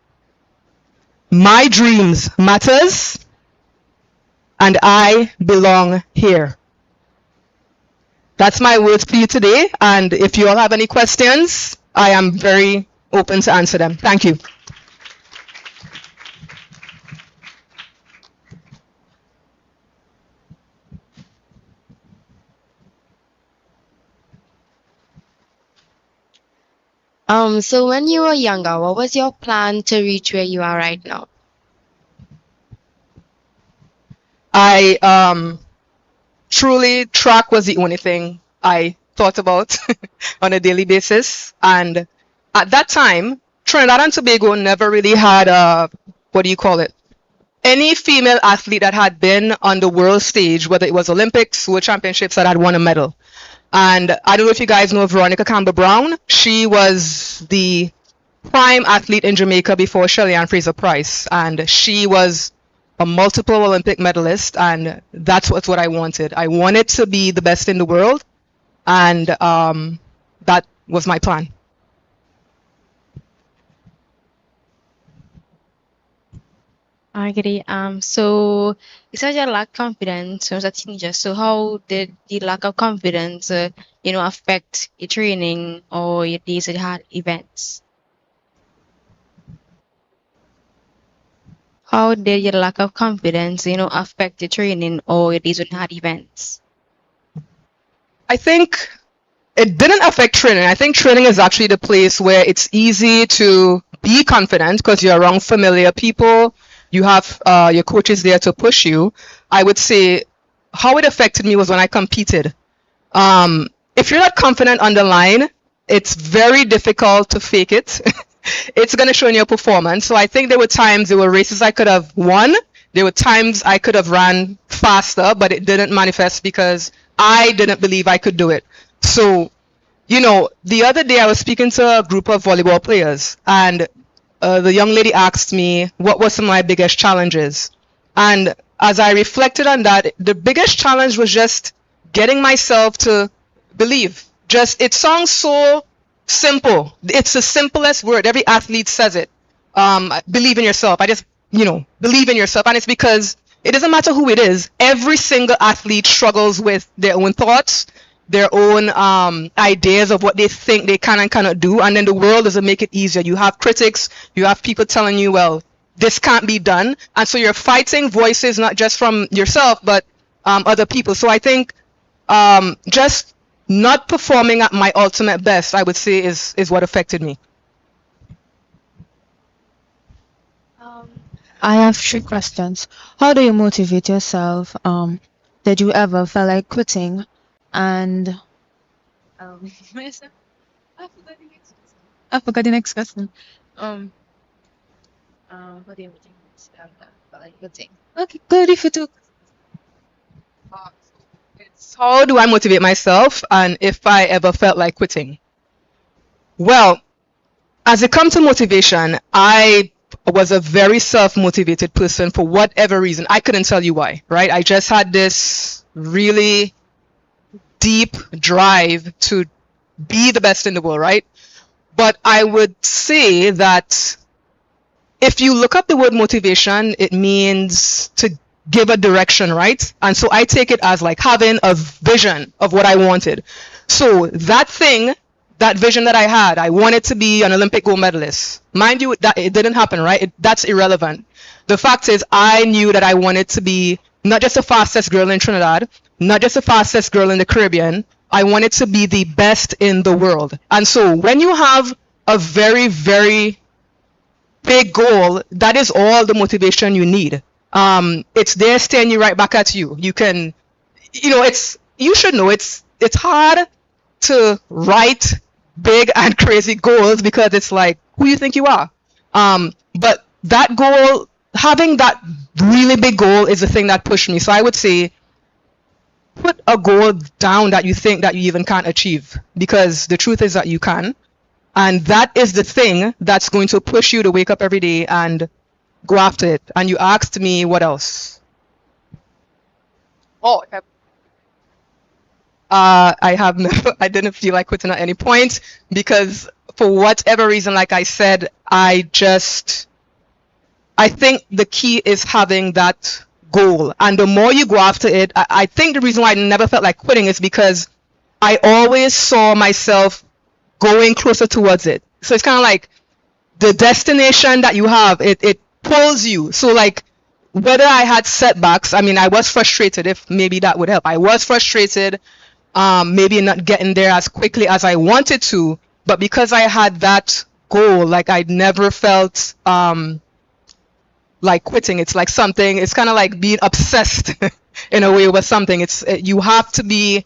R: My dreams matters. And I belong here. That's my words for you today. And if you all have any questions, I am very open to answer them. Thank you.
N: So when you were younger, what was your plan to reach where you are right now?
R: Truly, track was the only thing I thought about on a daily basis. And at that time, Trinidad and Tobago never really had any female athlete that had been on the world stage, whether it was Olympics, World Championships, that had won a medal. And I don't know if you guys know Veronica Campbell-Brown. She was the prime athlete in Jamaica before Shelly-Ann Fraser-Price. And she was a multiple Olympic medalist, and that's what I wanted. I wanted to be the best in the world, and that was my plan.
L: Agreed. So you said you lack confidence when you was a teenager. So how did the lack of confidence, affect your training or your days that you had events? How did your lack of confidence, affect your training or your days when you had events?
R: I think it didn't affect training. I think training is actually the place where it's easy to be confident because you're around familiar people. You have your coaches there to push you. I would say how it affected me was when I competed. If you're not confident on the line, it's very difficult to fake it. It's going to show in your performance. So I think there were races I could have won. There were times I could have ran faster, but it didn't manifest because I didn't believe I could do it. So, the other day I was speaking to a group of volleyball players, and the young lady asked me what were some of my biggest challenges. And as I reflected on that, the biggest challenge was just getting myself to believe. It sounds so simple. It's the simplest word. Every athlete says it. Believe in yourself. I just, believe in yourself. And it's because it doesn't matter who it is. Every single athlete struggles with their own thoughts, their own ideas of what they think they can and cannot do, and then the world doesn't make it easier. You have critics, you have people telling you, well, this can't be done, and so you're fighting voices not just from yourself but other people. So I think just not performing at my ultimate best, I would say, is what affected me.
M: I have 3 questions. How do you motivate yourself? Did you ever feel like quitting? And I forgot the next question. What do you motivate yourself? Feel like quitting? Okay, good. If you took.
R: How do I motivate myself, and if I ever felt like quitting? Well, as it comes to motivation, I was a very self-motivated person for whatever reason. I couldn't tell you why, right? I just had this really deep drive to be the best in the world, right? But I would say that if you look up the word motivation, it means to give a direction, right? And so I take it as like having a vision of what I wanted. So that thing, that vision that I had, I wanted to be an Olympic gold medalist. Mind you, that it didn't happen, right? That's irrelevant. The fact is, I knew that I wanted to be not just the fastest girl in Trinidad, not just the fastest girl in the Caribbean. I wanted to be the best in the world. And so when you have a very, very big goal, that is all the motivation you need. It's there staring you right back at you. You can, you should know it's hard to write big and crazy goals because it's like, who you think you are? But that goal, having that really big goal is the thing that pushed me. So I would say, put a goal down that you think that you even can't achieve, because the truth is that you can. And that is the thing that's going to push you to wake up every day and go after it. And you asked me what else? Oh, I didn't feel like quitting at any point because for whatever reason, like I said, I think the key is having that goal. And the more you go after it, I think the reason why I never felt like quitting is because I always saw myself going closer towards it. So it's kind of like the destination that you have, it pulls you. So like whether I had setbacks, I mean, I was frustrated, if maybe that would help. I was frustrated, maybe not getting there as quickly as I wanted to, but because I had that goal, like I never felt like quitting. It's like something, it's kind of like being obsessed in a way with something. You have to be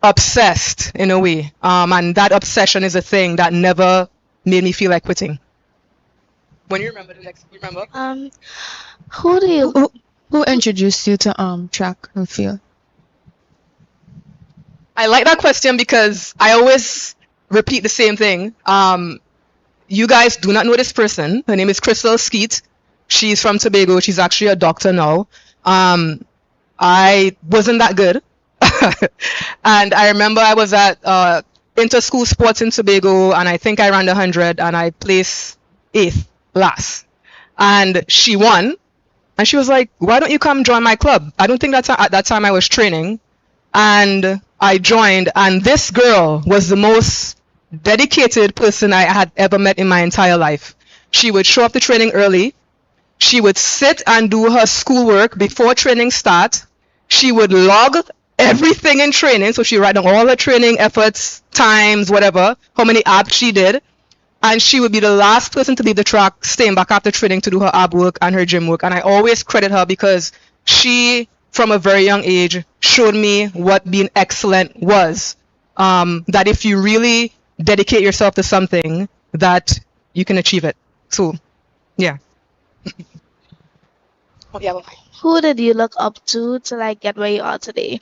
R: obsessed in a way, and that obsession is a thing that never made me feel like quitting. When you remember the next, you remember?
M: Who introduced you to track and field?
R: I like that question because I always repeat the same thing. You guys do not know this person. Her name is Crystal Skeet. She's from Tobago. She's actually a doctor now. I wasn't that good. And I remember I was at inter-school sports in Tobago, and I think I ran the 100, and I placed 8th last. And she won, and she was like, why don't you come join my club? I don't think that's at that time I was training. And I joined, and this girl was the most dedicated person I had ever met in my entire life. She would show up to training early. She would sit and do her schoolwork before training start. She would log everything in training, so she write down all her training efforts, times, whatever, how many abs she did, and she would be the last person to leave the track, staying back after training to do her ab work and her gym work. And I always credit her because she, from a very young age, showed me what being excellent was. That if you really dedicate yourself to something, that you can achieve it. So, yeah.
Q: Who did you look up to like get where you are today?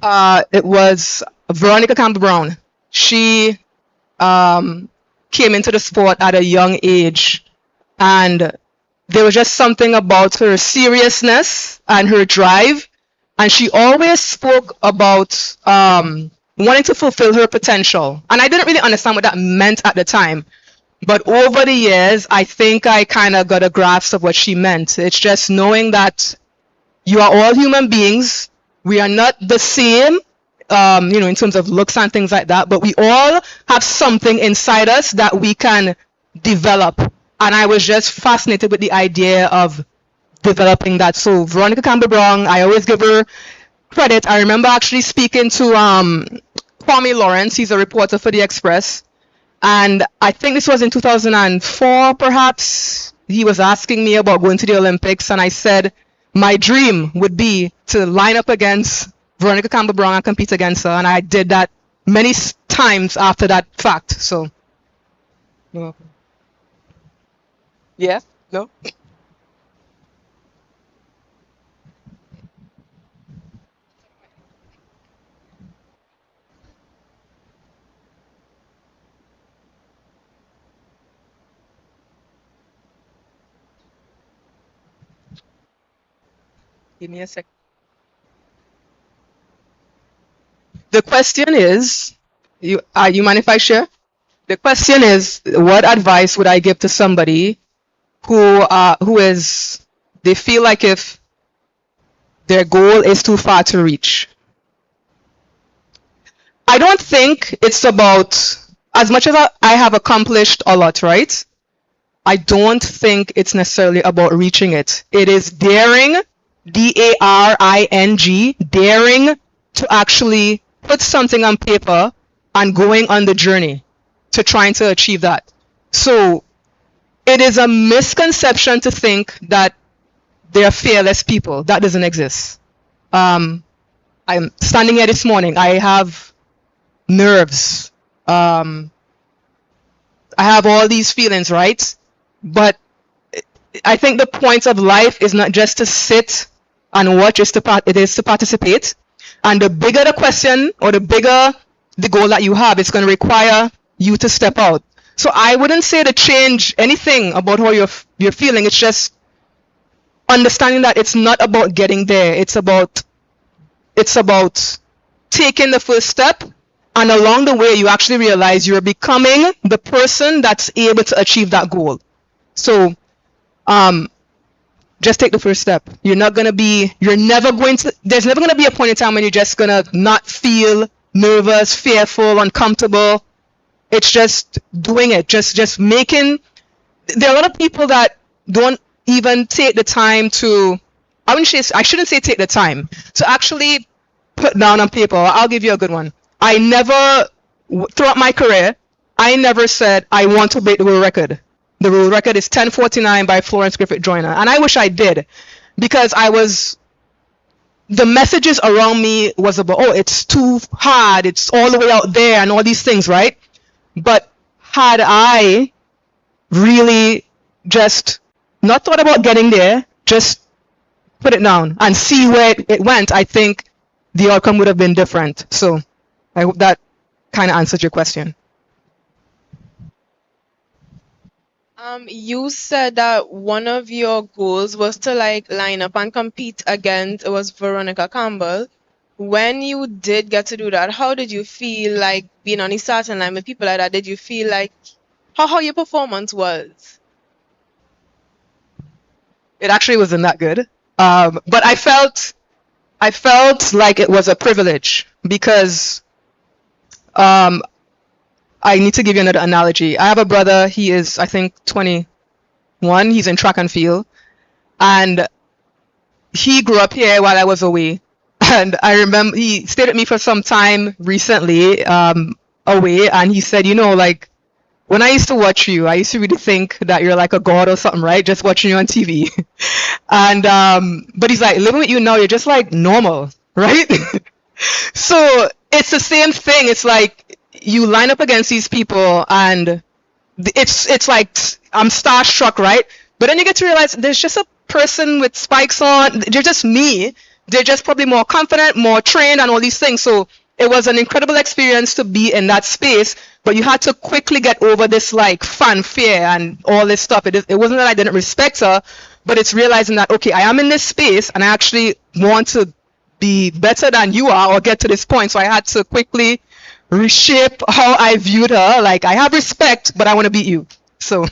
R: It was Veronica Campbell Brown. She came into the sport at a young age, and there was just something about her seriousness and her drive, and she always spoke about wanting to fulfill her potential. And I didn't really understand what that meant at the time, But over the years, I think I kind of got a grasp of what she meant. It's just knowing that you are all human beings. We are not the same, in terms of looks and things like that, but we all have something inside us that we can develop. And I was just fascinated with the idea of developing that. So Veronica Campbell-Brown, I always give her credit. I remember actually speaking to Kwame Lawrence. He's a reporter for The Express. And I think this was in 2004, perhaps. He was asking me about going to the Olympics, and I said my dream would be to line up against Veronica Campbell-Brown and compete against her, and I did that many times after that fact. So, you're welcome. Yeah? No? Give me a sec. The question is, you mind if I share? The question is, what advice would I give to somebody who is, they feel like if their goal is too far to reach? I don't think it's about, as much as I have accomplished a lot, right? I don't think it's necessarily about reaching it. It is daring, D-A-R-I-N-G, daring to actually put something on paper and going on the journey to trying to achieve that. So it is a misconception to think that they're fearless people. That doesn't exist. I'm standing here this morning. I have nerves. I have all these feelings, right? But I think the point of life is not just to sit and watch, it is to participate. And the bigger the question or the bigger the goal that you have, it's going to require you to step out. So I wouldn't say to change anything about how you're feeling. It's just understanding that it's not about getting there. It's about taking the first step, and along the way you actually realize you're becoming the person that's able to achieve that goal. So just take the first step. There's never going to be a point in time when you're just going to not feel nervous, fearful, uncomfortable. It's just doing it, just making. There are a lot of people that don't even take the time to, I shouldn't say take the time, to actually put down on paper. I'll give you a good one. I never, throughout my career, I never said I want to break the world record. The world record is 10:49 by Florence Griffith Joyner. And I wish I did, because the messages around me was about, oh, it's too hard, it's all the way out there and all these things, right? But had I really just not thought about getting there, just put it down and see where it went, I think the outcome would have been different. So I hope that kind of answered your question.
K: You said that one of your goals was to line up and compete against, it was Veronica Campbell. When you did get to do that, how did you feel like being on the starting line with people like that? Did you feel like how your performance was?
R: It actually wasn't that good, but I felt like it was a privilege, because I need to give you another analogy. I have a brother, he is, I think, 21. He's in track and field. And he grew up here while I was away. And I remember he stayed with me for some time recently, away. And he said, when I used to watch you, I used to really think that you're like a god or something, right? Just watching you on TV. And, but he's like, living with you now, you're just like normal, right? So it's the same thing. It's like, you line up against these people and it's like I'm starstruck, right? But then you get to realize there's just a person with spikes on. They're just me. They're just probably more confident, more trained, and all these things. So it was an incredible experience to be in that space. But you had to quickly get over this fanfare and all this stuff. It wasn't that I didn't respect her, but it's realizing that, okay, I am in this space and I actually want to be better than you are or get to this point. So I had to quickly reshape how I viewed her. Like, I have respect, but I want to beat you. So,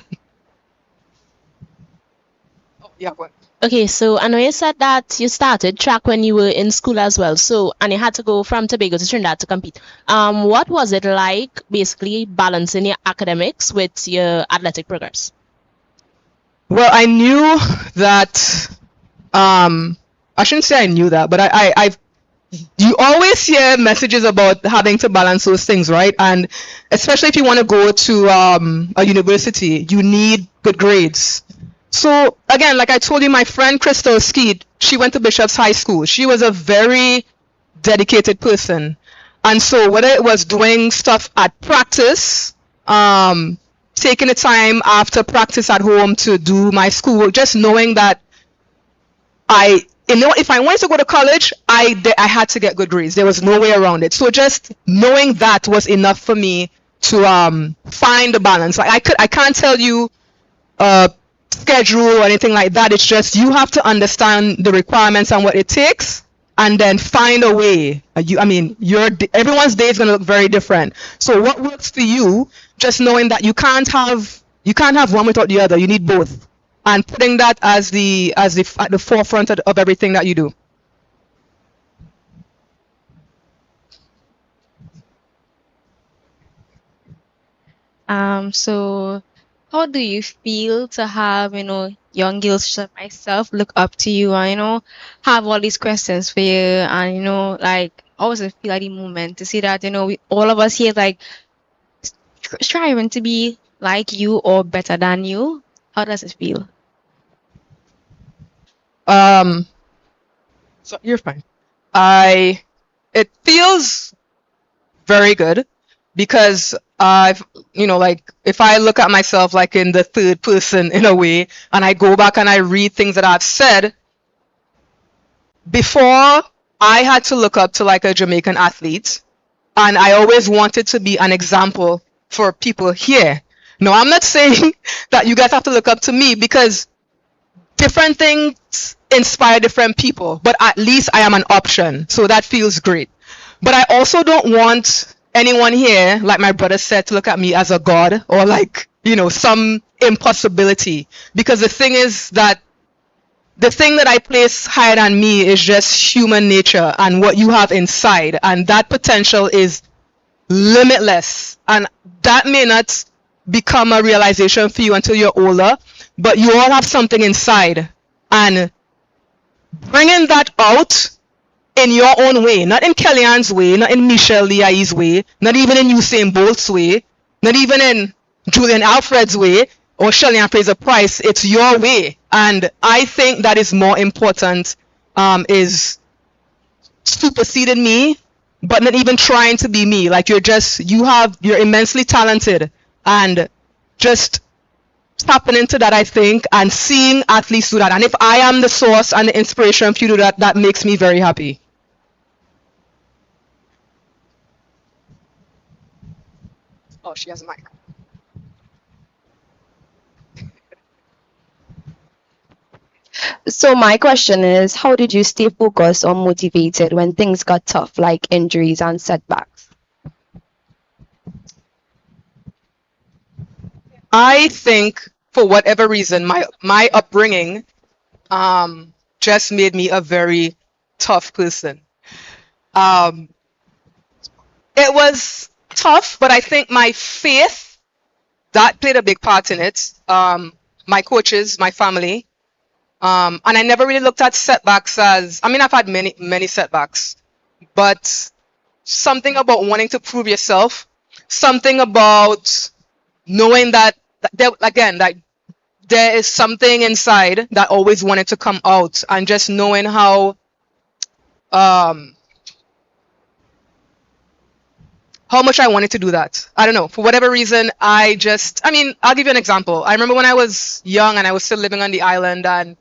R: yeah. What?
B: Okay, so I know you said that you started track when you were in school as well. So, and you had to go from Tobago to Trinidad to compete. What was it like, basically balancing your academics with your athletic progress?
R: Well, I knew that. I shouldn't say I knew that, but I've. You always hear messages about having to balance those things, right? And especially if you want to go to a university, you need good grades. So again, like I told you, my friend Crystal Skeet, she went to Bishop's High School. She was a very dedicated person. And so whether it was doing stuff at practice, taking the time after practice at home to do my school, just knowing that if I wanted to go to college, I had to get good grades. There was no way around it. So just knowing that was enough for me to find the balance. Like I can't tell you schedule or anything like that. It's just you have to understand the requirements and what it takes, and then find a way. Everyone's day is going to look very different. So what works for you? Just knowing that you can't have one without the other. You need both, and putting that as at the forefront of everything that you do.
L: So how do you feel to have, young girls such as myself look up to you and, have all these questions for you and, like, how does it feel at the moment to see that, all of us here, like, striving to be like you or better than you? How does it feel?
R: So you're fine. It feels very good because if I look at myself like in the third person in a way, and I go back and I read things that I've said before, I had to look up to like a Jamaican athlete, and I always wanted to be an example for people here. No, I'm not saying that you guys have to look up to me, because different things inspire different people, but at least I am an option, so that feels great. But I also don't want anyone here, like my brother said, to look at me as a god or like, some impossibility. Because the thing is that the thing that I place higher than me is just human nature and what you have inside. And that potential is limitless. And that may not become a realization for you until you're older, but you all have something inside. And bringing that out in your own way, not in Kellyanne's way, not in Michelle Liai's way, not even in Usain Bolt's way, not even in Julian Alfred's way or Shelley-Ann Fraser-Price. It's your way. And I think that is more important, is superseding me, but not even trying to be me. Like you're immensely talented, and just tapping into that, I think, and seeing athletes do that. And if I am the source and the inspiration for you to do that, that makes me very happy. Oh, she has a mic.
T: So my question is, how did you stay focused or motivated when things got tough, like injuries and setbacks?
R: I think for whatever reason, my upbringing just made me a very tough person. It was tough, but I think my faith, that played a big part in it. My coaches, my family. And I never really looked at setbacks as, I've had many setbacks, but something about wanting to prove yourself, something about knowing that there is something inside that always wanted to come out, and just knowing how much I wanted to do that. I don't know, for whatever reason, I'll give you an example. I remember when I was young and I was still living on the island, and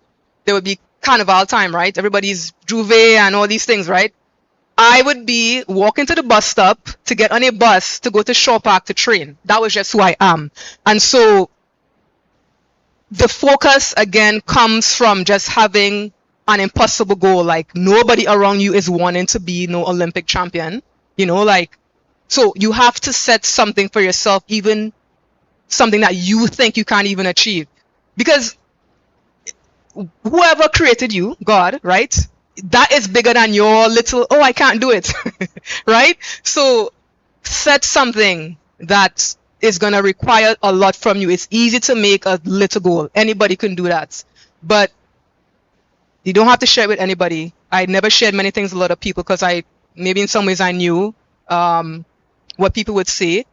R: there would be carnival time, right? Everybody's Juve and all these things, right? I would be walking to the bus stop to get on a bus to go to Shaw Park to train. That was just who I am. And so the focus again comes from just having an impossible goal. Like nobody around you is wanting to be no Olympic champion, so you have to set something for yourself, even something that you think you can't even achieve. Because whoever created you, God, right? That is bigger than your little, oh, I can't do it, right? So set something that is going to require a lot from you. It's easy to make a little goal. Anybody can do that. But you don't have to share it with anybody. I never shared many things with a lot of people because maybe in some ways I knew what people would say.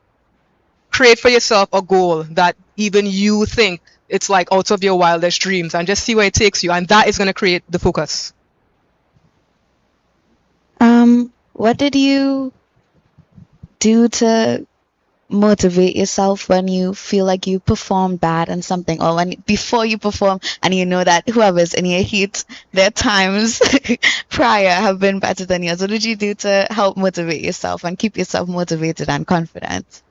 R: Create for yourself a goal that even you think it's like out of your wildest dreams, and just see where it takes you. And that is going to create the focus.
U: What did you do to motivate yourself when you feel like you perform bad in something, or when before you perform and you know that whoever's in your heat, their times prior have been better than yours? What did you do to help motivate yourself and keep yourself motivated and confident?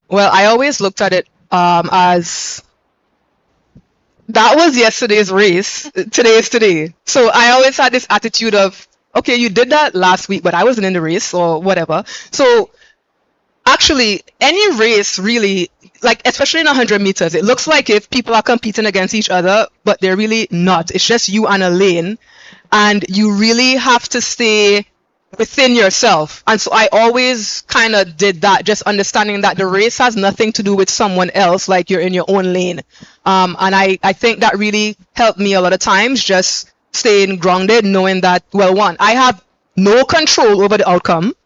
R: Well, I always looked at it as that was yesterday's race, today is today. So I always had this attitude of, okay, you did that last week, but I wasn't in the race or whatever. So actually, any race really, like especially in 100 meters, it looks like if people are competing against each other, but they're really not. It's just you and a lane, and you really have to stay within yourself. And so I always kind of did that, just understanding that the race has nothing to do with someone else, like you're in your own lane. And I think that really helped me a lot of times, just staying grounded, knowing that, well, one, I have no control over the outcome.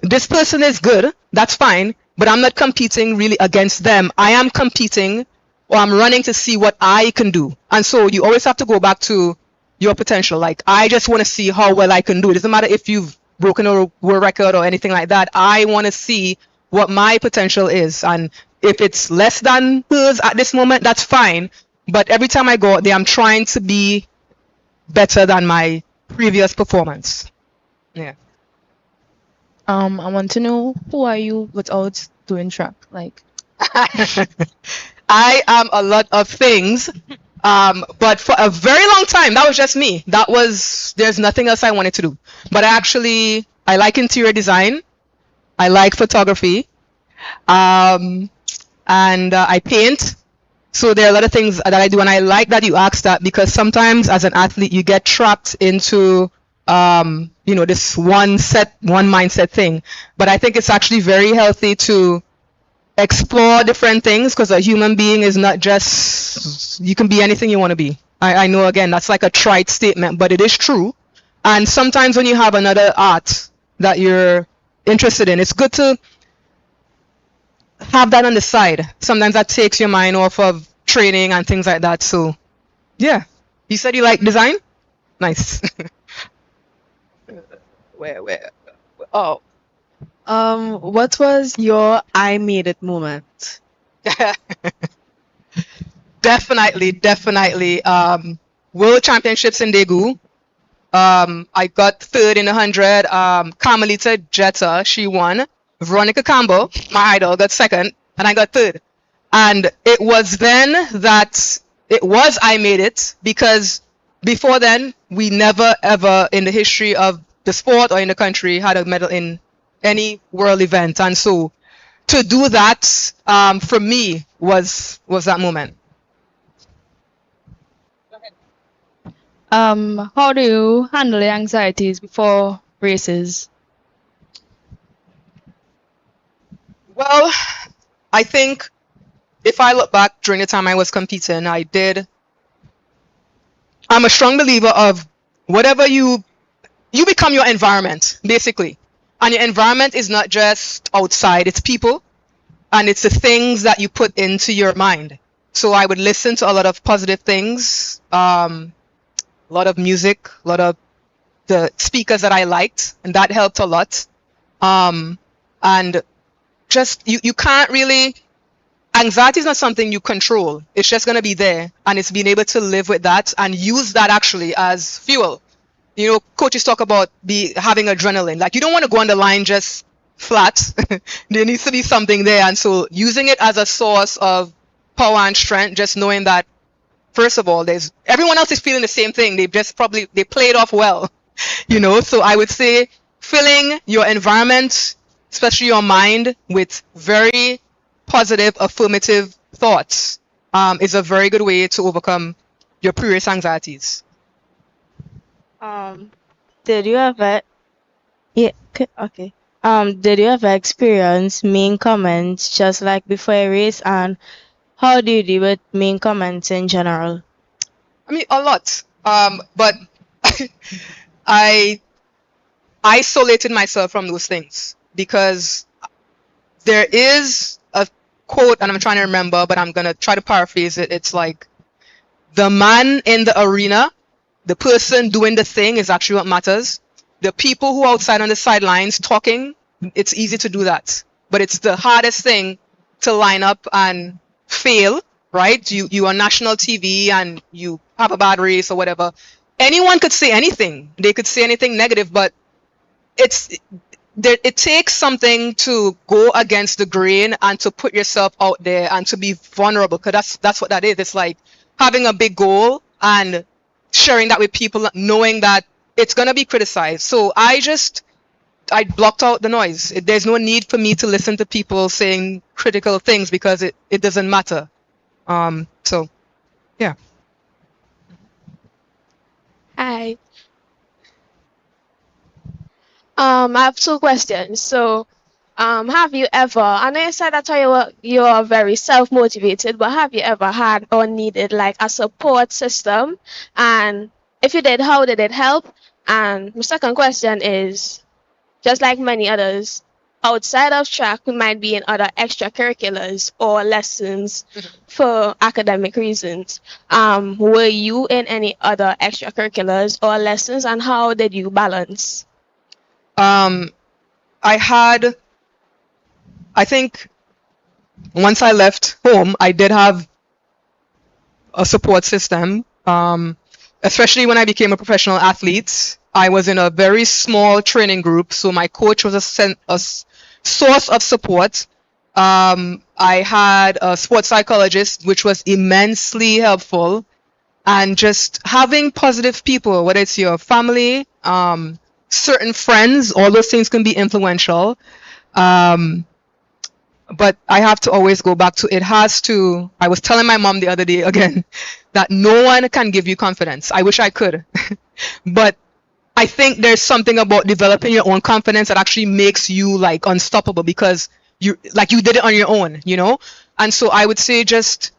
R: This person is good, that's fine, but I'm not competing really against them. I am competing, or I'm running to see what I can do. And so you always have to go back to your potential. Like, I just want to see how well I can do. It doesn't matter if you've broken a world record or anything like that. I want to see what my potential is. And if it's less than hers at this moment, that's fine. But every time I go out there, I'm trying to be better than my previous performance. Yeah.
M: I want to know, who are you without doing track? Like,
R: I am a lot of things. But for a very long time, that was just me. There's nothing else I wanted to do. But I like interior design. I like photography. And I paint. So there are a lot of things that I do. And I like that you asked that, because sometimes as an athlete, you get trapped into, this one mindset thing. But I think it's actually very healthy to explore different things, because a human being is not just, you can be anything you want to be. I know, again, that's like a trite statement, but it is true. And sometimes when you have another art that you're interested in, it's good to have that on the side. Sometimes that takes your mind off of training and things like that. So yeah. You said you like design? Nice. Where? Oh.
K: What was your I made it moment?
R: Definitely. World Championships in Daegu. I got third in 100. Carmelita Jetta, she won. Veronica Campbell, my idol, got second, and I got third. And it was then that it was I made it, because before then, we never ever in the history of the sport or in the country had a medal in any world event. And so to do that, for me, was that moment.
L: How do you handle the anxieties before races?
R: Well, I think if I look back during the time I was competing, I'm a strong believer of whatever you become your environment, basically. And your environment is not just outside, it's people, and it's the things that you put into your mind. So I would listen to a lot of positive things, a lot of music, a lot of the speakers that I liked, and that helped a lot. And just, you can't really, anxiety is not something you control. It's just going to be there, and it's being able to live with that and use that actually as fuel. You know, coaches talk about having adrenaline. Like, you don't want to go on the line just flat. There needs to be something there. And so using it as a source of power and strength, just knowing that, first of all, everyone else is feeling the same thing. They played off well, you know. So I would say filling your environment, especially your mind, with very positive, affirmative thoughts is a very good way to overcome your previous anxieties.
L: Did you ever, okay. Did you ever experience mean comments just like before a race, and how do you deal with mean comments in general?
R: I mean, a lot. But I isolated myself from those things because there is a quote, and I'm trying to remember, but I'm going to try to paraphrase it. It's like, the man in the arena, the person doing the thing is actually what matters. The people who are outside on the sidelines talking, it's easy to do that. But it's the hardest thing to line up and fail, right? You are national TV and you have a bad race or whatever. Anyone could say anything. They could say anything negative, but it takes something to go against the grain and to put yourself out there and to be vulnerable, because that's what that is. It's like having a big goal and sharing that with people, knowing that it's going to be criticized. So I blocked out the noise. There's no need for me to listen to people saying critical things because it doesn't matter. So, yeah.
K: Hi. I have two questions. So, have you ever, I know you said that you are very self-motivated, but have you ever had or needed like a support system? And if you did, how did it help? And my second question is, just like many others, outside of track, we might be in other extracurriculars or lessons for academic reasons. Were you in any other extracurriculars or lessons, and how did you balance?
R: I think once I left home, I did have a support system, especially when I became a professional athlete. I was in a very small training group, so my coach was a source of support. I had a sports psychologist, which was immensely helpful, and just having positive people, whether it's your family, certain friends, all those things can be influential. But I have to always go back to, I was telling my mom the other day again, that no one can give you confidence. I wish I could. But I think there's something about developing your own confidence that actually makes you like unstoppable, because you did it on your own, you know? And so I would say just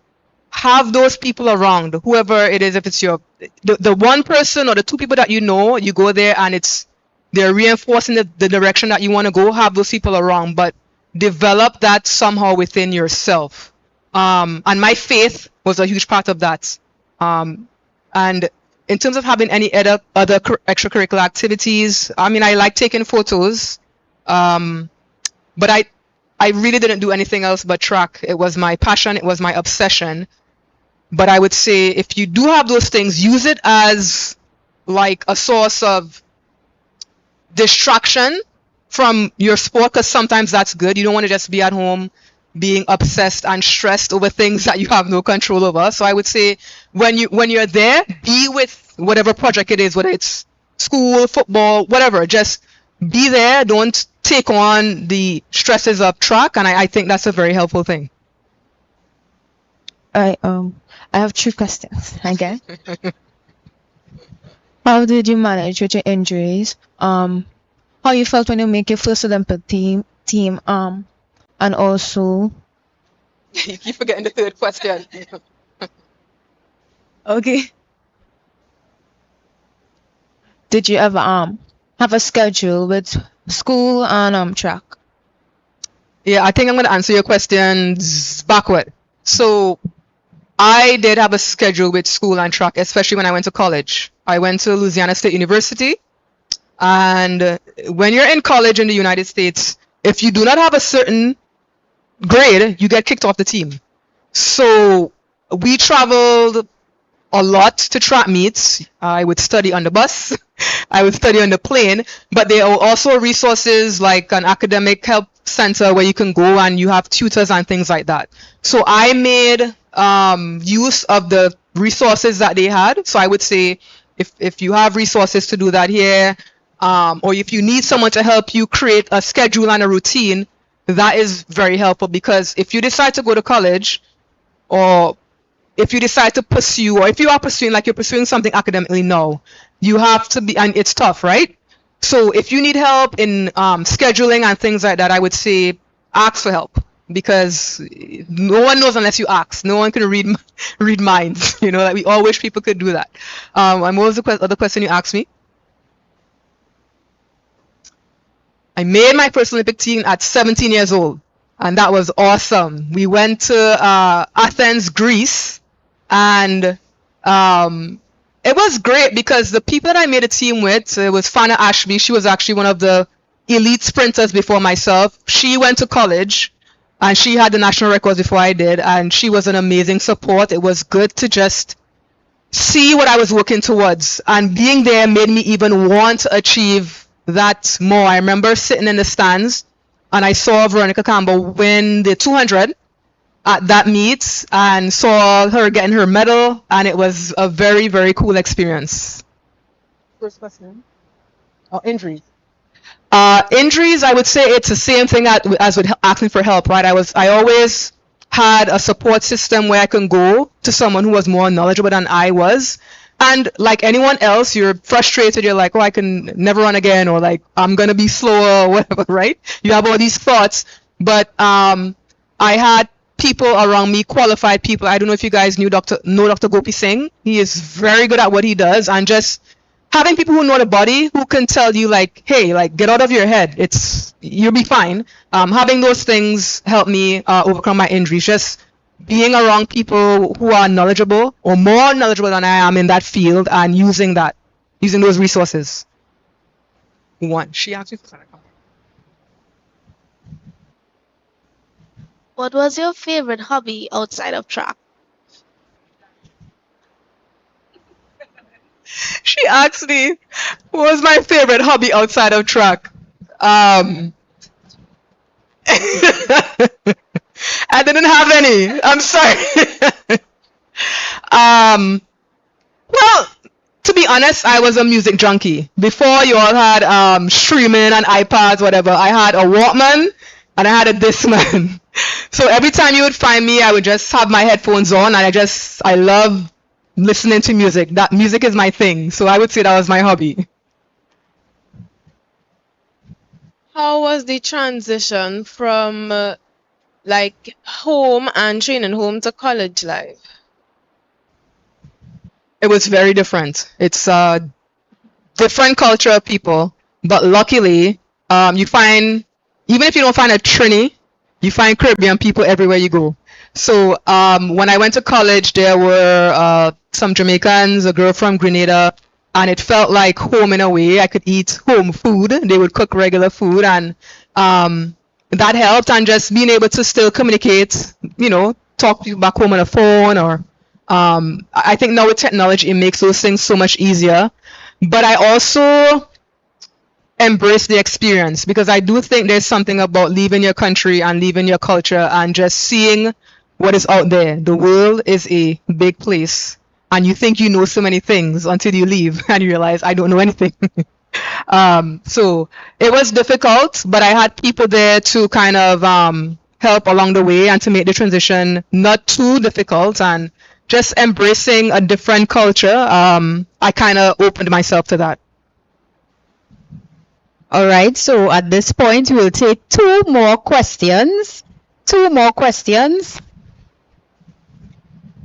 R: have those people around, whoever it is, if it's the one person or the two people that you know, you go there and they're reinforcing the direction that you want to go, have those people around, but develop that somehow within yourself. And my faith was a huge part of that. And in terms of having any other extracurricular activities, I mean, I like taking photos, but I really didn't do anything else but track. It was my passion, it was my obsession. But I would say if you do have those things, use it as like a source of distraction from your sport, because sometimes that's good. You don't want to just be at home being obsessed and stressed over things that you have no control over. So I would say when you're there, be with whatever project it is, whether it's school, football, whatever. Just be there. Don't take on the stresses of track, and I think that's a very helpful thing.
M: I have 3 questions again. How did you manage with your injuries? How you felt when you make your first Olympic team, and also
R: You keep forgetting the third question.
M: okay. Did you ever have a schedule with school and track?
R: Yeah, I think I'm going to answer your questions backward. So I did have a schedule with school and track, especially when I went to college. I went to Louisiana State University. And when you're in college in the United States, if you do not have a certain grade, you get kicked off the team. So we traveled a lot to track meets. I would study on the bus. I would study on the plane. But there are also resources like an academic help center where you can go and you have tutors and things like that. So I made use of the resources that they had. So I would say if you have resources to do that here, or if you need someone to help you create a schedule and a routine, that is very helpful, because if you decide to go to college, or if you decide to pursue, or if you are pursuing, like you're pursuing something academically now, you have to be, and it's tough, right? So if you need help in scheduling and things like that, I would say ask for help, because no one knows unless you ask. No one can read minds. You know, like we all wish people could do that. And what was the other question you asked me? I made my first Olympic team at 17 years old, and that was awesome. We went to Athens, Greece, and it was great because the people that I made a team with, it was Fana Ashby. She was actually one of the elite sprinters before myself. She went to college, and she had the national records before I did, and she was an amazing support. It was good to just see what I was working towards, and being there made me even want to achieve that more. I remember sitting in the stands, and I saw Veronica Campbell win the 200 at that meet, and saw her getting her medal, and it was a very, very cool experience. First question. Oh, injuries. Injuries, I would say it's the same thing as with asking for help, right? I always had a support system where I can go to someone who was more knowledgeable than I was. And like anyone else, you're frustrated. You're like, oh, I can never run again, or like, I'm going to be slower, or whatever, right? You have all these thoughts. But I had people around me, qualified people. I don't know if you guys know Dr. Gopi Singh. He is very good at what he does. And just having people who know the body, who can tell you like, hey, like, get out of your head. You'll be fine. Having those things helped me overcome my injuries. Just being around people who are knowledgeable, or more knowledgeable than I am in that field, and using those resources. She asked me for something.
A: What was your favorite hobby outside of track?
R: She asked me, what was my favorite hobby outside of track? I didn't have any. I'm sorry. Well, to be honest, I was a music junkie. Before you all had streaming and iPads, whatever, I had a Walkman and I had a Discman. So every time you would find me, I would just have my headphones on, and I love listening to music. That music is my thing. So I would say that was my hobby.
K: How was the transition from like home and training home to college life?
R: It was very different. It's a different culture of people, but luckily, you find, even if you don't find a Trini, you find Caribbean people everywhere you go. So when I went to college, there were some Jamaicans, a girl from Grenada, and it felt like home in a way. I could eat home food. They would cook regular food, and that helped. And just being able to still communicate, talk to people back home on the phone, or I think now with technology, it makes those things so much easier. But I also embrace the experience, because I do think there's something about leaving your country and leaving your culture and just seeing what is out there. The world is a big place, and you think you know so many things until you leave and you realize I don't know anything. So it was difficult, but I had people there to kind of help along the way and to make the transition not too difficult, and just embracing a different culture. I kind of opened myself to that.
D: All right, so at this point, we'll take two more questions.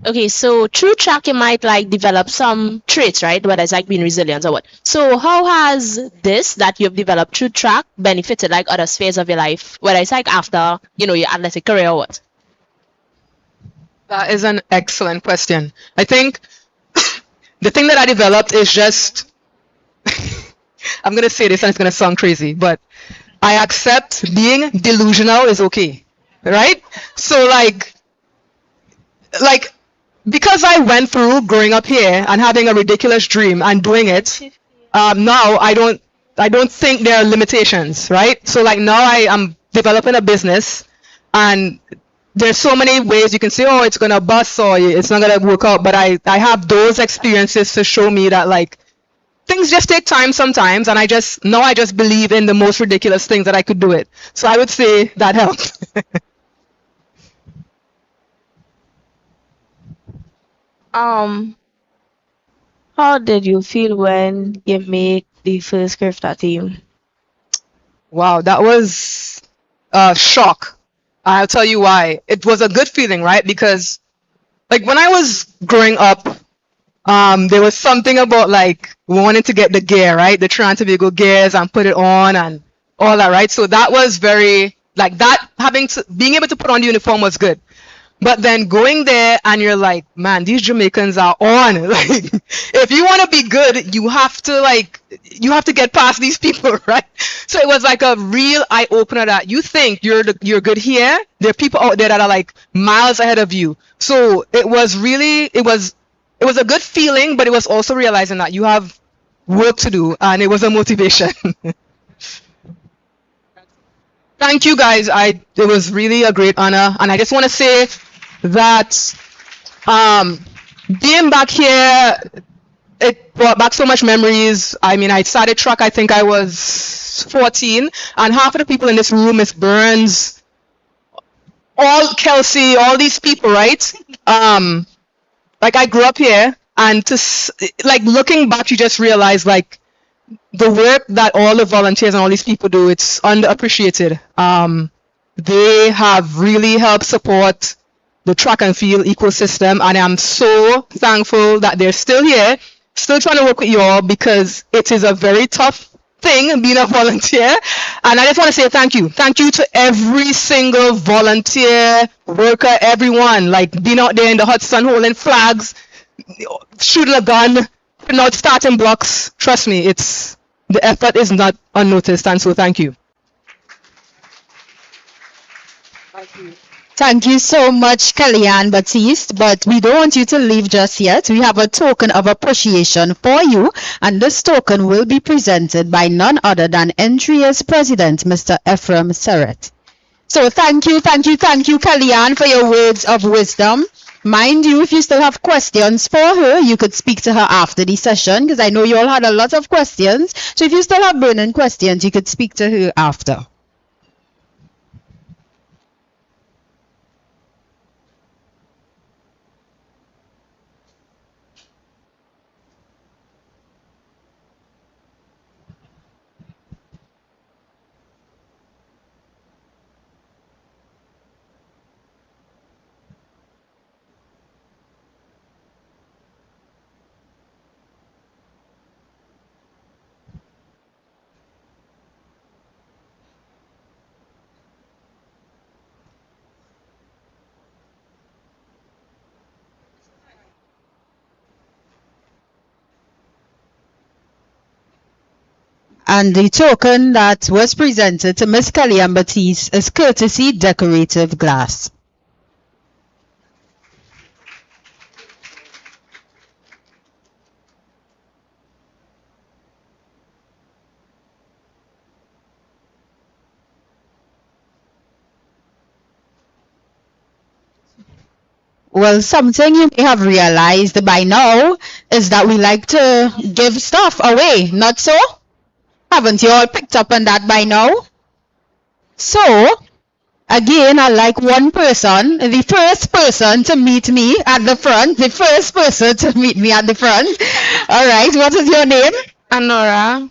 B: Okay, so through track, you might like develop some traits, right? Whether it's like being resilient or what. So how has this that you've developed through track benefited like other spheres of your life? Whether it's like after, your athletic career or what?
R: That is an excellent question. I think the thing that I developed is just, I'm going to say this and it's going to sound crazy, but I accept being delusional is okay, right? So like because I went through growing up here and having a ridiculous dream and doing it, now I don't think there are limitations, right? So like now I am developing a business, and there's so many ways you can say, oh, it's gonna bust or it's not gonna work out, but I have those experiences to show me that like things things just take time sometimes, and I just believe in the most ridiculous things that I could do it. So I would say that helped.
L: How did you feel when you made the first Grifter team?
R: Wow, that was a shock. I'll tell you why. It was a good feeling, right? Because like when I was growing up, there was something about like wanting to get the gear, right? The Trinidad and Tobago gears and put it on and all that, right? So that was very like that being able to put on the uniform was good. But then going there and you're like, man, these Jamaicans are on. Like, if you want to be good, you have to get past these people, right? So it was like a real eye opener that you think you're good here. There are people out there that are like miles ahead of you. So it was a good feeling, but it was also realizing that you have work to do, and it was a motivation. Thank you guys. It was really a great honor, and I just want to say that being back here, it brought back so much memories. I mean, I started track, I think I was 14, and half of the people in this room is Burns, all Kelsey, all these people, right? Like I grew up here, and like looking back, you just realize like the work that all the volunteers and all these people do, it's underappreciated. They have really helped support the track and field ecosystem, and I'm so thankful that they're still here, still trying to work with you all, because it is a very tough thing being a volunteer. And I just want to say thank you. Thank you to every single volunteer, worker, everyone, like being out there in the hot sun holding flags, shooting a gun, putting out starting blocks. Trust me, the effort is not unnoticed, and so thank you.
D: Thank you so much, Kellyanne Baptiste, but we don't want you to leave just yet. We have a token of appreciation for you, and this token will be presented by none other than NTRIA's president, Mr. Ephraim Serrett. So thank you, Kellyanne, for your words of wisdom. Mind you, if you still have questions for her, you could speak to her after the session, because I know you all had a lot of questions. So if you still have burning questions, you could speak to her after. And the token that was presented to Miss Kellyanne Baptiste is courtesy decorative glass. Well, something you may have realized by now is that we like to give stuff away, not so? Haven't you all picked up on that by now? So, again, I like one person, the first person to meet me at the front, All right, what is your name? Anora.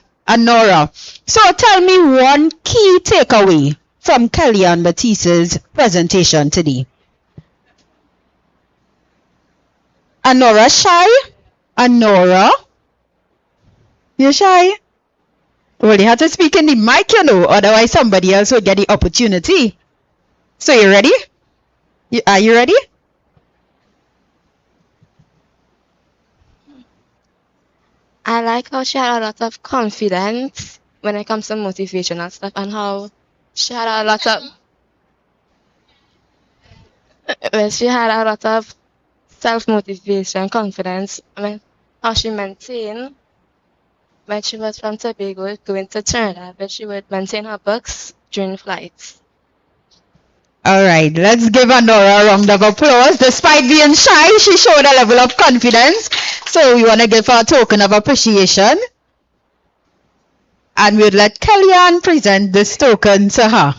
D: So tell me one key takeaway from Kellyanne Baptiste's presentation today. Anora shy? Anora? You're shy? Well, you have to speak in the mic, you know, otherwise somebody else will get the opportunity. So you ready? Are you ready?
N: I like how she had a lot of confidence when it comes to motivation and stuff, and how she had a lot of self-motivation, confidence. I mean, how she maintained when she was from Tobago going to Trinidad, but she would maintain her books during flights.
D: All right, let's give Anora a round of applause. Despite being shy, she showed a level of confidence. So we want to give her a token of appreciation. And we'll let Kellyanne present this token to her.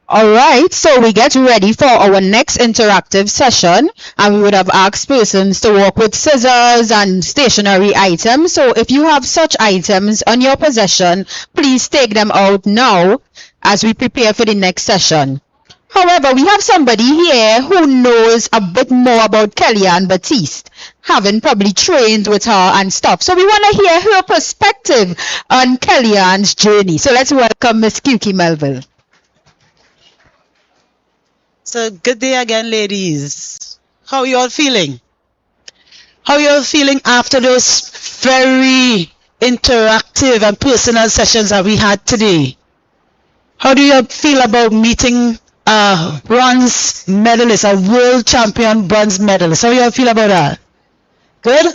D: All right, so we get ready for our next interactive session, and we would have asked persons to work with scissors and stationary items. So if you have such items on your possession, please take them out now as we prepare for the next session. However, we have somebody here who knows a bit more about Kellyanne Batiste, having probably trained with her and stuff. So we want to hear her perspective on Kellyanne's journey. So let's welcome Miss Kiki Melville.
H: So good day again, ladies. How are you all feeling? How are you all feeling after those very interactive and personal sessions that we had today? How do you feel about meeting a bronze medalist, a world champion bronze medalist? How do you all feel about that? Good.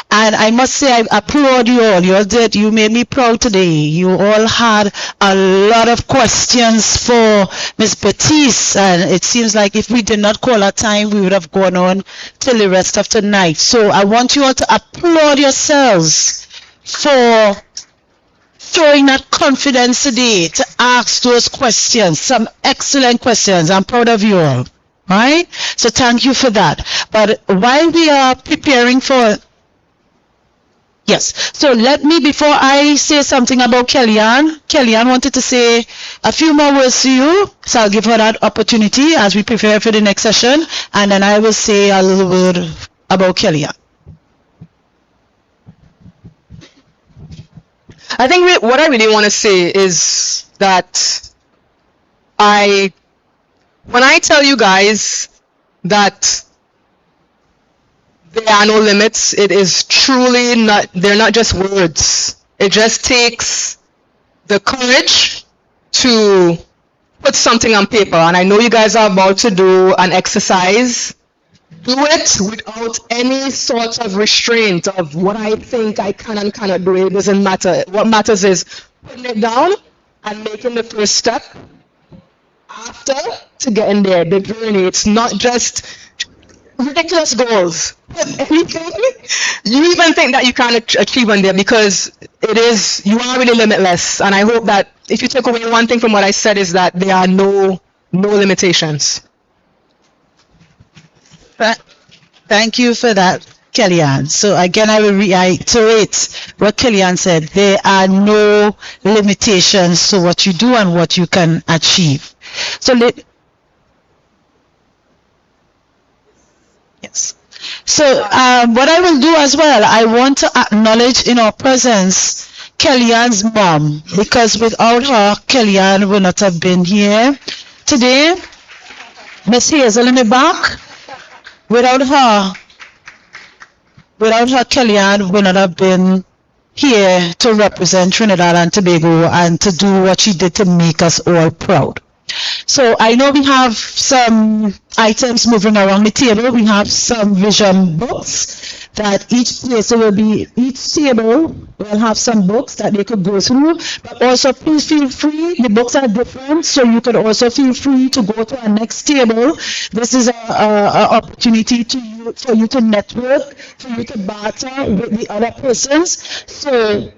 H: And I must say, I applaud you all. You all did. You made me proud today. You all had a lot of questions for Miss Batiste, and it seems like if we did not call her time, we would have gone on till the rest of tonight. So I want you all to applaud yourselves for showing that confidence today to ask those questions. Some excellent questions. I'm proud of you all. Right? So thank you for that. But while we are preparing for... Yes. So let me, before I say something about Kellyanne wanted to say a few more words to you. So I'll give her that opportunity as we prepare for the next session. And then I will say a little word about Kellyanne.
R: I think what I really want to say is that when I tell you guys that there are no limits, it is truly not, they're not just words. It just takes the courage to put something on paper. And I know you guys are about to do an exercise. Do it without any sort of restraint of what I think I can and cannot do. It doesn't matter. What matters is putting it down and making the first step after to getting there, the journey. It's not just ridiculous goals. Anything you even think that you can't achieve on there, because it is, you are really limitless. And I hope that if you take away one thing from what I said, is that there are no limitations.
H: Thank you for that, Kellyanne. So again, I will reiterate what Kellyanne said. There are no limitations to what you do and what you can achieve. So yes. So what I will do as well, I want to acknowledge in our presence Kellyanne's mom, because without her, Kellyanne would not have been here today. Miss Hazel in the back. Without her, Kellyanne would not have been here to represent Trinidad and Tobago and to do what she did to make us all proud. So I know we have some items moving around the table. We have some vision books that each table will have some books that they could go through. But also please feel free, the books are different, so you could also feel free to go to our next table. This is an opportunity for you to network, for you to barter with the other persons. So,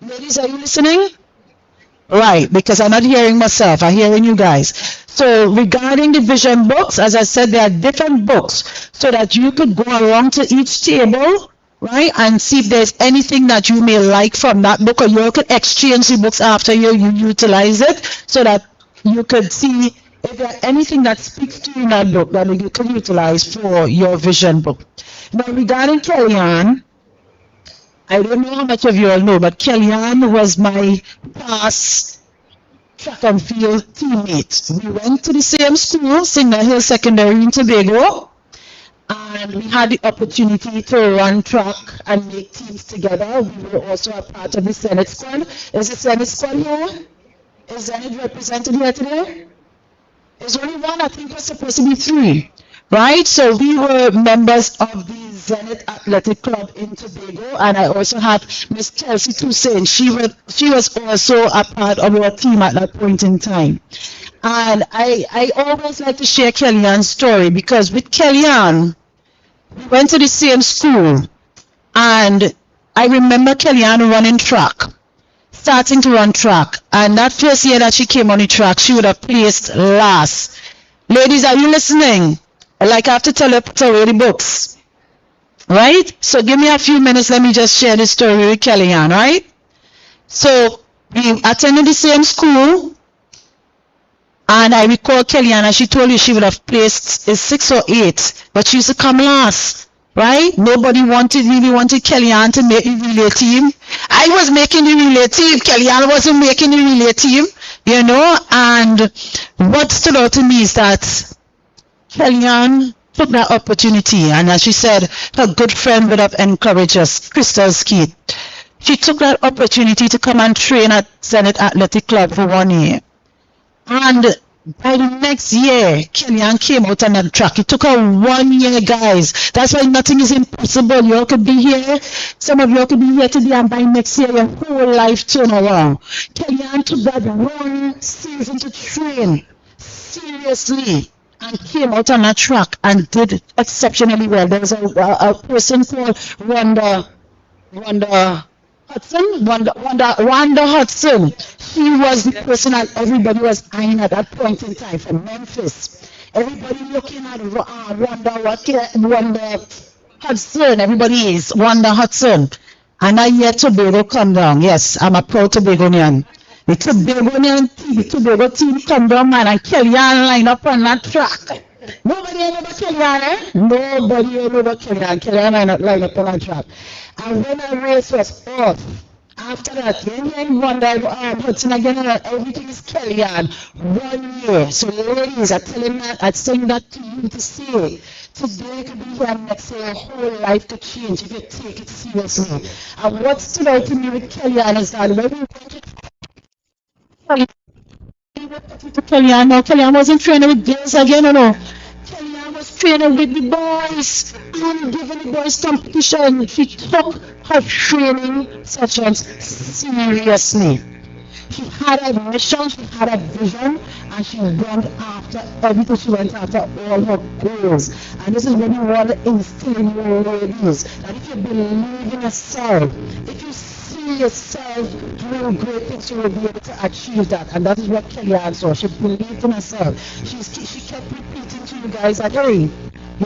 H: ladies, are you listening? Right, because I'm not hearing myself, I'm hearing you guys. So regarding the vision books, as I said, there are different books so that you could go around to each table, right, and see if there's anything that you may like from that book, or you could exchange the books after you utilize it, so that you could see if there's anything that speaks to you in that book that you can utilize for your vision book. Now regarding Kellyanne, I don't know how much of you all know, but Kellyanne was my past track and field teammate. We went to the same school, Signal Hill Secondary in Tobago, and we had the opportunity to run track and make teams together. We were also a part of the Senate squad. Is the Senate squad here? Is Senate represented here today? There's only one. I think we're supposed to be three. right? So we were members of the Zenith Athletic Club in Tobago, and I also had Miss Chelsea Toussaint. She was also a part of our team at that point in time. And I always like to share Kellyanne's story because with Kellyanne, we went to the same school, and I remember Kellyanne running track, starting to run track. And that first year that she came on the track, she would have placed last. Ladies, are you listening? Like I have to tell her, put away the books. Right? So give me a few minutes. Let me just share this story with Kellyanne, right? So we attended the same school. And I recall Kellyanne, and she told you she would have placed 6 or 8, but she used to come last, right? Nobody really wanted Kellyanne to make the relay team. I was making the relay team. Kellyanne wasn't making the relay team, you know. And what stood out to me is that Kellyanne took that opportunity, and as she said, her good friend would have encouraged us, Crystal Skeet. She took that opportunity to come and train at Zenith Athletic Club for 1 year. And by the next year, Kellyanne came out on that track. It took her 1 year, guys. That's why nothing is impossible. You all could be here. Some of you all could be here today, and by next year, your whole life turn around. Kellyanne took that 1 season to train seriously and came out on that track and did exceptionally well. There was a person called Wanda Hudson. She was the person that everybody was eyeing at that point in time from Memphis. Everybody looking at Wanda Hudson. Everybody is Wanda Hudson. And I hear Tobago come down. Yes, I'm a proud Tobagonian. The Tobago team come down, man, and Kellyanne line up on that track. Nobody ever about Kellyanne, eh? Nobody ever about Kellyanne. Kellyanne line up on that track. And when the race was off, after that, then Wanda Hudson again, everything is Kellyanne. 1 year. So ladies, I'm saying that to you to say, today could be here next year, your whole life could change if you take it seriously. And what stood out to me with Kellyanne is that when we went to Kellyanne wasn't training with girls again, no. Kellyanne was training with the boys and giving the boys competition. She took her training sessions seriously. She had a mission, she had a vision, and she went after everything. She went after all her goals. And this is what we want to instill in your ladies, that if you believe in yourself, if you see yourself doing great things, you will be able to achieve that. And that is what Kellyanne saw. She believed in herself. She kept repeating to you guys that, hey,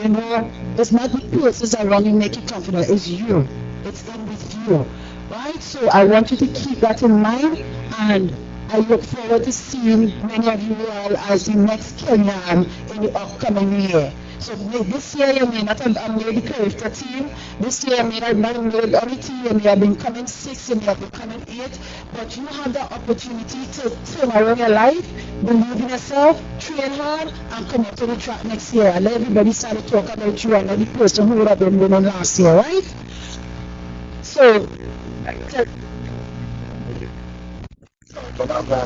H: you know, it's not the places around you make you confident, it's you. It's in with you. Right? So I want you to keep that in mind, and I look forward to seeing many of you all as the next Kellyanne in the upcoming year. So this year you may not have made the character team. This year you may not have made any team. You may have been coming 6, you may have been coming 8. But you have the opportunity to turn around your life, believe in yourself, train hard, and come up to the track next year. And let everybody start to talk about you and the person who would have been winning last year, right? So,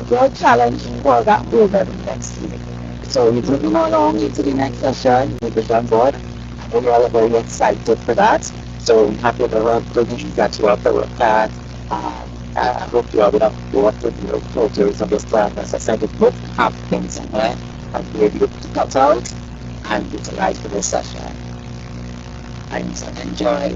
H: your challenge for that over next week. So we're moving along into the next session with the Vision Board. And we're all very excited for that. So I'm happy to have good news that you have to work hard. I hope you have enough work to do photos of this plan. As I said, the book have things in there and be able to cut out and utilize for this session. And so enjoy.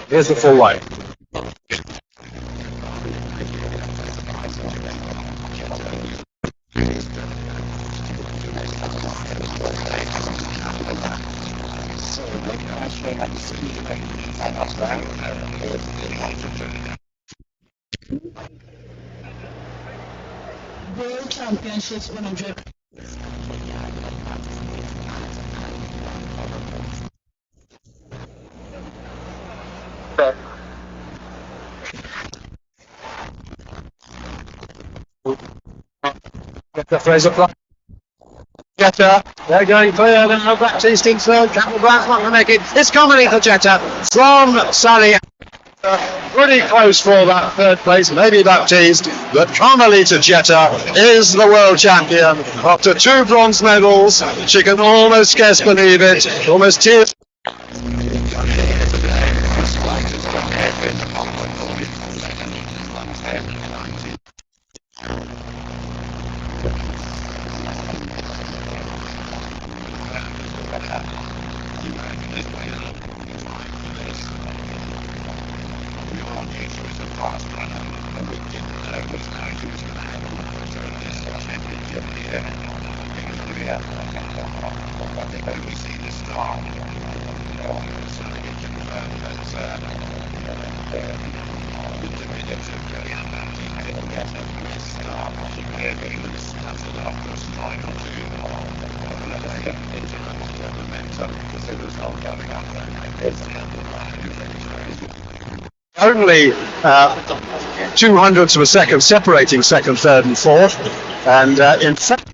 E: Here's the full line.
H: World Championships 100.
E: The Fraser Price. Jetta, they're going clear. Then no Baptiste in third. Campbell Brown's not going to make it. It's comedy for Jetta. From Sally. Pretty close for that third place, maybe Baptiste, but Carmelita Jetta is the world champion after 2 bronze medals. She can almost scarce believe it, almost tears. Only 200ths of a second separating second, third and fourth, and in fact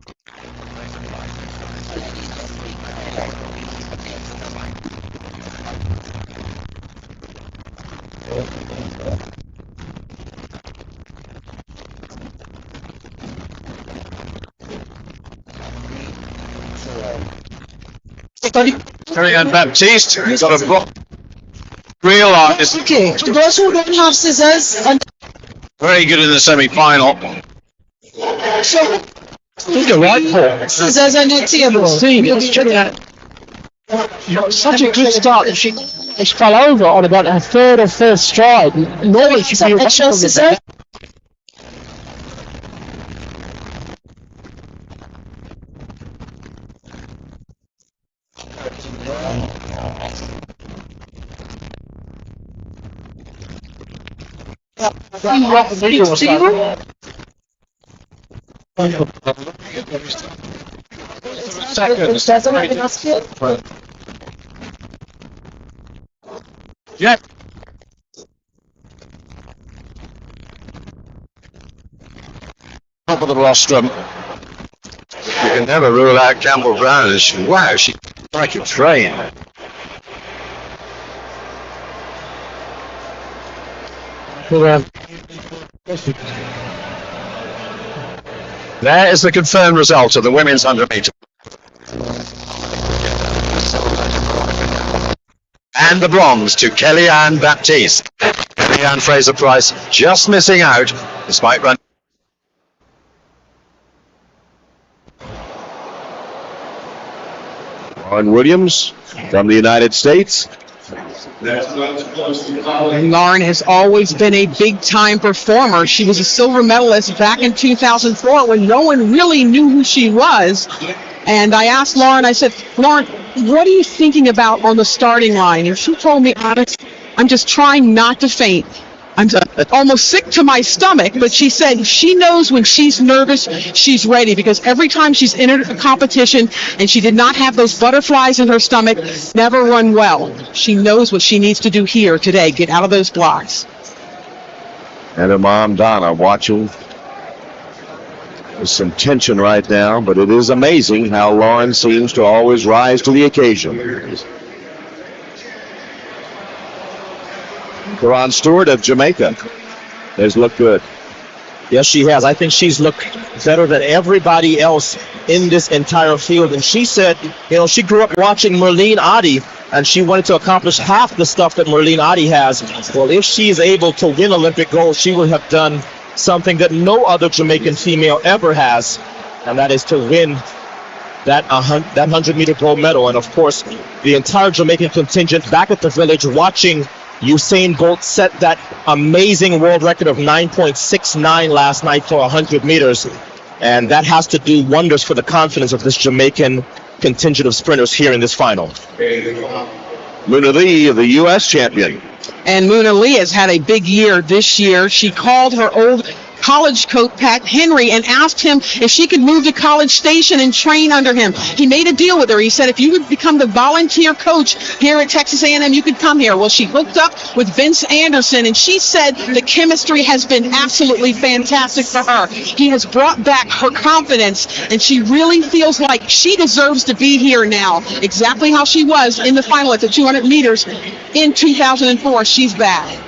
E: Marianne Baptiste got a block. Real artist.
H: Okay, to those who don't have scissors, and
E: Very good in the semi-final.
H: so
E: You're right, Paul.
H: scissors on your table.
F: Such a good start that she fell over on about her third or fourth stride. Normally she'd be
H: Extra scissors.
E: Yeah. Top of the rostrum. You can never rule out Campbell Brown. Wow, she's like a train. There is the confirmed result of the women's 100 metre. And the bronze to Kellyanne Baptiste. Kellyanne Fraser Price just missing out despite running.
V: Lauren Williams from the United States.
W: Lauren has always been a big-time performer. She was a silver medalist back in 2004 when no one really knew who she was. And I asked Lauren, I said, Lauren, what are you thinking about on the starting line? And she told me, honest, I'm just trying not to faint. I'm almost sick to my stomach, but she said she knows when she's nervous, she's ready, because every time she's entered a competition and she did not have those butterflies in her stomach, never run well. She knows what she needs to do here today, get out of those blocks.
V: And her mom, Donna, watching. There's some tension right now, but it is amazing how Lauren seems to always rise to the occasion. Karan Stewart of Jamaica has looked good.
X: Yes, she has. I think she's looked better than everybody else in this entire field. And she said, you know, she grew up watching Merlene Ottey, and she wanted to accomplish half the stuff that Merlene Ottey has. Well, if she's able to win Olympic gold, she will have done something that no other Jamaican female ever has, and that is to win that 100-meter gold medal. And of course, the entire Jamaican contingent back at the village watching Usain Bolt set that amazing world record of 9.69 last night for 100 meters. And that has to do wonders for the confidence of this Jamaican contingent of sprinters here in this final.
V: Muna Lee, the U.S. champion.
W: And Muna Lee has had a big year this year. She called her old college coach, Pat Henry, and asked him if she could move to College Station and train under him. He made a deal with her. He said, if you would become the volunteer coach here at Texas A&M, you could come here. Well, she hooked up with Vince Anderson, and she said the chemistry has been absolutely fantastic for her. He has brought back her confidence, and she really feels like she deserves to be here now. Exactly how she was in the final at the 200 meters in 2004. She's back.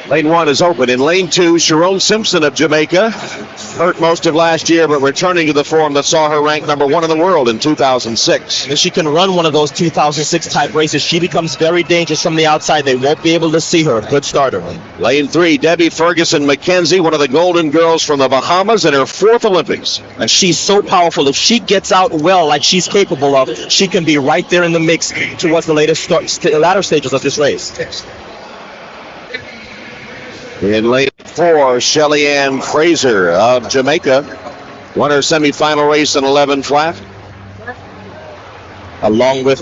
V: Lane 1 is open. In lane 2, Sharon Simpson of Jamaica, hurt most of last year, but returning to the form that saw her ranked number 1 in the world in 2006.
X: And if she can run one of those 2006 type races, she becomes very dangerous from the outside. They won't be able to see her. Good starter.
V: Lane 3, Debbie Ferguson McKenzie, one of the Golden Girls from the Bahamas in her 4th Olympics.
X: And she's so powerful. If she gets out well, like she's capable of, she can be right there in the mix towards the latter stages of this race.
V: In lane 4, Shelly Ann Fraser of Jamaica won her semifinal race in 11 flat.
X: Along with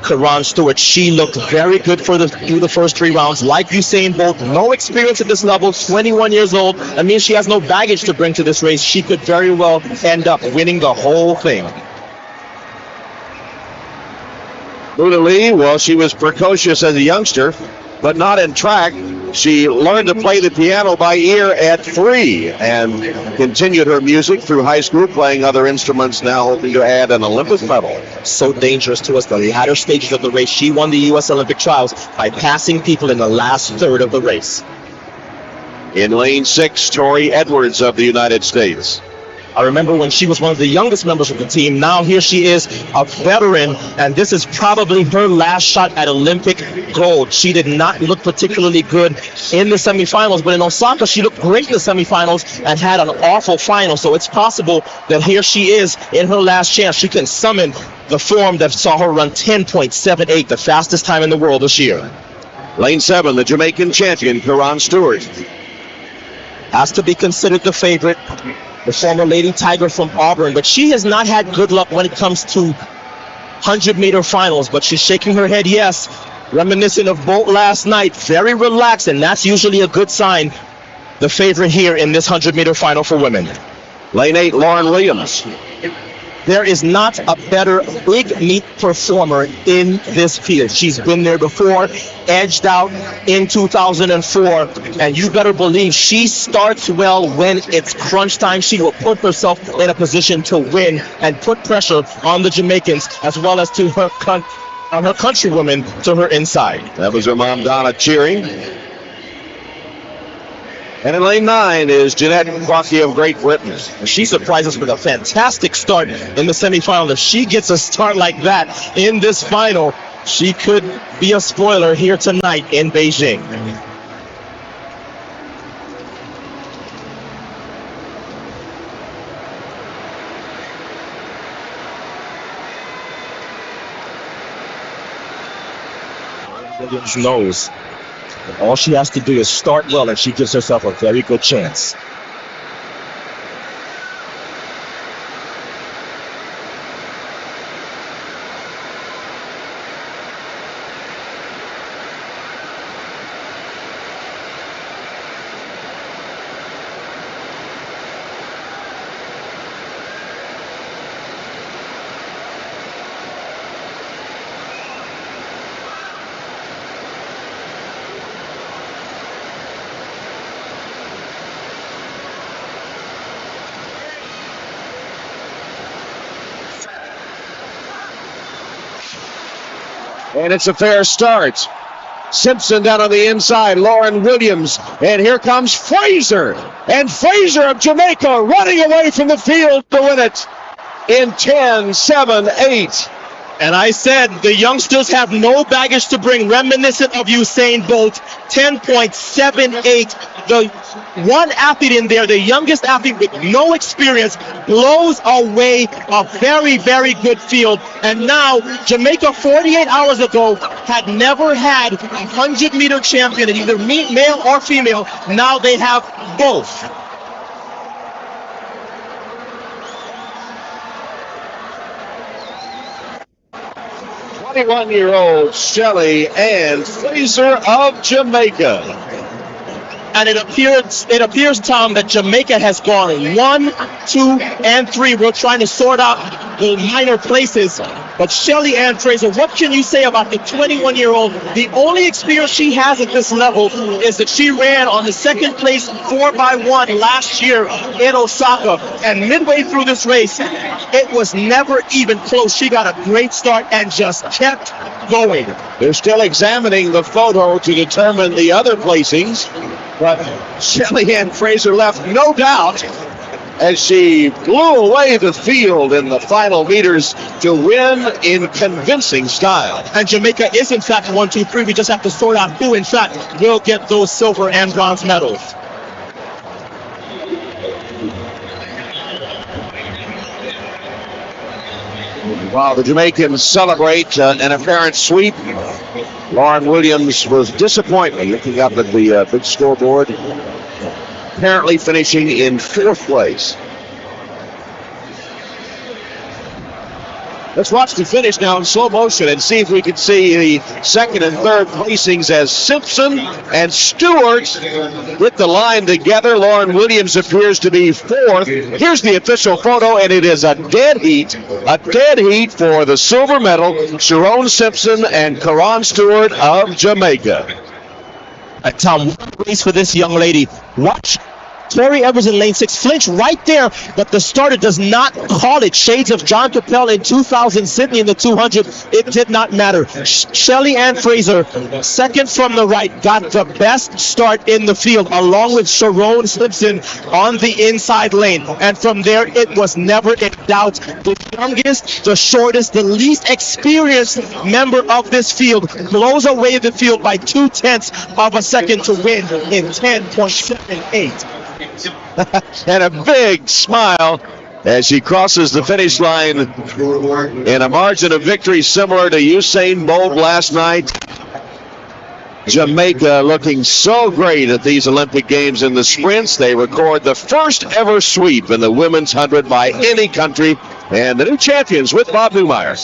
X: Karan Stewart, she looked very good through the first 3 rounds. Like Usain Bolt, no experience at this level, 21 years old. That means she has no baggage to bring to this race. She could very well end up winning the whole thing.
V: Muna Lee, well, she was precocious as a youngster, but not in track. She learned to play the piano by ear at 3 and continued her music through high school, playing other instruments, now hoping to add an Olympic medal.
X: So dangerous to us, though. The latter stages of the race, she won the U.S. Olympic trials by passing people in the last third of the race.
V: In lane 6, Tori Edwards of the United States.
X: I remember when she was one of the youngest members of the team. Now here she is, a veteran, and this is probably her last shot at Olympic gold. She did not look particularly good in the semifinals, but in Osaka, she looked great in the semifinals and had an awful final. So it's possible that here she is in her last chance. She can summon the form that saw her run 10.78, the fastest time in the world this year.
V: Lane 7, the Jamaican champion, Karan Stewart.
X: Has to be considered the favorite. The former Lady Tiger from Auburn, but she has not had good luck when it comes to 100-meter finals, but she's shaking her head yes, reminiscent of Bolt last night, very relaxed, and that's usually a good sign. The favorite here in this 100-meter final for women.
V: Lane 8, Lauren Williams.
X: There is not a better big meet performer in this field. She's been there before, edged out in 2004, and you better believe she starts well when it's crunch time. She will put herself in a position to win and put pressure on the Jamaicans as well as to her countrywomen to her inside.
V: That was her mom, Donna, cheering. And in lane 9 is Jeanette Crockett of Great Britain.
X: She surprised us with a fantastic start in the semifinal. If she gets a start like that in this final, she could be a spoiler here tonight in Beijing. Williams knows all she has to do is start well, and she gives herself a very good chance.
V: And it's a fair start. Simpson down on the inside, Lauren Williams, and here comes Fraser. And Fraser of Jamaica running away from the field to win it in 10-7-8.
X: And I said the youngsters have no baggage to bring, reminiscent of Usain Bolt, 10.78. The one athlete in there, the youngest athlete with no experience, blows away a very, very good field. And now Jamaica 48 hours ago had never had a 100-meter champion, either male or female. Now they have both.
V: 21-year-old Shelly Ann Fraser of Jamaica.
X: And it appears, Tom, that Jamaica has gone 1, 2, and 3. We're trying to sort out the minor places. But Shelly Ann Fraser, what can you say about the 21-year-old? The only experience she has at this level is that she ran on the second place 4x1 last year in Osaka. And midway through this race, it was never even close. She got a great start and just kept going.
V: They're still examining the photo to determine the other placings, but Shelly Ann Fraser left no doubt as she blew away the field in the final meters to win in convincing style.
X: And Jamaica is in fact 1, 2, 3. We just have to sort out who in fact will get those silver and bronze medals.
V: While the Jamaicans celebrate an apparent sweep, Lauren Williams was disappointed looking up at the big scoreboard, apparently finishing in 4th place. Let's watch the finish now in slow motion and see if we can see the 2nd and 3rd placings as Simpson and Stewart hit the line together. Lauren Williams appears to be 4th. Here's the official photo, and it is a dead heat for the silver medal, Sharon Simpson and Karan Stewart of Jamaica.
X: Tom, what a race for this young lady. Watch Tori Evers in lane 6 flinch right there, but the starter does not call it. Shades of John Capel in 2000 Sydney in the 200. It did not matter. Shelly Ann Fraser, 2nd from the right, got the best start in the field, along with Sharon Simpson on the inside lane. And from there, it was never in doubt. The youngest, the shortest, the least experienced member of this field blows away the field by 0.2 of a second to win in 10.78.
V: And a big smile as she crosses the finish line in a margin of victory similar to Usain Bolt last night. Jamaica looking so great at these Olympic Games in the sprints. They record the first ever sweep in the women's 100 by any country, and the new champions with Bob Newmeyer.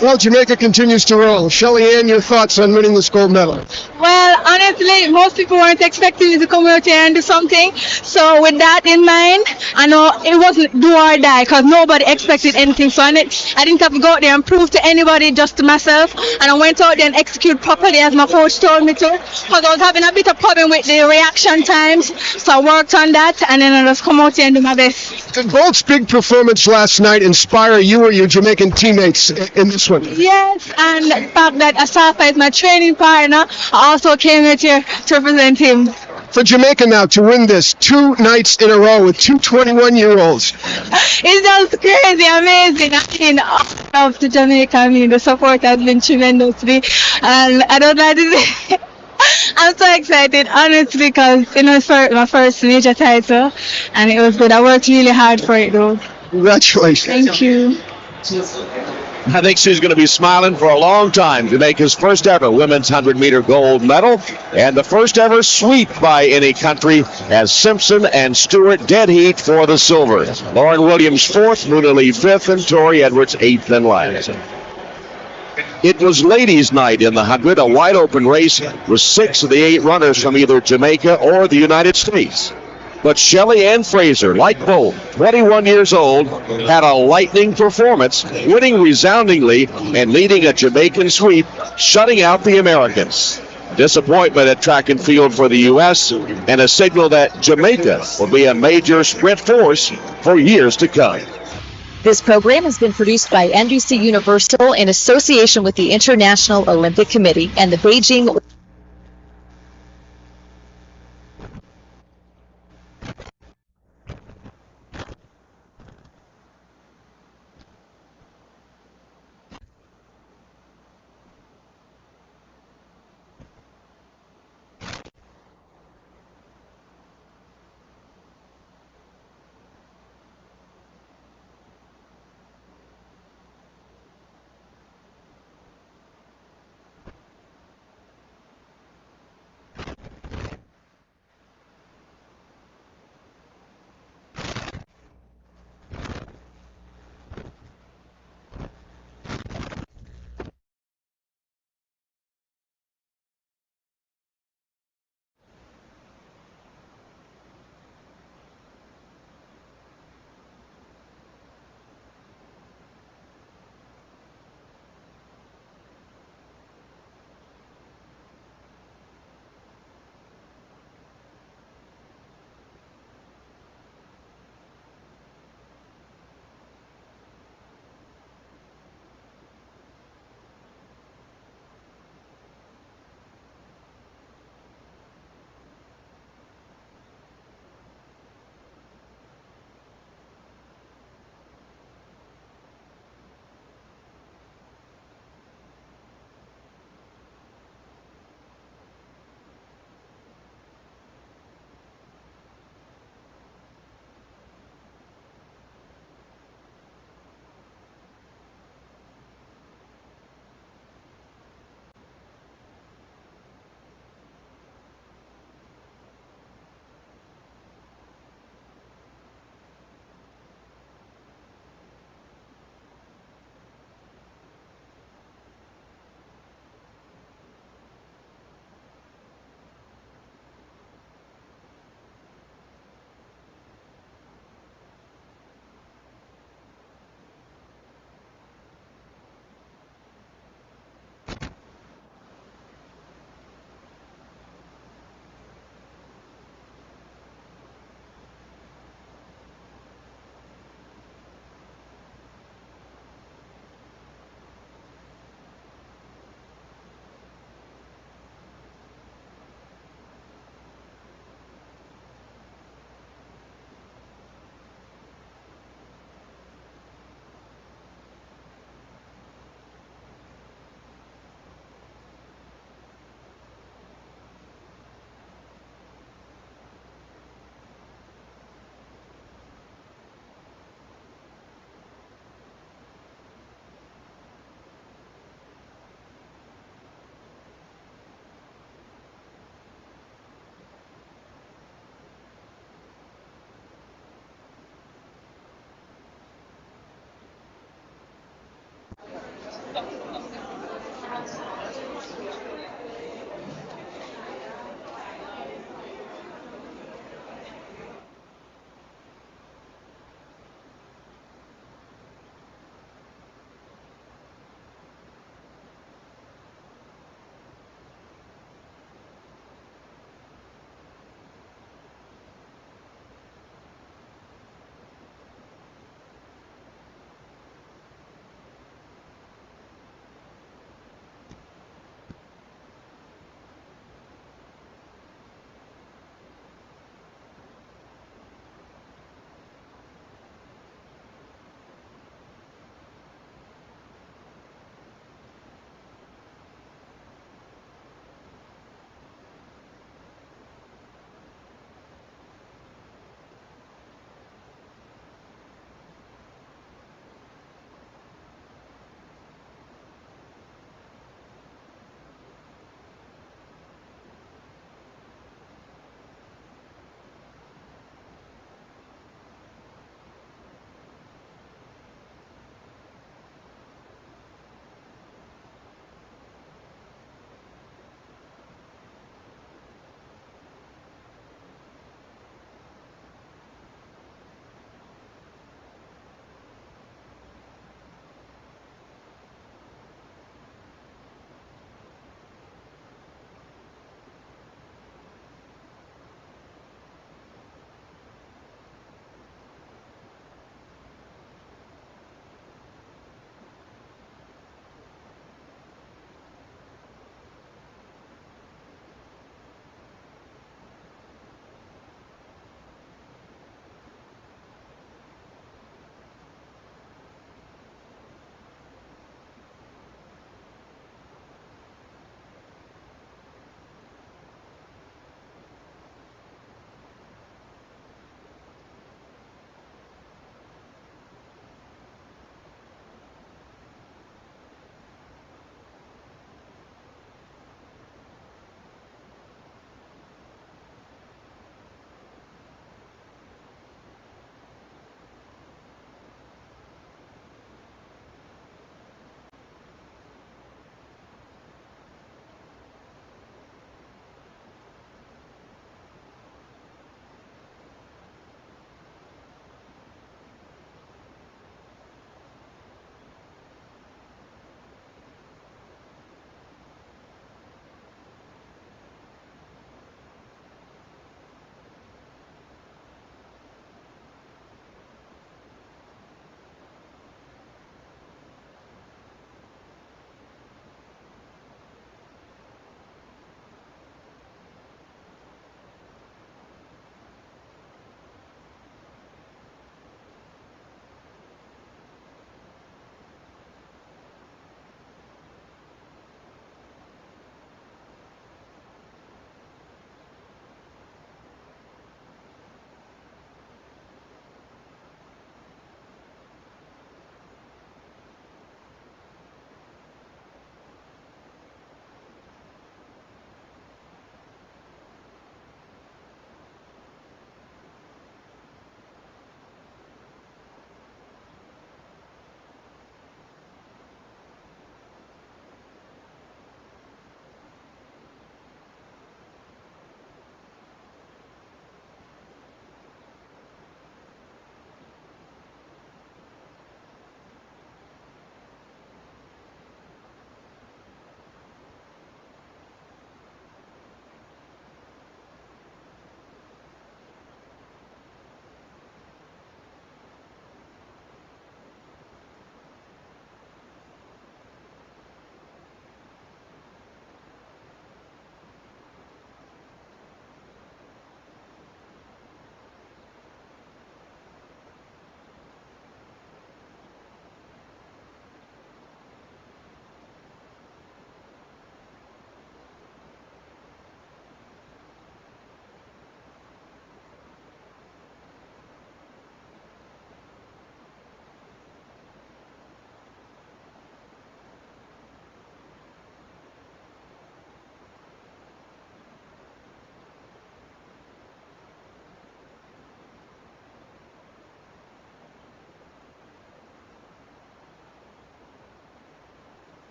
G: Well, Jamaica continues to roll. Shelly Ann, your thoughts on winning this gold medal?
J: Well, honestly, most people weren't expecting me to come out here and do something. So with that in mind, I know it wasn't do or die because nobody expected anything. So I didn't have to go out there and prove to anybody, just to myself. And I went out there and execute properly as my coach told me to, because I was having a bit of problem with the reaction times. So I worked on that, and then I just come out here and do my best.
G: Did Bolt's big performance last night inspire you or your Jamaican teammates in this one?
J: Yes, and the fact that Asafa is my training partner, I also came out here to represent him.
G: For Jamaica now to win this 2 nights in a row with 2 21-year-olds.
J: It's just crazy, amazing. I mean, all love to Jamaica. I mean, the support has been tremendously, and I don't know how to say. I'm so excited, honestly, because it's my first major title, and it was good. I worked really hard for it, though.
G: Congratulations.
J: Thank you.
V: I think she's going to be smiling for a long time. Jamaica's first ever women's 100-meter gold medal and the first ever sweep by any country as Simpson and Stewart dead heat for the silver. Lauren Williams 4th, Moona Lee 5th, and Tori Edwards 8th and last. It was ladies' night in the 100, a wide-open race with 6 of the 8 runners from either Jamaica or the United States. But Shelly Ann Fraser, like Bolt, 21 years old, had a lightning performance, winning resoundingly and leading a Jamaican sweep, shutting out the Americans. Disappointment at track and field for the U.S. and a signal that Jamaica will be a major sprint force for years to come.
O: This program has been produced by NBC Universal in association with the International Olympic Committee and the Beijing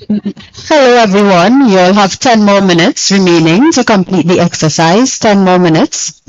D: Hello everyone, you'll have 10 more minutes remaining to complete the exercise. 10 more minutes.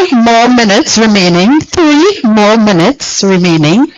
D: 3 more minutes remaining. 3 more minutes remaining.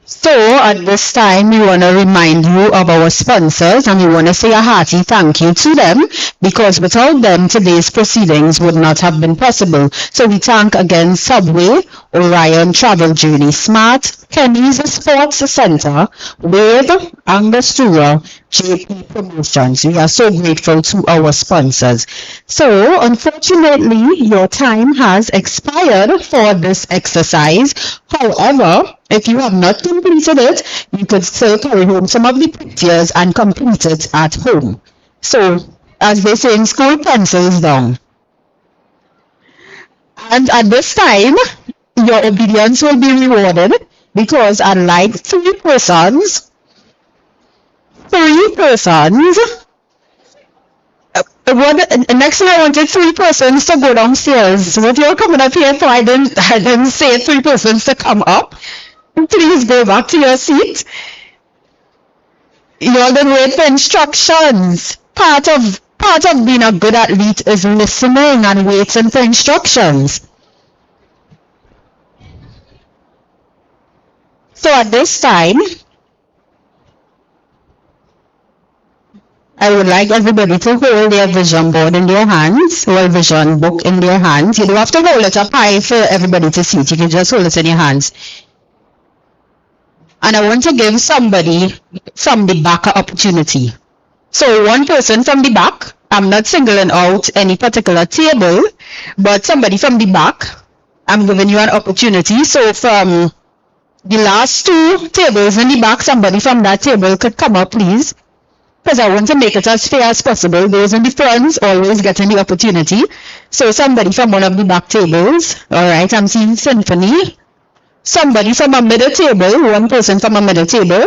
D: So at this time, we want to remind you of our sponsors and we want to say a hearty thank you to them because without them, today's proceedings would not have been possible. So we thank again Subway, Orion Travel Journey Smart, Kenny's Sports Center, Wade, Angostura, JP Promotions. We are so grateful to our sponsors. So unfortunately, your time has expired for this exercise. However, if you have not completed it, you could still carry home some of the pictures and complete it at home. So, as they say in school, pencils down. And at this time, your obedience will be rewarded because unlike three persons, next thing I wanted 3 persons to go downstairs. What you're coming up here for? I didn't say 3 persons to come up. Please go back to your seat. You all didn't wait for instructions. Part of being a good athlete is listening and waiting for instructions. So at this time, I would like everybody to hold their vision board in their hands, or vision book in their hands. You don't have to hold it up high for everybody to see it. You can just hold it in your hands. And I want to give somebody from the back an opportunity. So one person from the back, I'm not singling out any particular table, but somebody from the back, I'm giving you an opportunity. So from the last 2 tables in the back, somebody from that table could come up, please. Because I want to make it as fair as possible. Those in the fronts always getting the opportunity. So somebody from one of the back tables. Alright, I'm seeing Symphony. Somebody from a middle table, one person from a middle table.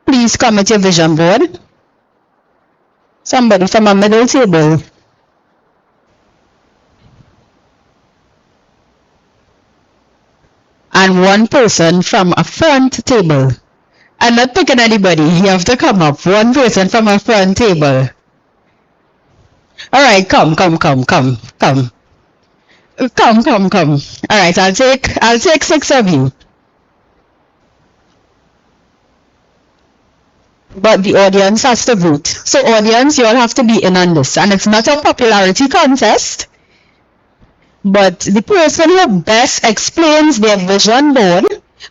D: Please come at your vision board. Somebody from a middle table. And one person from a front table. I'm not picking anybody. You have to come up. One person from a front table. Alright, come. Alright, I'll take 6 of you. but the audience has to vote. So audience, you all have to be in on this. And it's not a popularity contest, but the person who best explains their vision board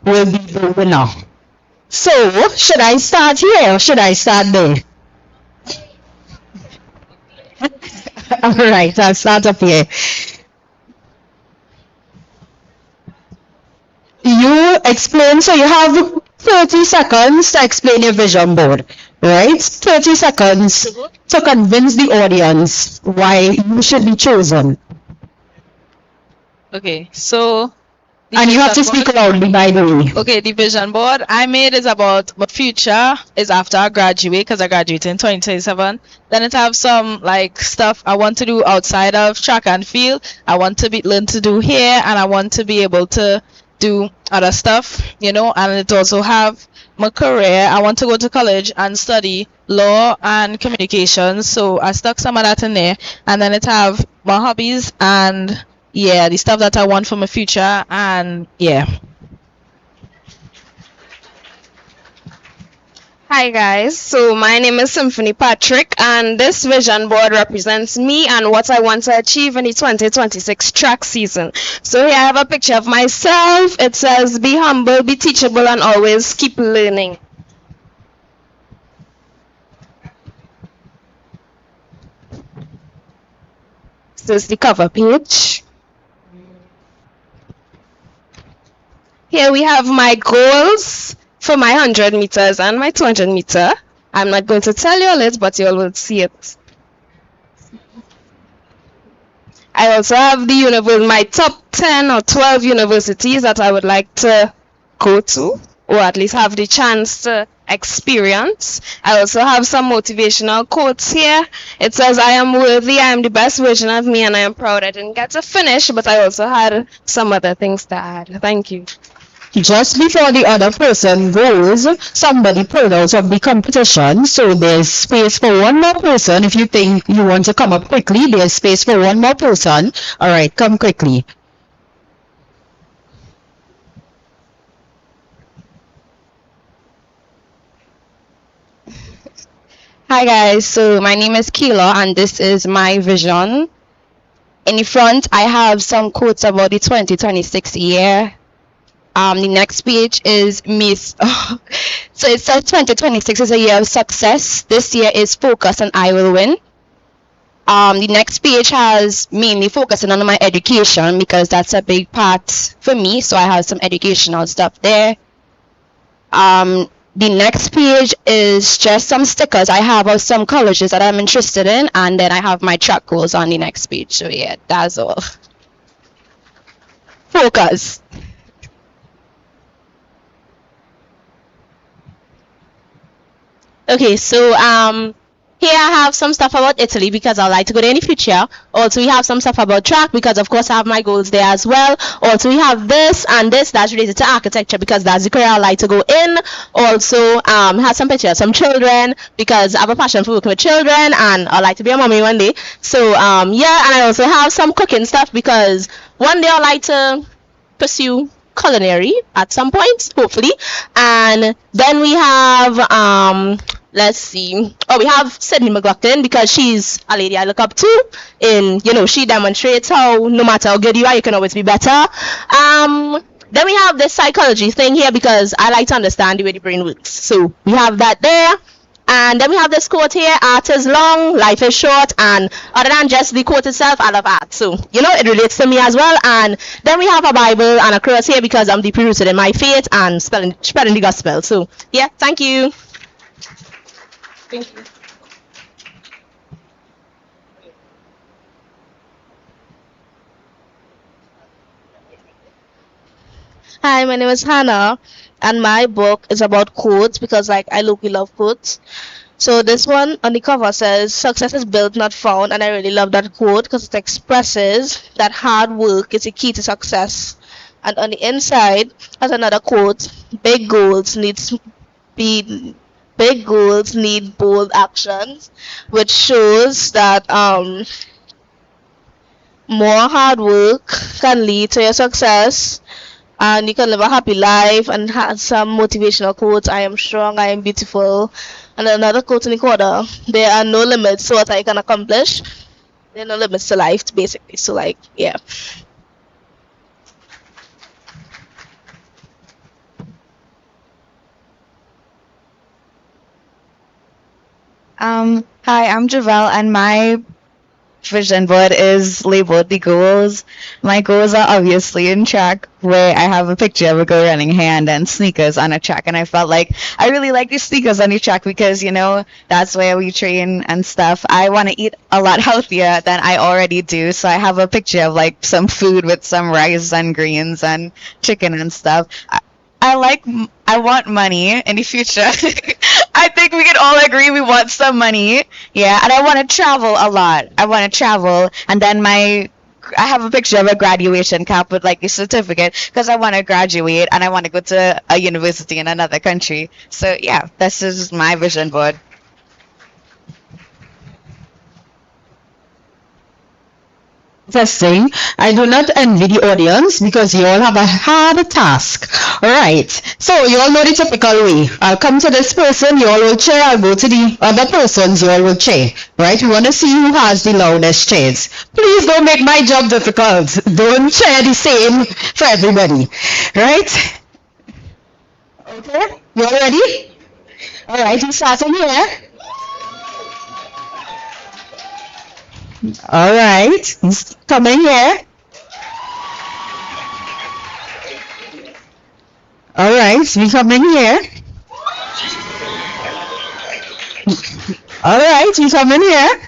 D: will be the winner. So, should I start here or should I start there? Alright, I'll start up here. You explain, so you have 30 seconds to explain your vision board, right? 30 seconds to convince the audience why you should be chosen.
C: Okay, so
D: and you have to speak loudly, by the way.
C: Okay, the vision board I made is about my future is after I graduate, because I graduate in 2027. Then it have some like stuff I want to do outside of track and field. I want to learn to do hair, and I want to be able to do other stuff, you know. And it also have my career. I want to go to college and study law and communications, so I stuck some of that in there. And then it have my hobbies and yeah, the stuff that I want for my future, and yeah.
I: Hi guys, so my name is Symphony Patrick, and this vision board represents me and what I want to achieve in the 2026 track season. So here I have a picture of myself. It says, be humble, be teachable, and always keep learning. This is the cover page. Here we have my goals for my 100 meters and my 200 meter. I'm not going to tell you all it, but you all will see it. I also have my top 10 or 12 universities that I would like to go to, or at least have the chance to experience. I also have some motivational quotes here. It says, I am worthy, I am the best version of me, and I am proud I didn't get to finish, but I also had some other things to add. Thank you.
D: Just before the other person goes, somebody pulled out of the competition, so there's space for one more person. If you think you want to come up quickly, there's space for one more person. Alright, come quickly.
I: Hi guys, so my name is Kayla and this is my vision. In the front, I have some quotes about the 2026 year. The next page is Miss. So it says 2026 is a year of success. This year is focus and I will win. The next page has mainly focusing on my education because that's a big part for me. So I have some educational stuff there. The next page is just some stickers I have of some colleges that I'm interested in, and then I have my track goals on the next page. So yeah, that's all. Focus.
B: Okay, so here I have some stuff about Italy because I'd like to go there in the future. Also, we have some stuff about track because of course I have my goals there as well. Also, we have this and this that's related to architecture because that's the career I like to go in. Also, have some pictures of some children because I have a passion for working with children and I like to be a mommy one day. So yeah, and I also have some cooking stuff because one day I like to pursue culinary at some point, hopefully. And then we have let's see. Oh, we have Sydney McLaughlin because she's a lady I look up to. She demonstrates how no matter how good you are, you can always be better. Then we have this psychology thing here because I like to understand the way the brain works. So we have that there. And then we have this quote here, art is long, life is short, and other than just the quote itself, I love art. So, it relates to me as well. And then we have a Bible and a cross here because I'm deeply rooted in my faith and spreading the gospel. So, yeah, thank you. Thank you.
A: Hi, my name is Hannah, and my book is about quotes because, I love quotes. So this one on the cover says, "Success is built, not found," and I really love that quote because it expresses that hard work is the key to success. And on the inside has another quote: "Big goals need bold actions," which shows that more hard work can lead to your success. and you can live a happy life, and have some motivational quotes. I am strong, I am beautiful. And another quote in the quarter, there are no limits to what I can accomplish. There are no limits to life, basically. So like, yeah.
U: Hi, I'm Javel, and my vision board is labeled the goals. My goals are obviously in track, where I have a picture of a girl running hair and then sneakers on a track, and I felt like I really like the sneakers on the track because, you know, that's where we train and stuff. I want to eat a lot healthier than I already do, so I have a picture of like some food with some rice and greens and chicken and stuff. I want money in the future. I think we can all agree we want some money. Yeah, and I want to travel a lot. I want to travel, and then I have a picture of a graduation cap with like a certificate because I want to graduate and I want to go to a university in another country. So yeah, this is my vision board.
D: Testing. I do not envy the audience because you all have a hard task. Alright, so you all know the typical way. I'll come to this person, you all will cheer, I'll go to the other persons, you all will cheer. Right, we want to see who has the loudest cheers. Please don't make my job difficult. Don't cheer the same for everybody. Right? Okay, you all ready? Alright, we're starting here. All right, he's coming here. All right, we coming here. All right, we coming here.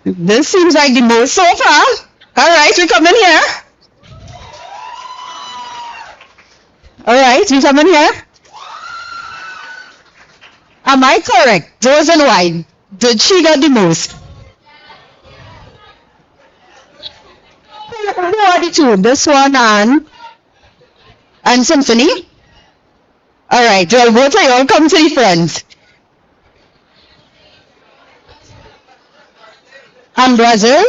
D: This seems like the most so far. All right, we coming here. All right, we coming here. Am I correct? Those in white. Did she get the most? Who are the two? This one and Symphony? Alright, well, both of you all come to the front. And Brazil?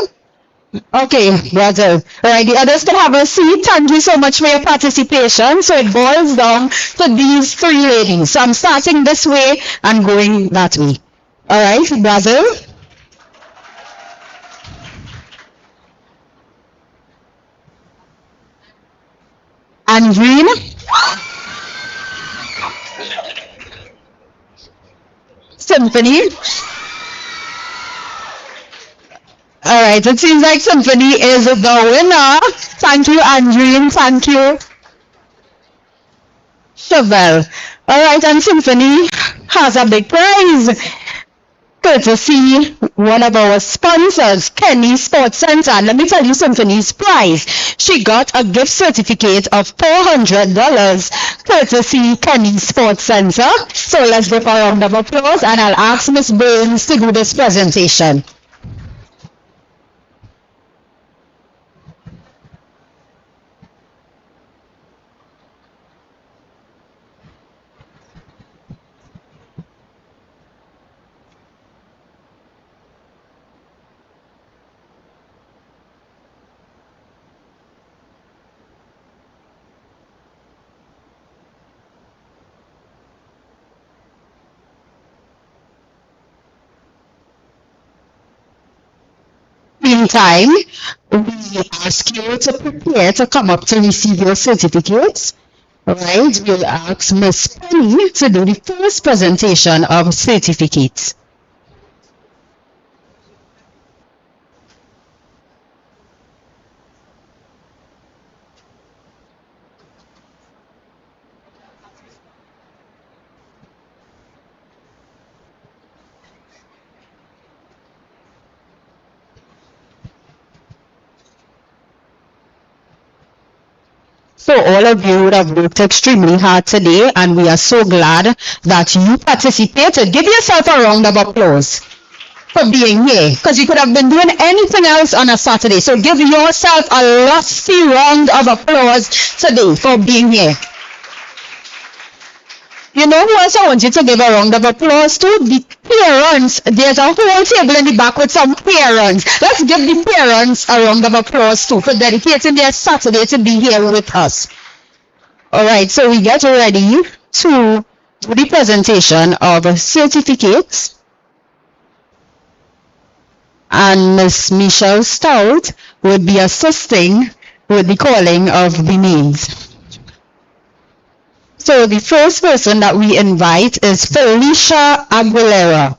D: Okay, Brazil. Alright, the others can have a seat. Thank you so much for your participation. So it boils down to these three ladies. So I'm starting this way and going that way. All right, Brazil. And green. Symphony. All right, it seems like Symphony is the winner. Thank you, Andreen. Thank you, Chevelle. All right, and Symphony has a big prize. Courtesy one of our sponsors, Kenny Sports Center. And let me tell you Symphony's prize. She got a gift certificate of $400 courtesy Kenny Sports Center. So let's give her a round of applause and I'll ask Miss Burns to do this presentation. Meantime, we ask you to prepare to come up to receive your certificates. Alright, we'll ask Miss Penny to do the first presentation of certificates. So all of you would have worked extremely hard today and we are so glad that you participated. Give yourself a round of applause for being here because you could have been doing anything else on a Saturday. So give yourself a lusty round of applause today for being here. You know who else I want you to give a round of applause to? The parents. There's a whole table in the back with some parents. Let's give the parents a round of applause too for dedicating their Saturday to be here with us. Alright, so we get ready to do the presentation of certificates. And Miss Michelle Stout would be assisting with the calling of the names. So the first person that we invite is Felicia Aguilera.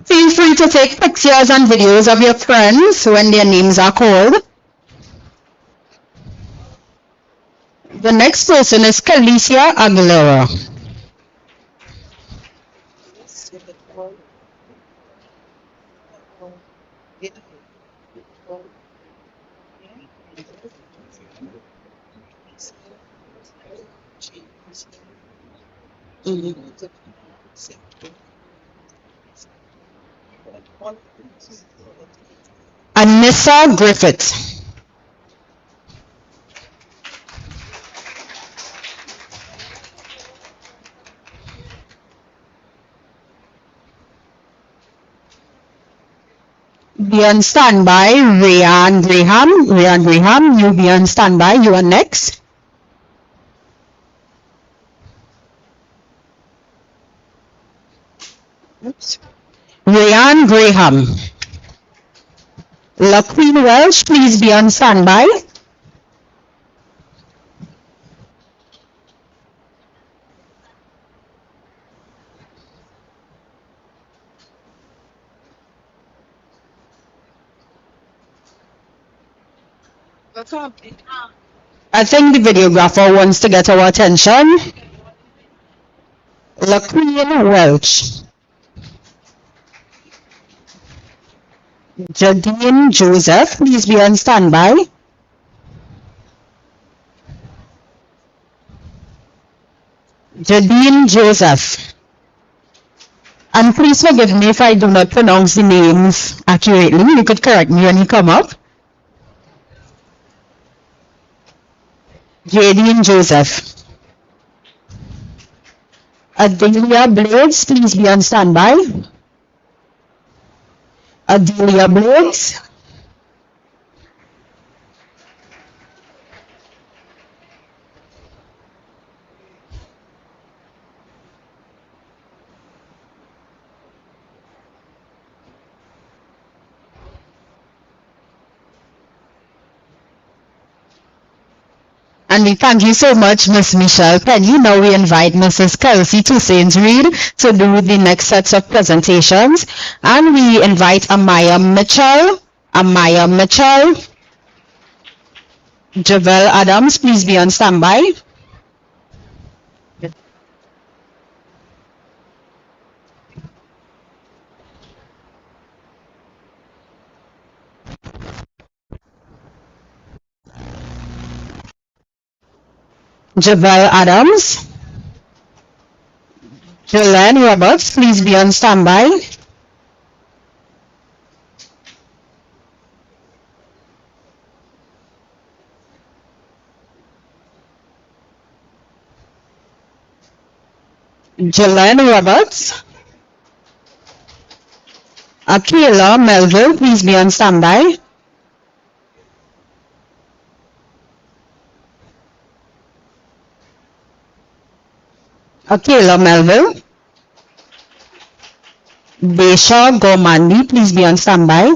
D: Feel free to take pictures and videos of your friends when their names are called. The next person is Calicia Aguilera. Anissa Griffith. Be on standby, Rayan Graham. Rayan Graham, you be on standby. You are next. Oops. Rayan Graham. LaQueen Welsh, please be on standby. I think the videographer wants to get our attention. LaQueen Welch. Jadine Joseph, please be on standby. Jadine Joseph. And please forgive me if I do not pronounce the names accurately. You could correct me when you come up. Jadine Joseph. Adelia Blades, please be on standby. Adelia Blades. And we thank you so much, Miss Michelle Penny. Now we invite Mrs. Kelsey Toussaint Reed to do the next sets of presentations. And we invite Amaya Mitchell. Amaya Mitchell. Javel Adams, please be on standby. Javel Adams. Jolene Roberts, please be on standby. Jolene Roberts. Akila Melville, please be on standby. Akila Melville. Desha Gomandi, please be on standby.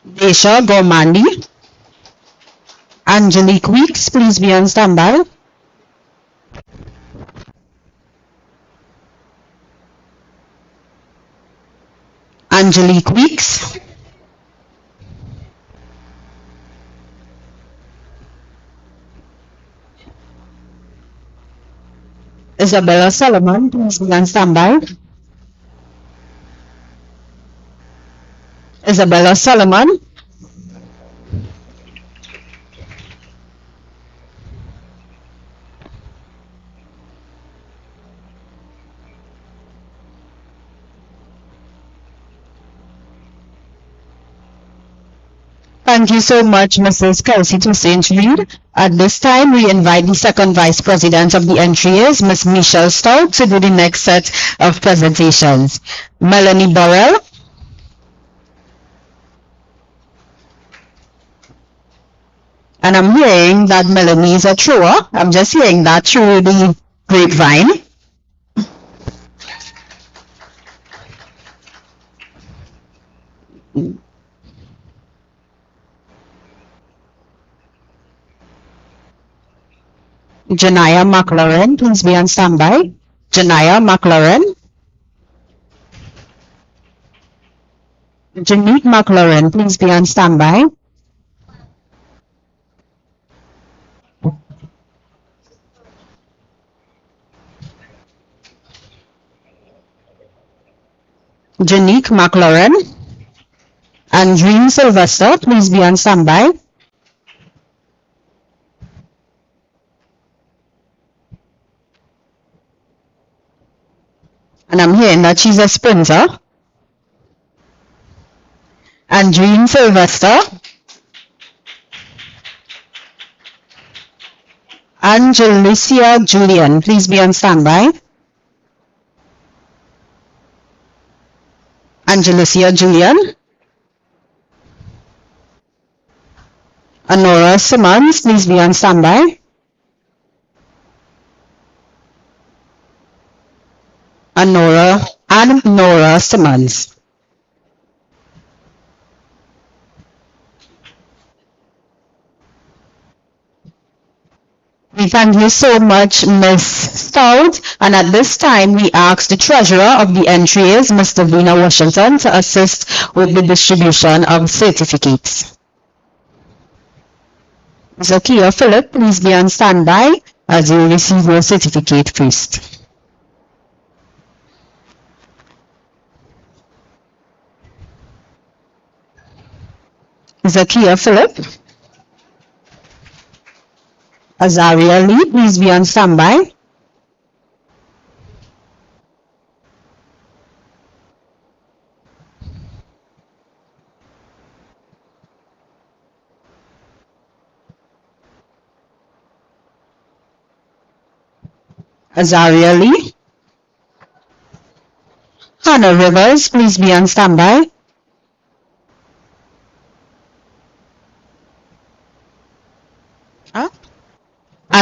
D: Desha Gomandi. Angelique Weeks, please be on standby. Angelique Weeks. Isabella Solomon, please be on standby. Isabella Solomon. Thank you so much, Mrs. Kelsey to St. Reed. At this time, we invite the second Vice President of the entries, Ms. Michelle Stout, to do the next set of presentations. Melanie Burrell. And I'm hearing that Melanie is a thrower. I'm just hearing that through the grapevine. Janaya McLaurin, please be on standby. Janaya McLaurin. Janique McLaurin, please be on standby. Janique McLaurin. Andreen Sylvester, please be on standby. And I'm hearing that she's a sprinter. Andreen Sylvester. Angelicia Julian, please be on standby. Angelicia Julian. Honora Simmons, please be on standby. Nora Simmons. We thank you so much, Ms. Stout. And at this time, we ask the treasurer of the entries, Mr. Vina Washington, to assist with the distribution of certificates. Zakia Philip, please be on standby as you receive your certificate first. Zakia Philip. Azaria Lee, please be on standby. Azaria Lee. Hannah Rivers, please be on standby.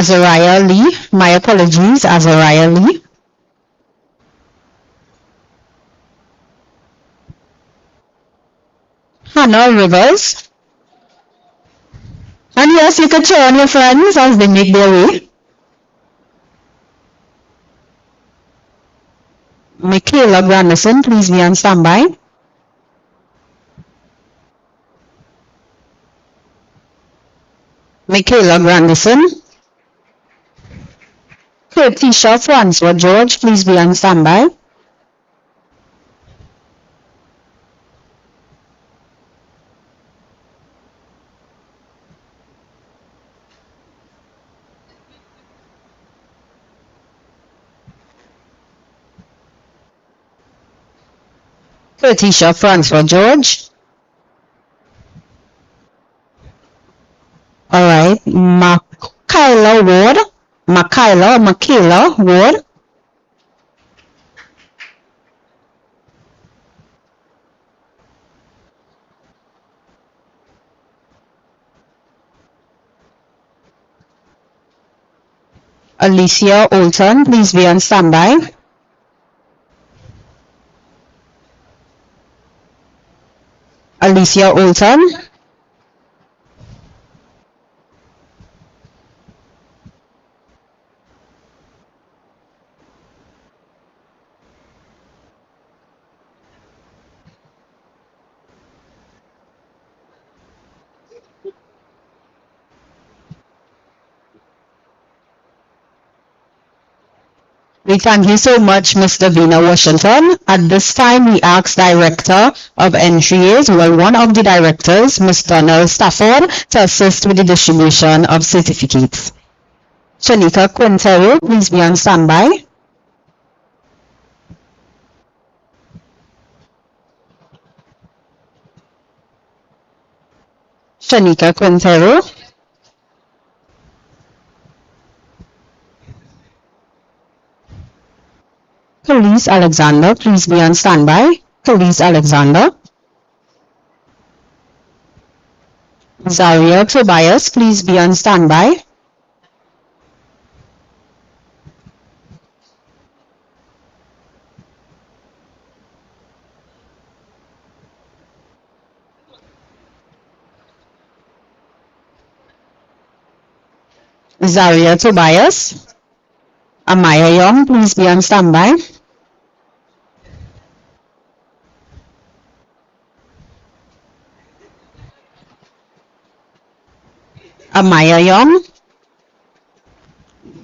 D: Azariah Lee, my apologies, Azariah Lee. Hannah Rivers. And yes, you can cheer on your friends as they make their way. Michaela Granderson, please be on standby. Michaela Granderson. Tisha Francois George, please be on standby. Tisha Francois George. All right, Michaela Ward. Michaela Ward. Alicia Olton, please be on standby. Alicia Olton. We thank you so much, Mr. Vina Washington. At this time, we ask Director of Entries, well, one of the directors, Ms. Donald Stafford, to assist with the distribution of certificates. Shanika Quintero, please be on standby. Shanika Quintero. Khalees Alexander, please be on standby. Khalees Alexander. Zaria Tobias, please be on standby. Zaria Tobias. Amaya Young, please be on standby. Amaya Young.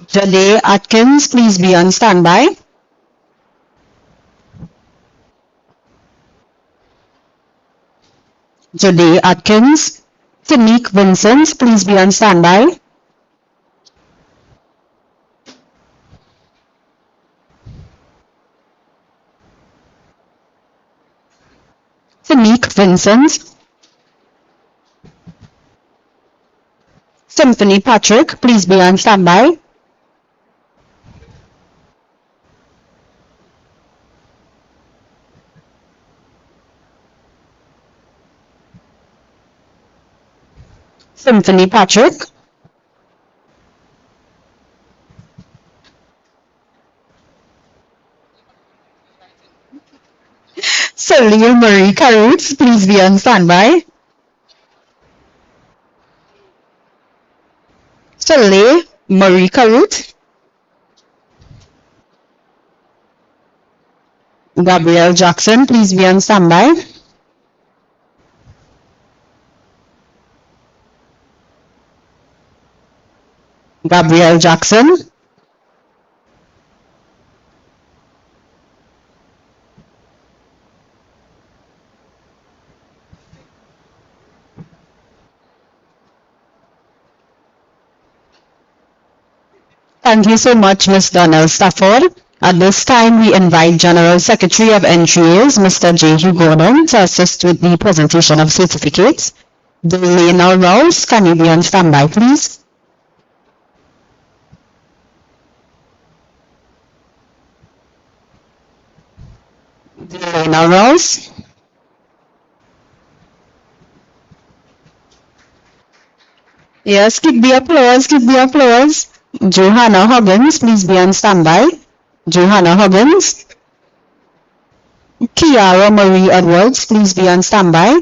D: Jade Atkins, please be on standby. Jade Atkins. Tanique Vincent, please be on standby. Tanique Vincent. Symphony Patrick, please be on standby. Symphony Patrick. Salil Marie Carruthers, please be on standby. Salil Marie Carruthers. Gabrielle Jackson, please be on standby. Gabrielle Jackson. Thank you so much, Ms. Donnell Stafford. At this time, we invite General Secretary of NTAs, Mr. J.G. Gordon, to assist with the presentation of certificates. Delana Rouse, can you be on standby, please? Delana Rouse. Yes, keep the applause, keep the applause. Johanna Huggins, please be on standby. Johanna Huggins. Kiara Marie Edwards, please be on standby.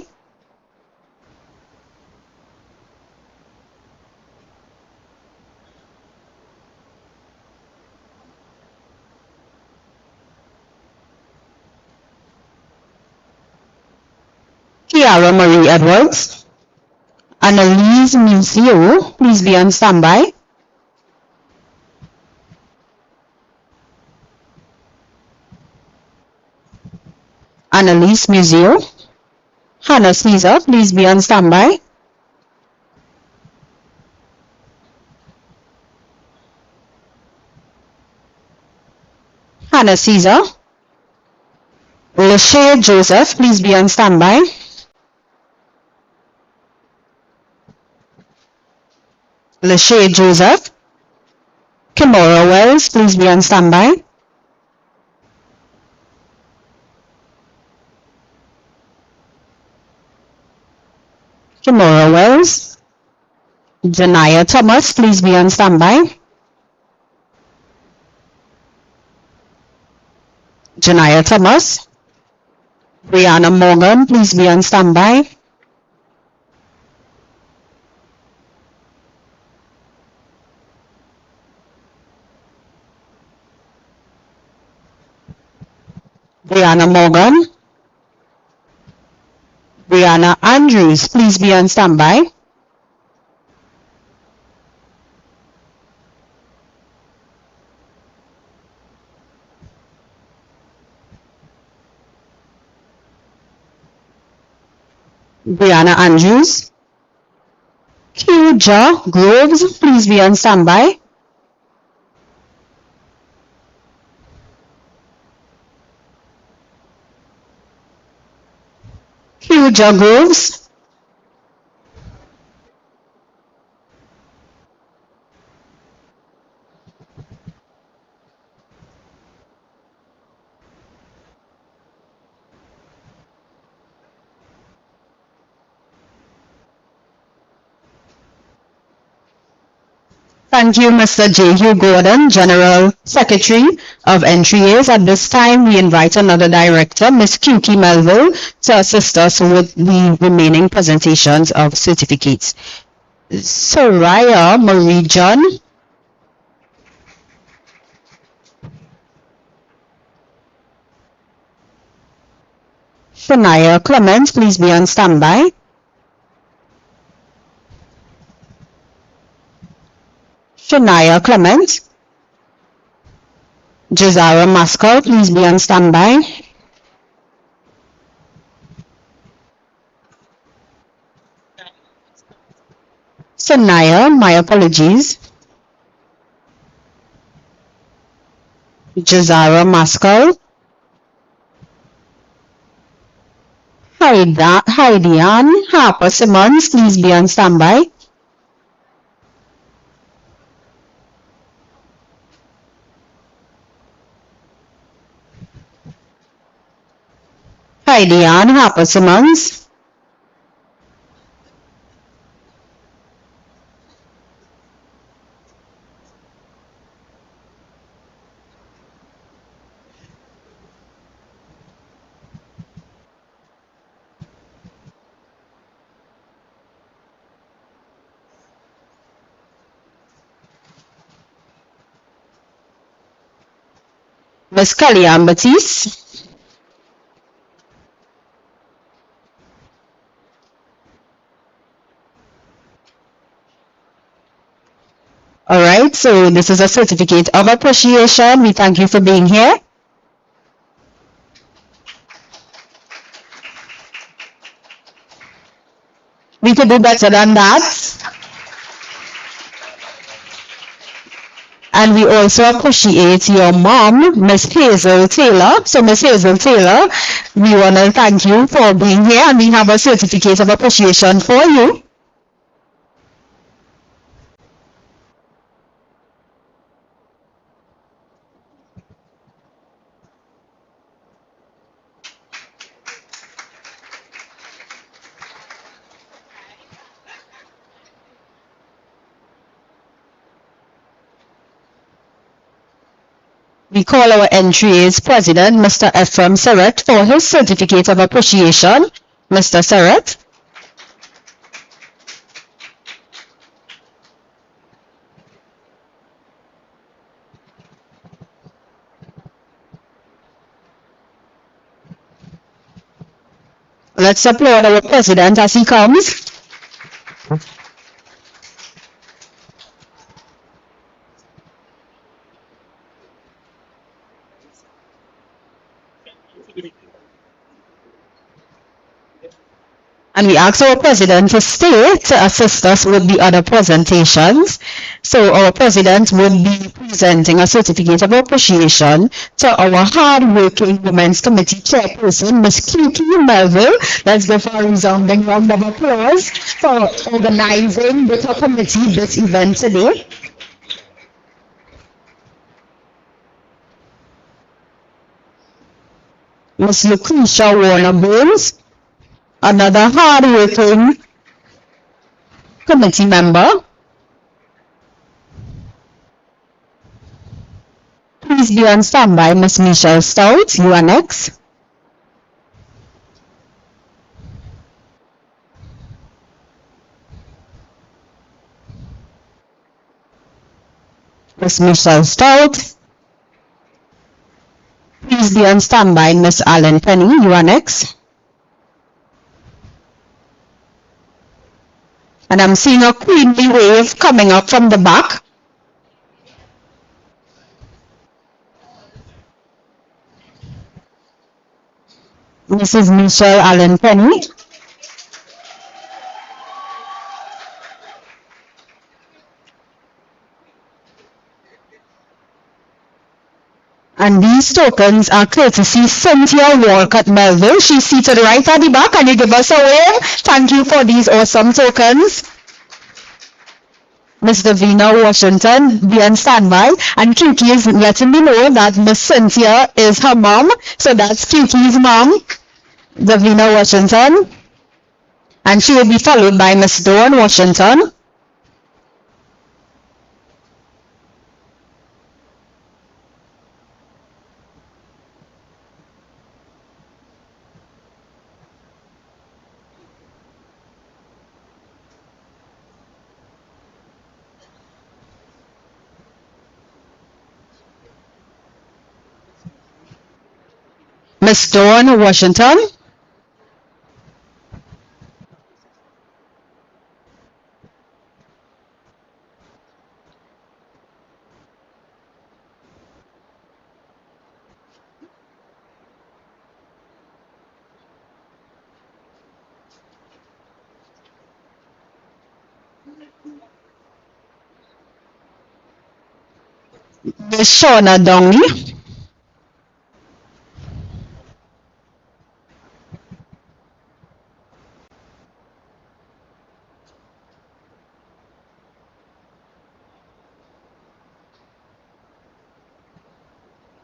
D: Kiara Marie Edwards. Annalise Museo, please be on standby. Annalise Museo. Hannah Caesar, please be on standby. Hannah Caesar. Lachey Joseph, please be on standby. Lachey Joseph. Kimora Wells, please be on standby. Kimora Wells. Janaya Thomas, please be on standby. Janaya Thomas. Brianna Morgan, please be on standby. Brianna Morgan. Brianna Andrews, please be on standby. Brianna Andrews. Q-Ja Groves, please be on standby. Q-Ja Groves. Thank you, Mr. J. Hugh Gordon, General Secretary of NTAs. At this time, we invite another director, Ms. Kuki Melville, to assist us with the remaining presentations of certificates. Soraya Marie John. Shania Clement, please be on standby. Shania Clement. Jazara Maskell, please be on standby. Sanaya, my apologies. Jazara Maskell. Heidian Harper Simmons, please be on standby. Heidian Harper Simmons. Ms. Kellyanne Batiste. All right, so this is a certificate of appreciation. We thank you for being here. We could do better than that. And we also appreciate your mom, Miss Hazel Taylor. So Miss Hazel Taylor, we want to thank you for being here, and we have a certificate of appreciation for you. We call our NTA's president, Mr. Ephraim Serret, for his certificate of appreciation. Mr. Serret. Let's applaud our president as he comes. And we ask our president to stay to assist us with the other presentations. So our president will be presenting a certificate of appreciation to our hard-working Women's Committee chairperson, Ms. Kuki Melville. Let's go for a resounding round of applause for organizing with our committee this event today. Ms. Lucretia Warner-Bones, another hard-working committee member. Please be on standby, Ms. Michelle Stout, you are next. Ms. Michelle Stout. Please be on standby, Ms. Allen Penny, you are next. And I'm seeing a queenly wave coming up from the back. Mrs. Michelle Allen Penny. And these tokens are courtesy Cynthia Walcott Melville. She's seated right at the back. Can you give us a wave? Thank you for these awesome tokens. Ms. Davina Washington, be on standby. And Kuki is letting me know that Miss Cynthia is her mom. So that's Kuki's mom, Davina Washington. And she will be followed by Miss Dawn Washington. Miss Dawn Washington. Miss Shauna Dongley.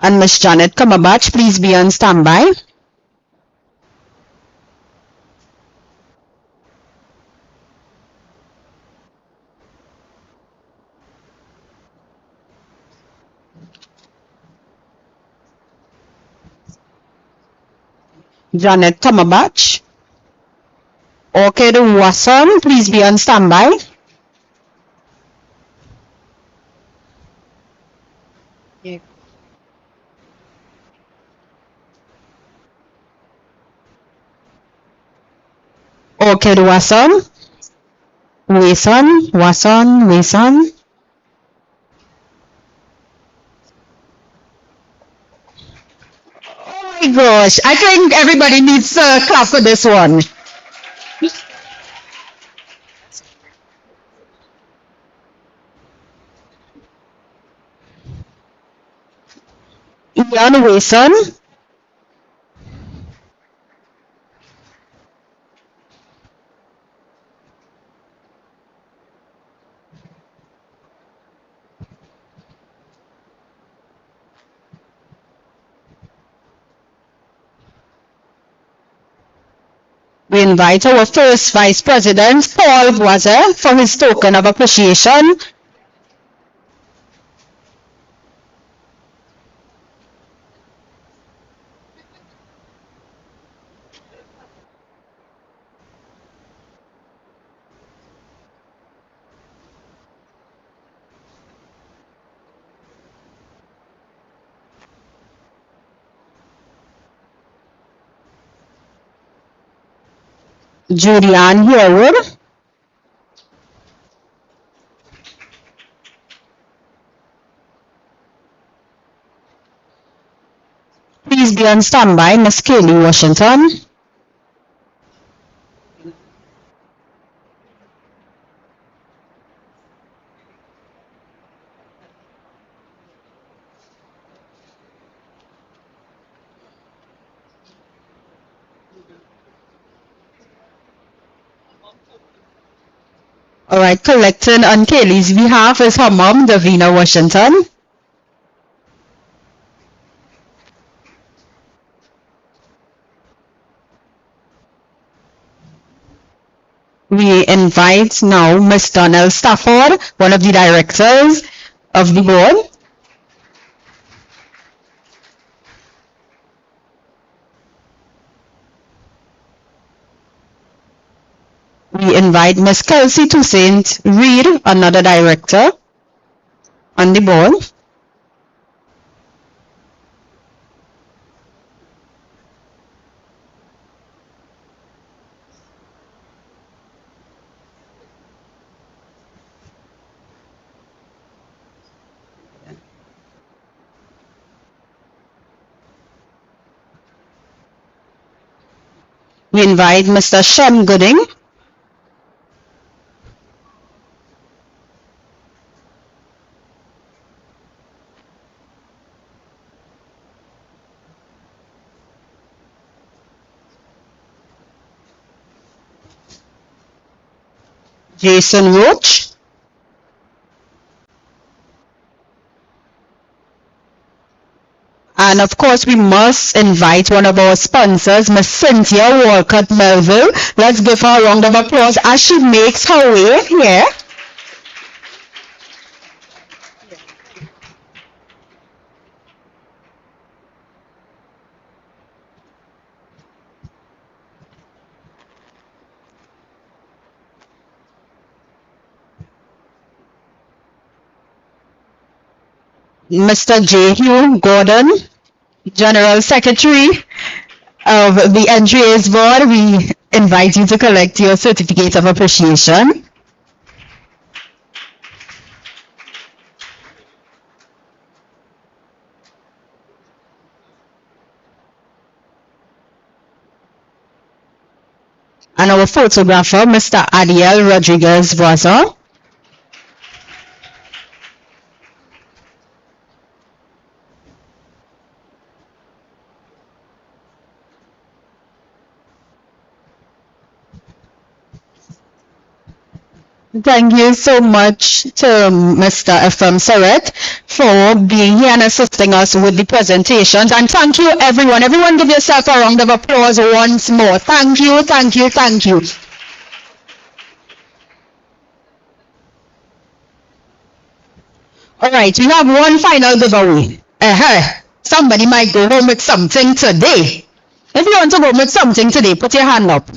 D: And Miss Janet Cumberbatch, please be on standby. Janet Cumberbatch. Orchid Wasson, please be on standby. Orchid Wasson. Wasson. Oh my gosh, I think everybody needs a clap for this one. Ian Wason. We invite our first Vice President, Paul Boise, for his token of appreciation. Julianne Harewood. Please be on standby, Miss Kaylee Washington. All right, collecting on Kaylee's behalf is her mom, Davina Washington. We invite now Miss Donnell Stafford, one of the directors of the board. We invite Miss Kelsey Toussaint Reed, another director on the board. We invite Mr. Shem Gooding. Jason Roach. And of course, we must invite one of our sponsors, Miss Cynthia Walcott Melville. Let's give her a round of applause as she makes her way here. Mr. J. Hugh Gordon, General Secretary, of the entries board, we invite you to collect your certificate of appreciation. And our photographer, Mr. Adiel Rodriguez Voisin. Thank you so much to Mr. F.M. Surratt for being here and assisting us with the presentations. And thank you, everyone. Everyone give yourself a round of applause once more. Thank you, thank you, thank you. All right, we have one final giveaway. Somebody might go home with something today. If you want to go home with something today, put your hand up.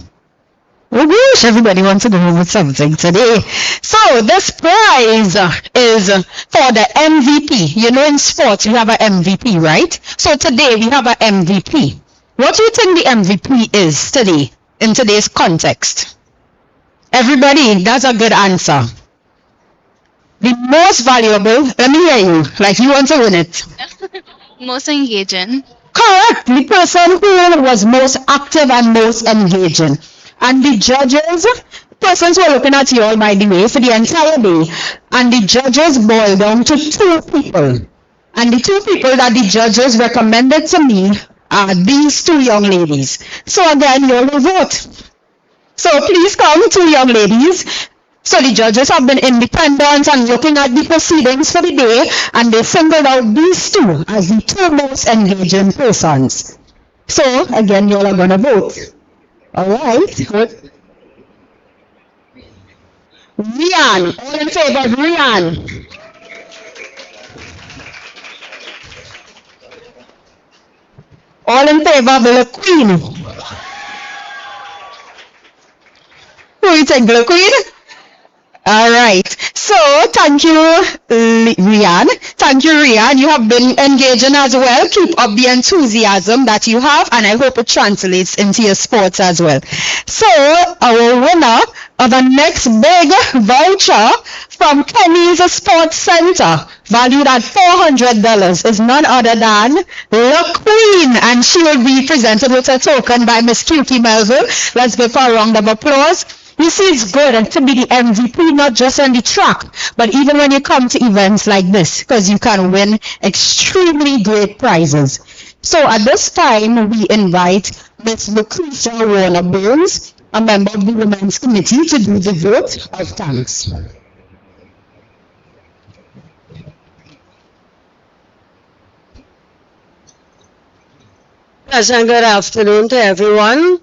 D: I wish everybody wants to go home with something today. So this prize is for the MVP. You know, in sports, you have an MVP, right? So today we have an MVP. What do you think the MVP is today, in today's context? Everybody, that's a good answer. The most valuable, let me hear you, like you want to win it.
P: Most engaging.
D: Correct. The person who was most active and most engaging. And the judges, persons were looking at you all, by the way, for the entire day. And the judges boiled down to 2 people. And the 2 people that the judges recommended to me are these 2 young ladies. So again, you all will vote. So please come, 2 young ladies. So the judges have been independent and looking at the proceedings for the day, and they singled out these 2 as the 2 most engaging persons. So again, you all are going to vote. All right. Rian, all in favor of Rian? All in favor of the Queen? Who you think, the Queen? All right. So thank you, Rian. Thank you, Rian. You have been engaging as well. Keep up the enthusiasm that you have, and I hope it translates into your sports as well. So our winner of the next big voucher from Kenny's Sports Center, valued at $400, is none other than the Queen, and she will be presented with a token by Miss Kiki Melville. Let's give her a round of applause. You see, it's good to be the MVP, not just on the track, but even when you come to events like this, because you can win extremely great prizes. So at this time, we invite Miss Lucretia Warner-Burns, a member of the Women's Committee, to do the vote of thanks.
Q: Pleasant good afternoon to everyone.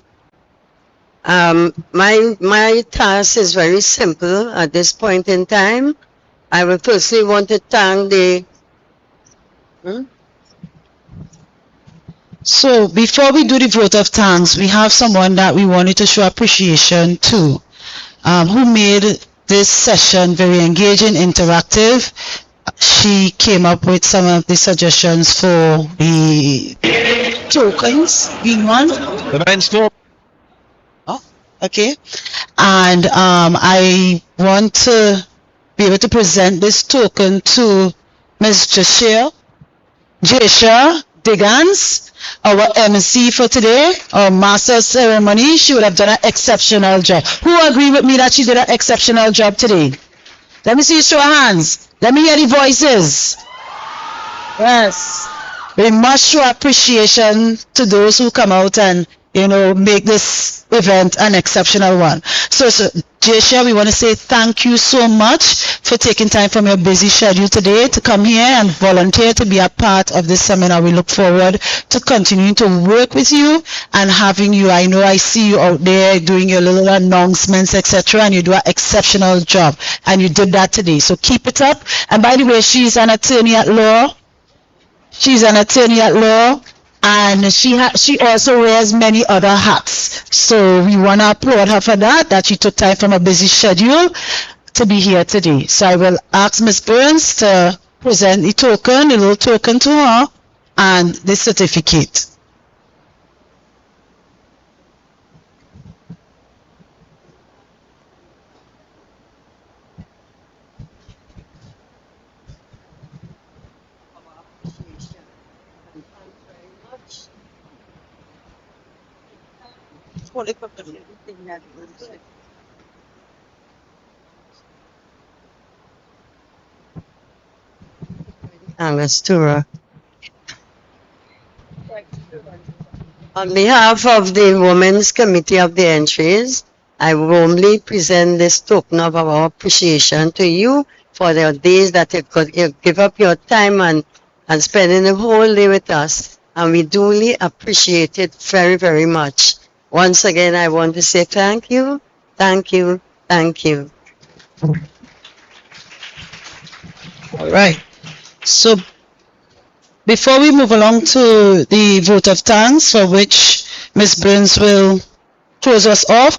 Q: My task is very simple at this point in time. I will firstly want to thank the...
H: So before we do the vote of thanks, we have someone that we wanted to show appreciation to, who made this session very engaging, interactive. She came up with some of the suggestions for the tokens being one.
V: The men's floor.
H: Okay, and I want to be able to present this token to Ms. Jasha Diggans, our MC for today, our master of ceremony. She would have done an exceptional job. Who agree with me that she did an exceptional job today? Let me see you show of hands. Let me hear the voices. Yes. We must show appreciation to those who come out and, you know, make this event an exceptional one. So Jasha, we want to say thank you so much for taking time from your busy schedule today to come here and volunteer to be a part of this seminar. We look forward to continuing to work with you and having you. I know I see you out there doing your little announcements, etc., and you do an exceptional job, and you did that today. So keep it up. And by the way, she's an attorney at law. She's an attorney at law. And she also wears many other hats. So we want to applaud her for that she took time from a busy schedule to be here today. So I will ask Ms. Burns to present the token, the little token to her, and the certificate.
Q: Angostura. On behalf of the Women's Committee of the Entries, I warmly present this token of our appreciation to you for the days that you give up your time and spending the whole day with us. And we duly appreciate it very, very much. Once again, I want to say thank you, thank you, thank you.
H: All right. So before we move along to the vote of thanks, for which Ms. Burns will close us off,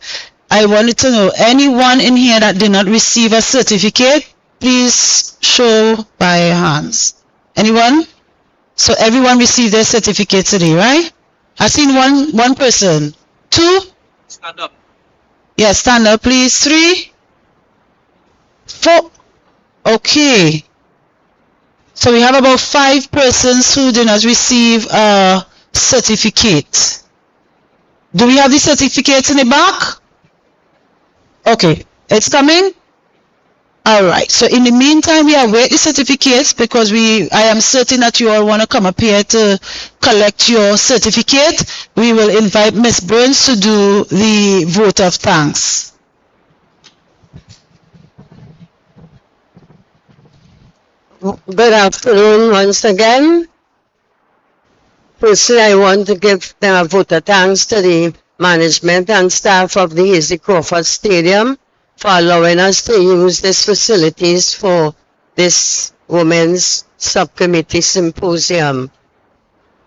H: I wanted to know, anyone in here that did not receive a certificate, please show by hands. Anyone? So everyone received their certificate today, right? I seen one person. 2?
X: Stand up.
H: Yeah, stand up, please. 3? 4? Okay. So we have about 5 persons who did not receive a certificate. Do we have the certificates in the back? Okay, it's coming? All right, so in the meantime, we await the certificates because I am certain that you all want to come up here to collect your certificate. We will invite Ms. Burns to do the vote of thanks.
Q: Good afternoon once again. Firstly, I want to give a vote of thanks to the management and staff of the Hazy Crawford Stadium for allowing us to use these facilities for this Women's Subcommittee Symposium.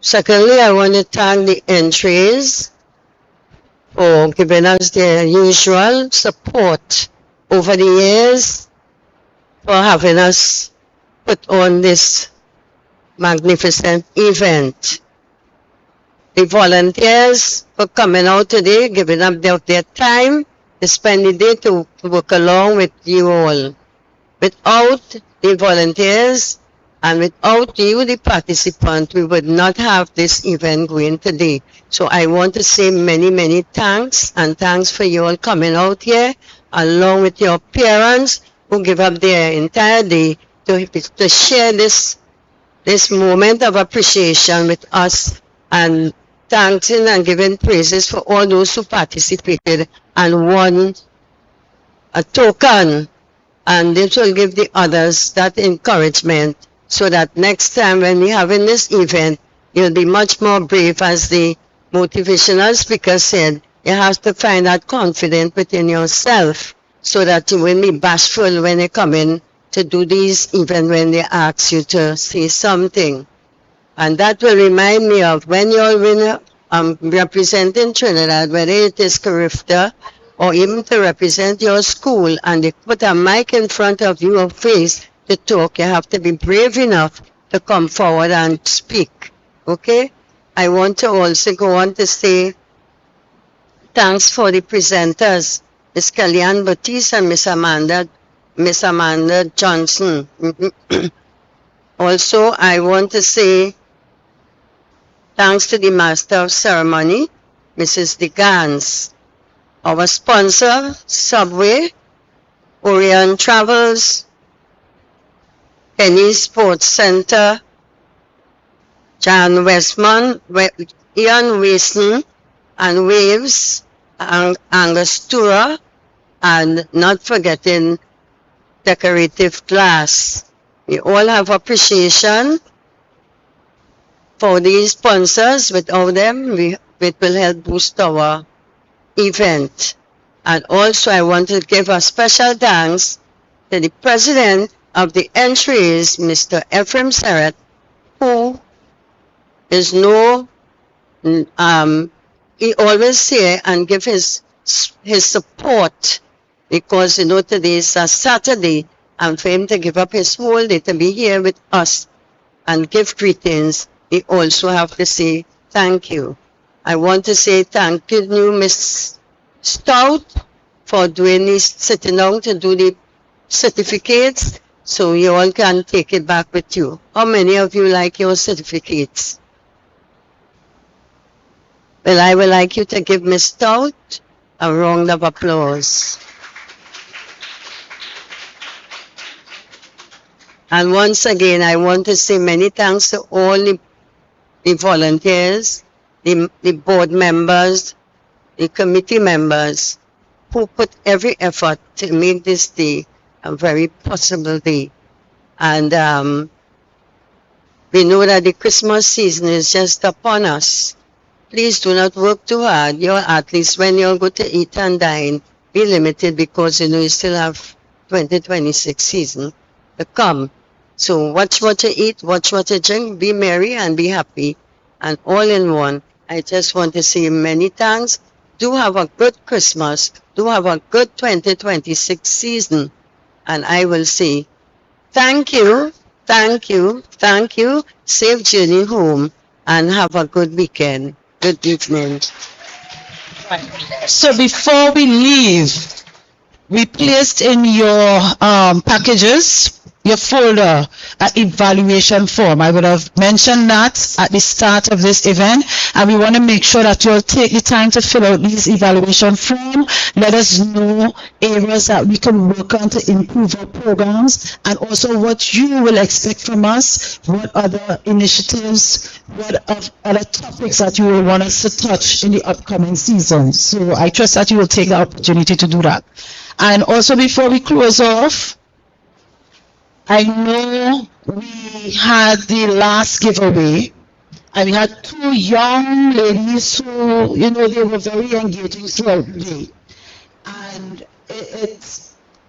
Q: Secondly, I want to thank the entries for giving us their usual support over the years, for having us put on this magnificent event. The volunteers for coming out today, giving up their time to spend the day to work along with you all. Without the volunteers and without you, the participants, we would not have this event going today. So I want to say many, many thanks, and thanks for you all coming out here, along with your parents who give up their entire day to share this moment of appreciation with us, and thanking and giving praises for all those who participated and won a token. And this will give the others that encouragement so that next time when we have in this event, you'll be much more brave. As the motivational speaker said, you have to find that confidence within yourself so that you won't be bashful when you come in to do these, even when they ask you to say something. And that will remind me of when you're representing Trinidad, whether it is Carifta or even to represent your school, and they put a mic in front of your face to talk, you have to be brave enough to come forward and speak. Okay? I want to also go on to say thanks for the presenters, Ms. Kellyanne Batiste and Miss Amanda Johnson. Also, I want to say thanks to the Master of Ceremony, Mrs. DeGans, our sponsor, Subway, Orion Travels, Penny Sports Center, Jan Westman, Ian Wason, and Waves, Angostura, and not forgetting Decorative Glass. We all have appreciation for these sponsors. Without them, it will help boost our event. And also, I want to give a special thanks to the president of the entries, Mr. Ephraim Serret, who is he always here and give his support, because today is a Saturday, and for him to give up his whole day to be here with us and give greetings, we also have to say thank you. I want to say thank you, Miss Stout, for doing this, sitting down to do the certificates, so you all can take it back with you. How many of you like your certificates? Well, I would like you to give Miss Stout a round of applause. And once again, I want to say many thanks to all the volunteers, the board members, the committee members who put every effort to make this day a very possible day. And we know that the Christmas season is just upon us. Please do not work too hard. Your athletes, when you go to eat and dine, be limited because you know you still have 2026 season to come. So watch what you eat, watch what you drink, be merry and be happy. And all in one, I just want to say many thanks. Do have a good Christmas. Do have a good 2026 season. And I will say, thank you, thank you, thank you. Safe journey home and have a good weekend. Good evening.
H: So before we leave, we placed in your packages, your folder, an evaluation form. I would have mentioned that at the start of this event, and we want to make sure that you'll take the time to fill out these evaluation form. Let us know areas that we can work on to improve our programs, and also what you will expect from us, what other initiatives, what other topics that you will want us to touch in the upcoming season. So I trust that you will take the opportunity to do that. And also before we close off, I know we had the last giveaway, and we had two young ladies who, you know, they were very engaging throughout the day. And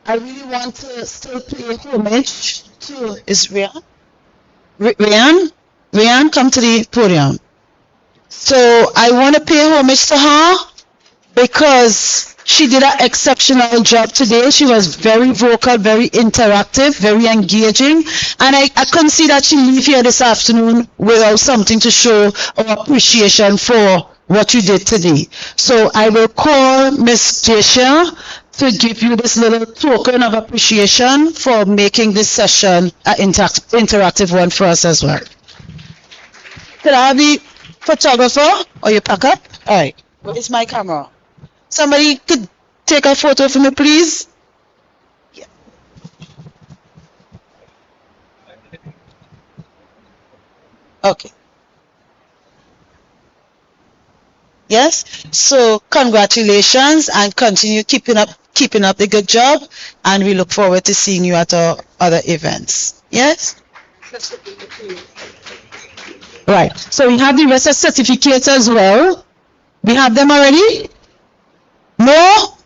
H: I really want to still pay homage to, is Rian? Rian, come to the podium. So I want to pay homage to her because she did an exceptional job today. She was very vocal, very interactive, very engaging. And I couldn't see that she leave here this afternoon without something to show our appreciation for what you did today. So I will call Miss Jesha to give you this little token of appreciation for making this session an interactive one for us as well. Could I have the photographer or you pack up? All right. Where's my camera? Somebody could take a photo for me, please. Yeah. Okay. Yes. So congratulations and continue keeping up the good job. And we look forward to seeing you at our other events. Yes. Right. So we have the rest of certificates as well. We have them already. No?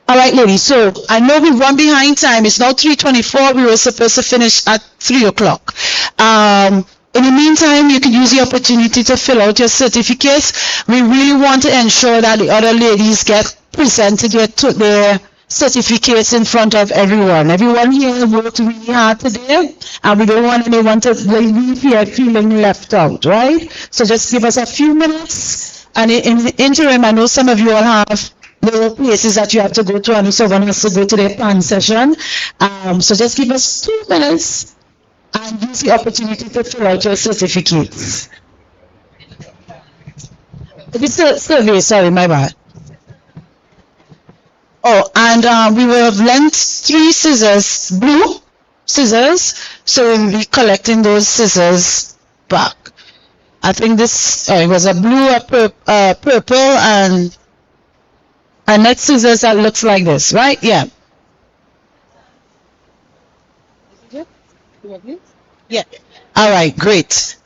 H: All right, ladies. So I know we run behind time. It's now 3:24. We were supposed to finish at 3 o'clock. In the meantime, you can use the opportunity to fill out your certificates. We really want to ensure that the other ladies get presented their certificates in front of everyone. Everyone here worked really hard today, and we don't want anyone to leave here feeling left out, right? So just give us a few minutes. And in the interim, I know some of you all have little places that you have to go to, and someone has to go to their plan session. So just give us 2 minutes and use the opportunity to fill out your certificates. It's survey, sorry, my bad. Oh, and we will have lent 3 scissors, blue scissors, so we'll be collecting those scissors back. I think this, it was a blue, a purple, and a next scissors that looks like this, right? Yeah. Yeah. All right, great.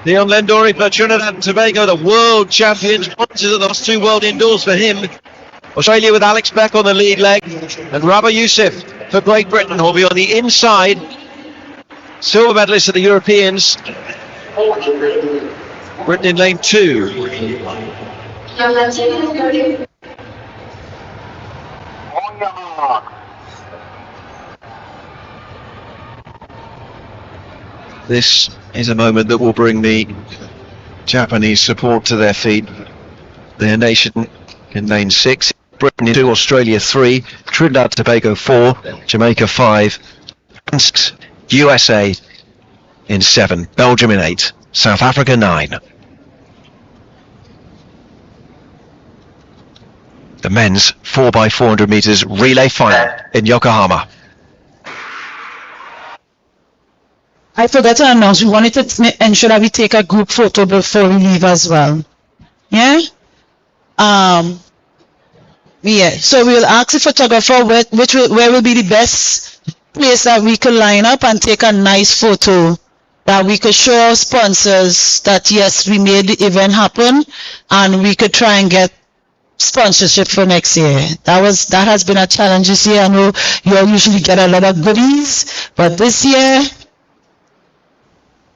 V: Leon Lendori for Trinidad and Tobago, the world champions. Sponsors of those 2 world indoors for him. Australia with Alex Beck on the lead leg, and Rabah Youssef for Great Britain, who'll be on the inside silver medalists at the Europeans. Britain in lane 2. This is a moment that will bring the Japanese support to their feet. Their nation in lane 6. Britain in 2, Australia 3, Trinidad Tobago 4, Jamaica 5, USA in 7, Belgium in 8, South Africa 9. The men's 4x400 meters relay final in Yokohama.
H: I forgot to announce, we wanted to ensure that we take a group photo before we leave as well. Yeah? Yeah, so we'll ask the photographer where will be the best place that we could line up and take a nice photo that we could show our sponsors that yes, we made the event happen and we could try and get sponsorship for next year. That has been a challenge this year. I know you all usually get a lot of goodies, but this year,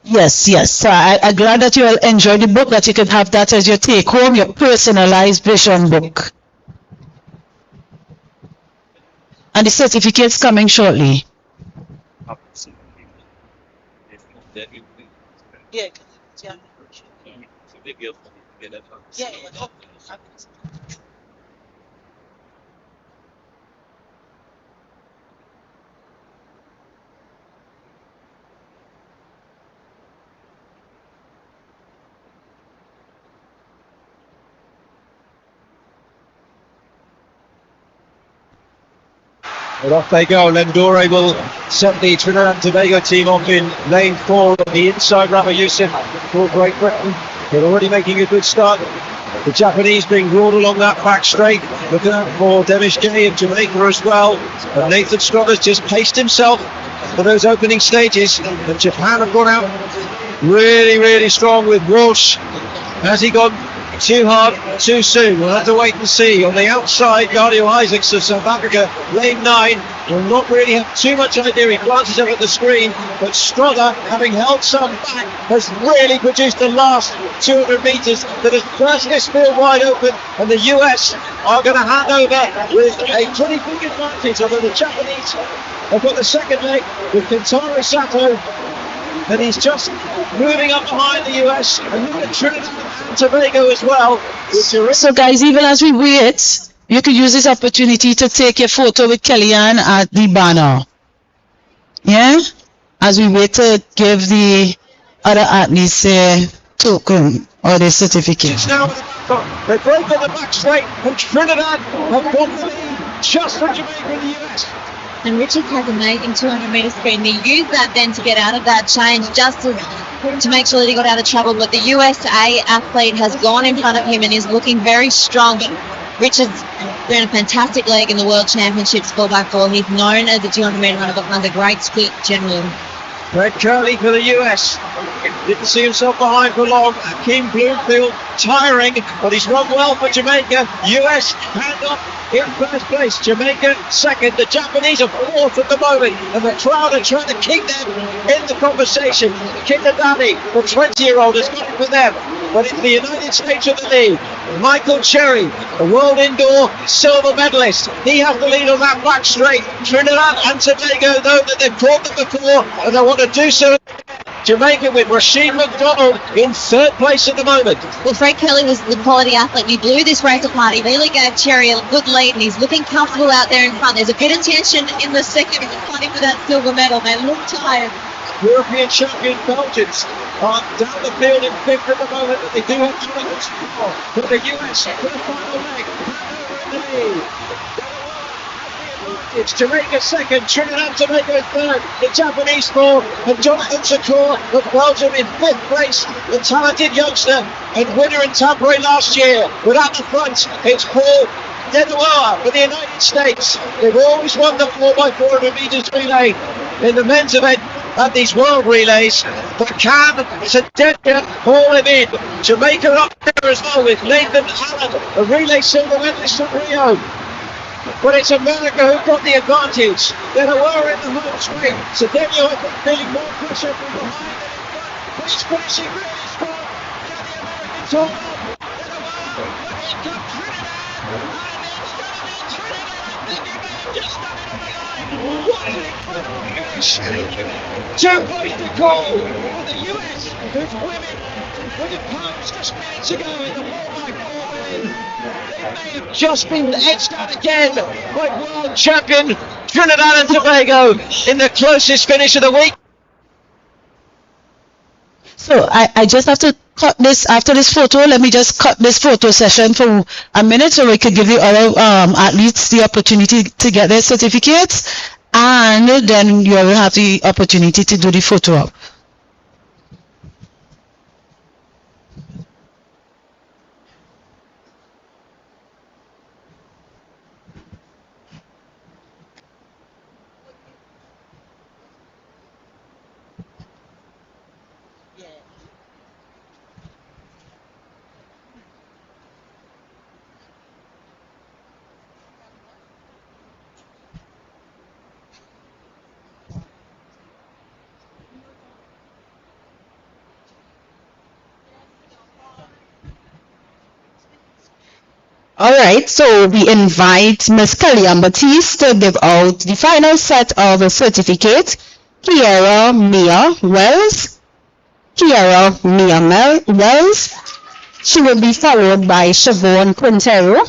H: yes. So I'm glad that you all enjoyed the book, that you could have that as your take home, your personalized vision book. And the certificate's coming shortly.
V: And off they go. Lendore will set the Trinidad and Tobago team off in lane 4 on the inside. Rafa Youssef for Great Britain. They're already making a good start. The Japanese being brought along that back straight. Looking out for Demish Gay of Jamaica as well. And Nathan Strong has just paced himself for those opening stages. And Japan have gone out really strong with Walsh. Has he gone too hard, too soon? We'll have to wait and see. On the outside, Guardio Isaacs of South Africa, lane 9, will not really have too much idea. He glances up at the screen, but Strother, having held some back, has really produced the last 200 metres that has burst this field wide open, and the US are going to hand over with a pretty big advantage, although the Japanese have got the second leg with Kentaro Sato. And he's just moving up behind the US, and look at Trinidad and Tobago as well.
H: So guys, even as we wait, you could use this opportunity to take your photo with Kellyanne at the banner. Yeah? As we wait to give the other athletes a token or the certificate.
V: Now they break on the back straight, and Trinidad have got the lead just for Jamaica and the US.
K: And Richard has an amazing 200-metre sprint. He used that then to get out of that change just to make sure that he got out of trouble. But the USA athlete has gone in front of him and is looking very strong. But Richard's ran a fantastic leg in the World Championships 4x4. He's known as a 200-metre runner, but runs a great sprint generally.
V: Greg Curley for the US. Didn't see himself behind for long. Akeem Bloomfield tiring, but he's run well for Jamaica. US hand up in first place. Jamaica second. The Japanese are fourth at the moment, and the crowd are trying to keep them in the conversation. Kitadani, the 20-year-old, has got it for them, but it's the United States of the lead. Michael Cherry, the world indoor silver medalist, he has the lead on that back straight. Trinidad and Tobago know that they've caught them before and they want to do so. Jamaica with Rashid McDonald in third place at the moment.
K: Well, Fred Kelly was the quality athlete. He blew this race apart. He really gave Cherry a good lead, and he's looking comfortable out there in front. There's a bit of tension in the second fighting for that silver medal. They look tired.
V: European champion Belgians are down the field in fifth at the moment, but they do have Jonathan Strong for the US for the final leg. It's Jamaica second, Trinidad Tobago third, the Japanese fourth, and Jonathan Shakur of Belgium in fifth place, the talented youngster and winner in Tampere last year. But at the front, it's Paul Deduoa for the United States. They've always won the 4x400 metres relay in the men's event at these world relays, but can Sedeka haul him in? Jamaica up there as well with Nathan Allen, a relay silver medalist from Rio.
X: but it's America who got the advantage. They were in the home swing. So Daniel feeling more pressure from behind. But he's finishing really strong. Can the Americans hold on? Two points to call for the US, whose women were the pounds just minutes ago in the 4x4 win. They may have just been edged out again by world champion Trinidad and Tobago in the closest finish of the week.
H: So I just have to cut this after this photo. Let me just cut this photo session for a minute so we could give the other athletes the opportunity to get their certificates, and then you will have the opportunity to do the photo op. All right, so we invite Ms. Kellyanne Baptiste to give out the final set of certificates. Kiera Mia Wells. Kiera Mia Wells. She will be followed by Siobhan Quintero.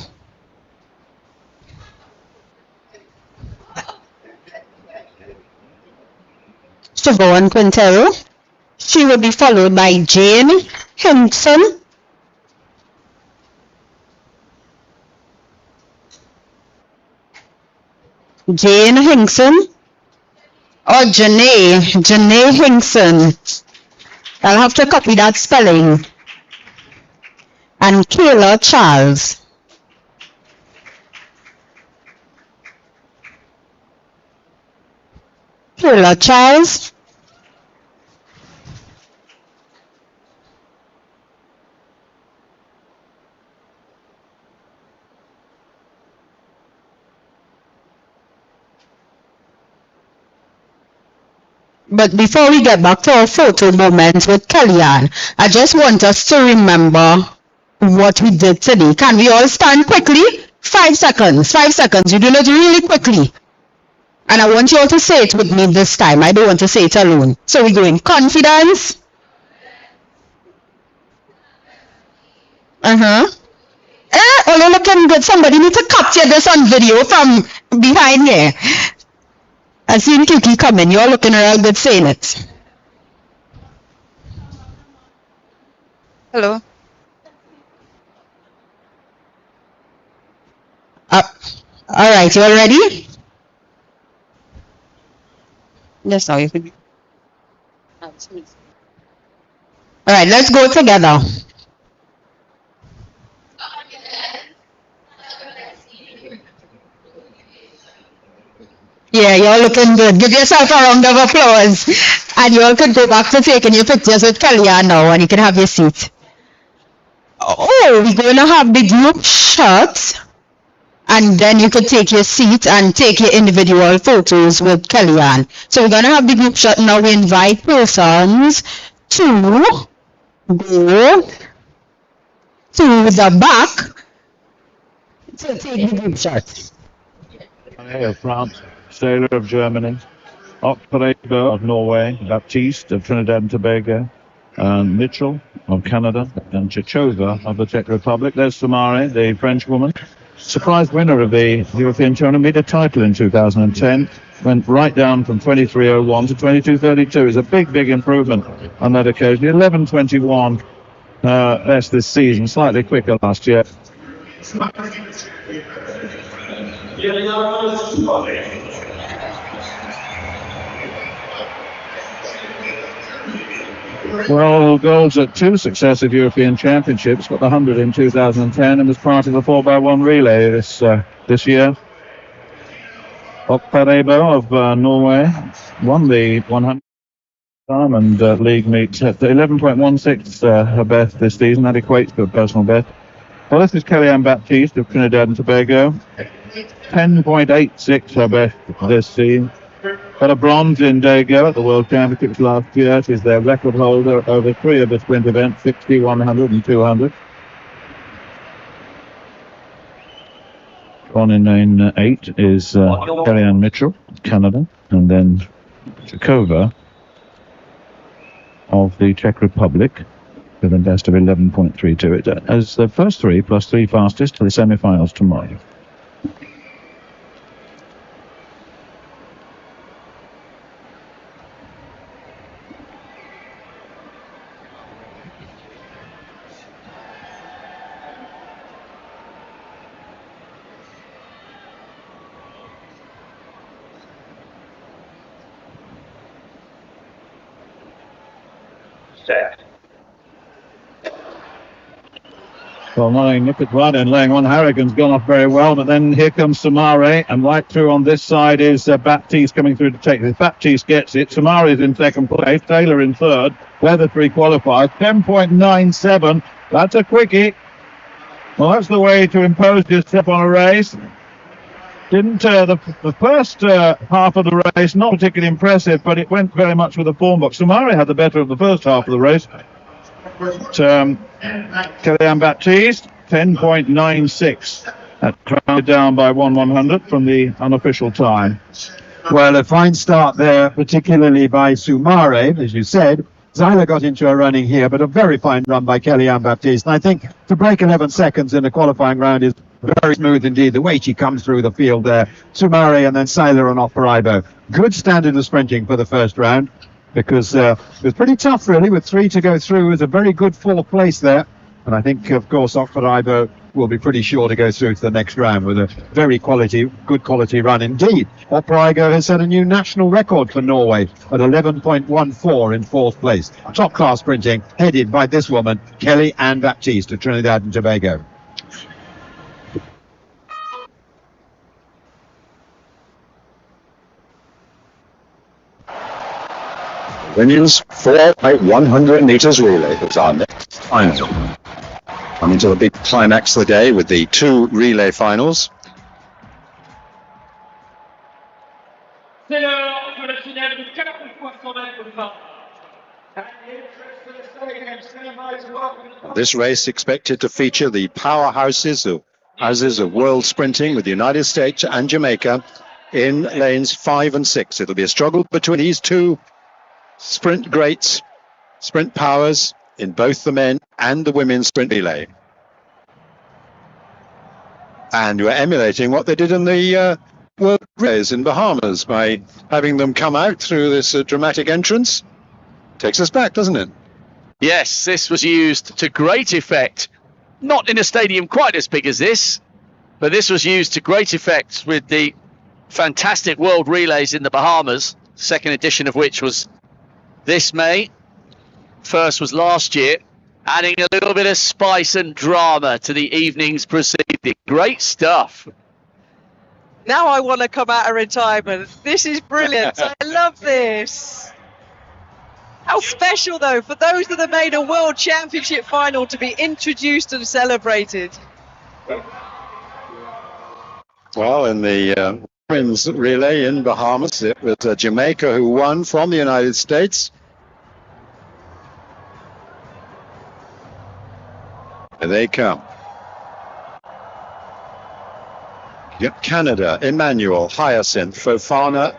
H: Siobhan Quintero. She will be followed by Jane Hinkson. Jane Hinkson or Janae Hinkson. I'll have to copy that spelling. And Kayla Charles. Kayla Charles. But before we get back to our photo moment with Kellyanne, I just want us to remember what we did today. Can we all stand quickly? 5 seconds. 5 seconds. You do it really quickly. And I want you all to say it with me this time. I don't want to say it alone. So we're going confidence. Oh, you're looking good. Somebody need to capture this on video from behind here. I seen Kiki coming. You're looking real good saying it.
L: Hello.
H: All right, you all ready?
L: Yes, now you can.
H: All right, let's go together. Yeah, you're looking good. Give yourself a round of applause. And you all could go back to taking your pictures with Kellyanne now, and you can have your seat. Oh, we're going to have the group shot. And then you could take your seat and take your individual photos with Kellyanne. So we're going to have the group shot. Now we invite persons to go to the back to take the group shot.
M: Of France, Sailor of Germany, Octavio of Norway, Baptiste of Trinidad and Tobago, and Mitchell of Canada, and Chichova of the Czech Republic. There's Samari, the French woman, surprise winner of the European Tournament, a title in 2010. Went right down from 23.01 to 22.32. It's a big improvement on that occasion. 11.21 less this season, slightly quicker last year. Well, goals at 2 successive European Championships, got the 100 in 2010 and was part of the 4x1 relay this year. Okparebo of Norway won the 100 Diamond League meet at 11.16 her best this season. That equates to a personal best. Well, this is Kellyanne Baptiste of Trinidad and Tobago. 10.86 her best this season. Got a bronze in Dago at the World Championships last year. She's their record holder over 3 of the sprint events, 60, 100 and 200. On in lane 8 is Kellyanne Mitchell, Canada, and then Chikova of the Czech Republic with a best of 11.32. It as the first 3 plus 3 fastest to the semi-finals tomorrow. Well, knowing Nippert right and laying on, Harrigan's gone off very well, but then here comes Samare, and right through on this side is Baptiste coming through to take this. Baptiste gets it, Samare's in second place, Taylor in third. They're the 3 qualifiers. 10.97, that's a quickie. Well, that's the way to impose yourself on a race. Didn't the first half of the race not particularly impressive, but it went very much with the form book. Samare had the better of the first half of the race. But Kellyanne Baptiste 10.96. That rounded down by 1/100 from the unofficial time.
N: Well, a fine start there, particularly by Sumare, as you said. Zyla got into a running here, but a very fine run by Kellyanne Baptiste. And I think to break 11 seconds in the qualifying round is very smooth indeed. The way she comes through the field there. Sumare and then Seiler and Offeraibo. Good standard of sprinting for the first round, because it was pretty tough really with 3 to go through. It was a very good 4th place there. And I think, of course, Offeraibo will be pretty sure to go through to the next round with a very good quality run indeed. Offeraibo has set a new national record for Norway at 11.14 in 4th place. Top class sprinting headed by this woman, Kellyanne Baptiste of Trinidad and Tobago.
V: Women's 4x100 meters relay is our next final. Coming to the big climax of the day with the 2 relay finals. This race expected to feature the powerhouses of world sprinting with the United States and Jamaica in lanes 5 and 6. It'll be a struggle between these 2 sprint greats, sprint powers in both the men and the women's sprint relay. And we're emulating what they did in the World Relays in Bahamas by having them come out through this dramatic entrance. Takes us back, doesn't it?
E: Yes, this was used to great effect. Not in a stadium quite as big as this, but this was used to great effect with the fantastic World Relays in the Bahamas, second edition of which was this May. First was last year, adding a little bit of spice and drama to the evening's proceeding. Great stuff.
R: Now I want to come out of retirement. This is brilliant. I love this. How special, though, for those that have made a World Championship final to be introduced and celebrated.
V: Well, in the women's relay in Bahamas, it was Jamaica who won from the United States. Here they come. Yep, Canada, Emmanuel, Hyacinth, Fofana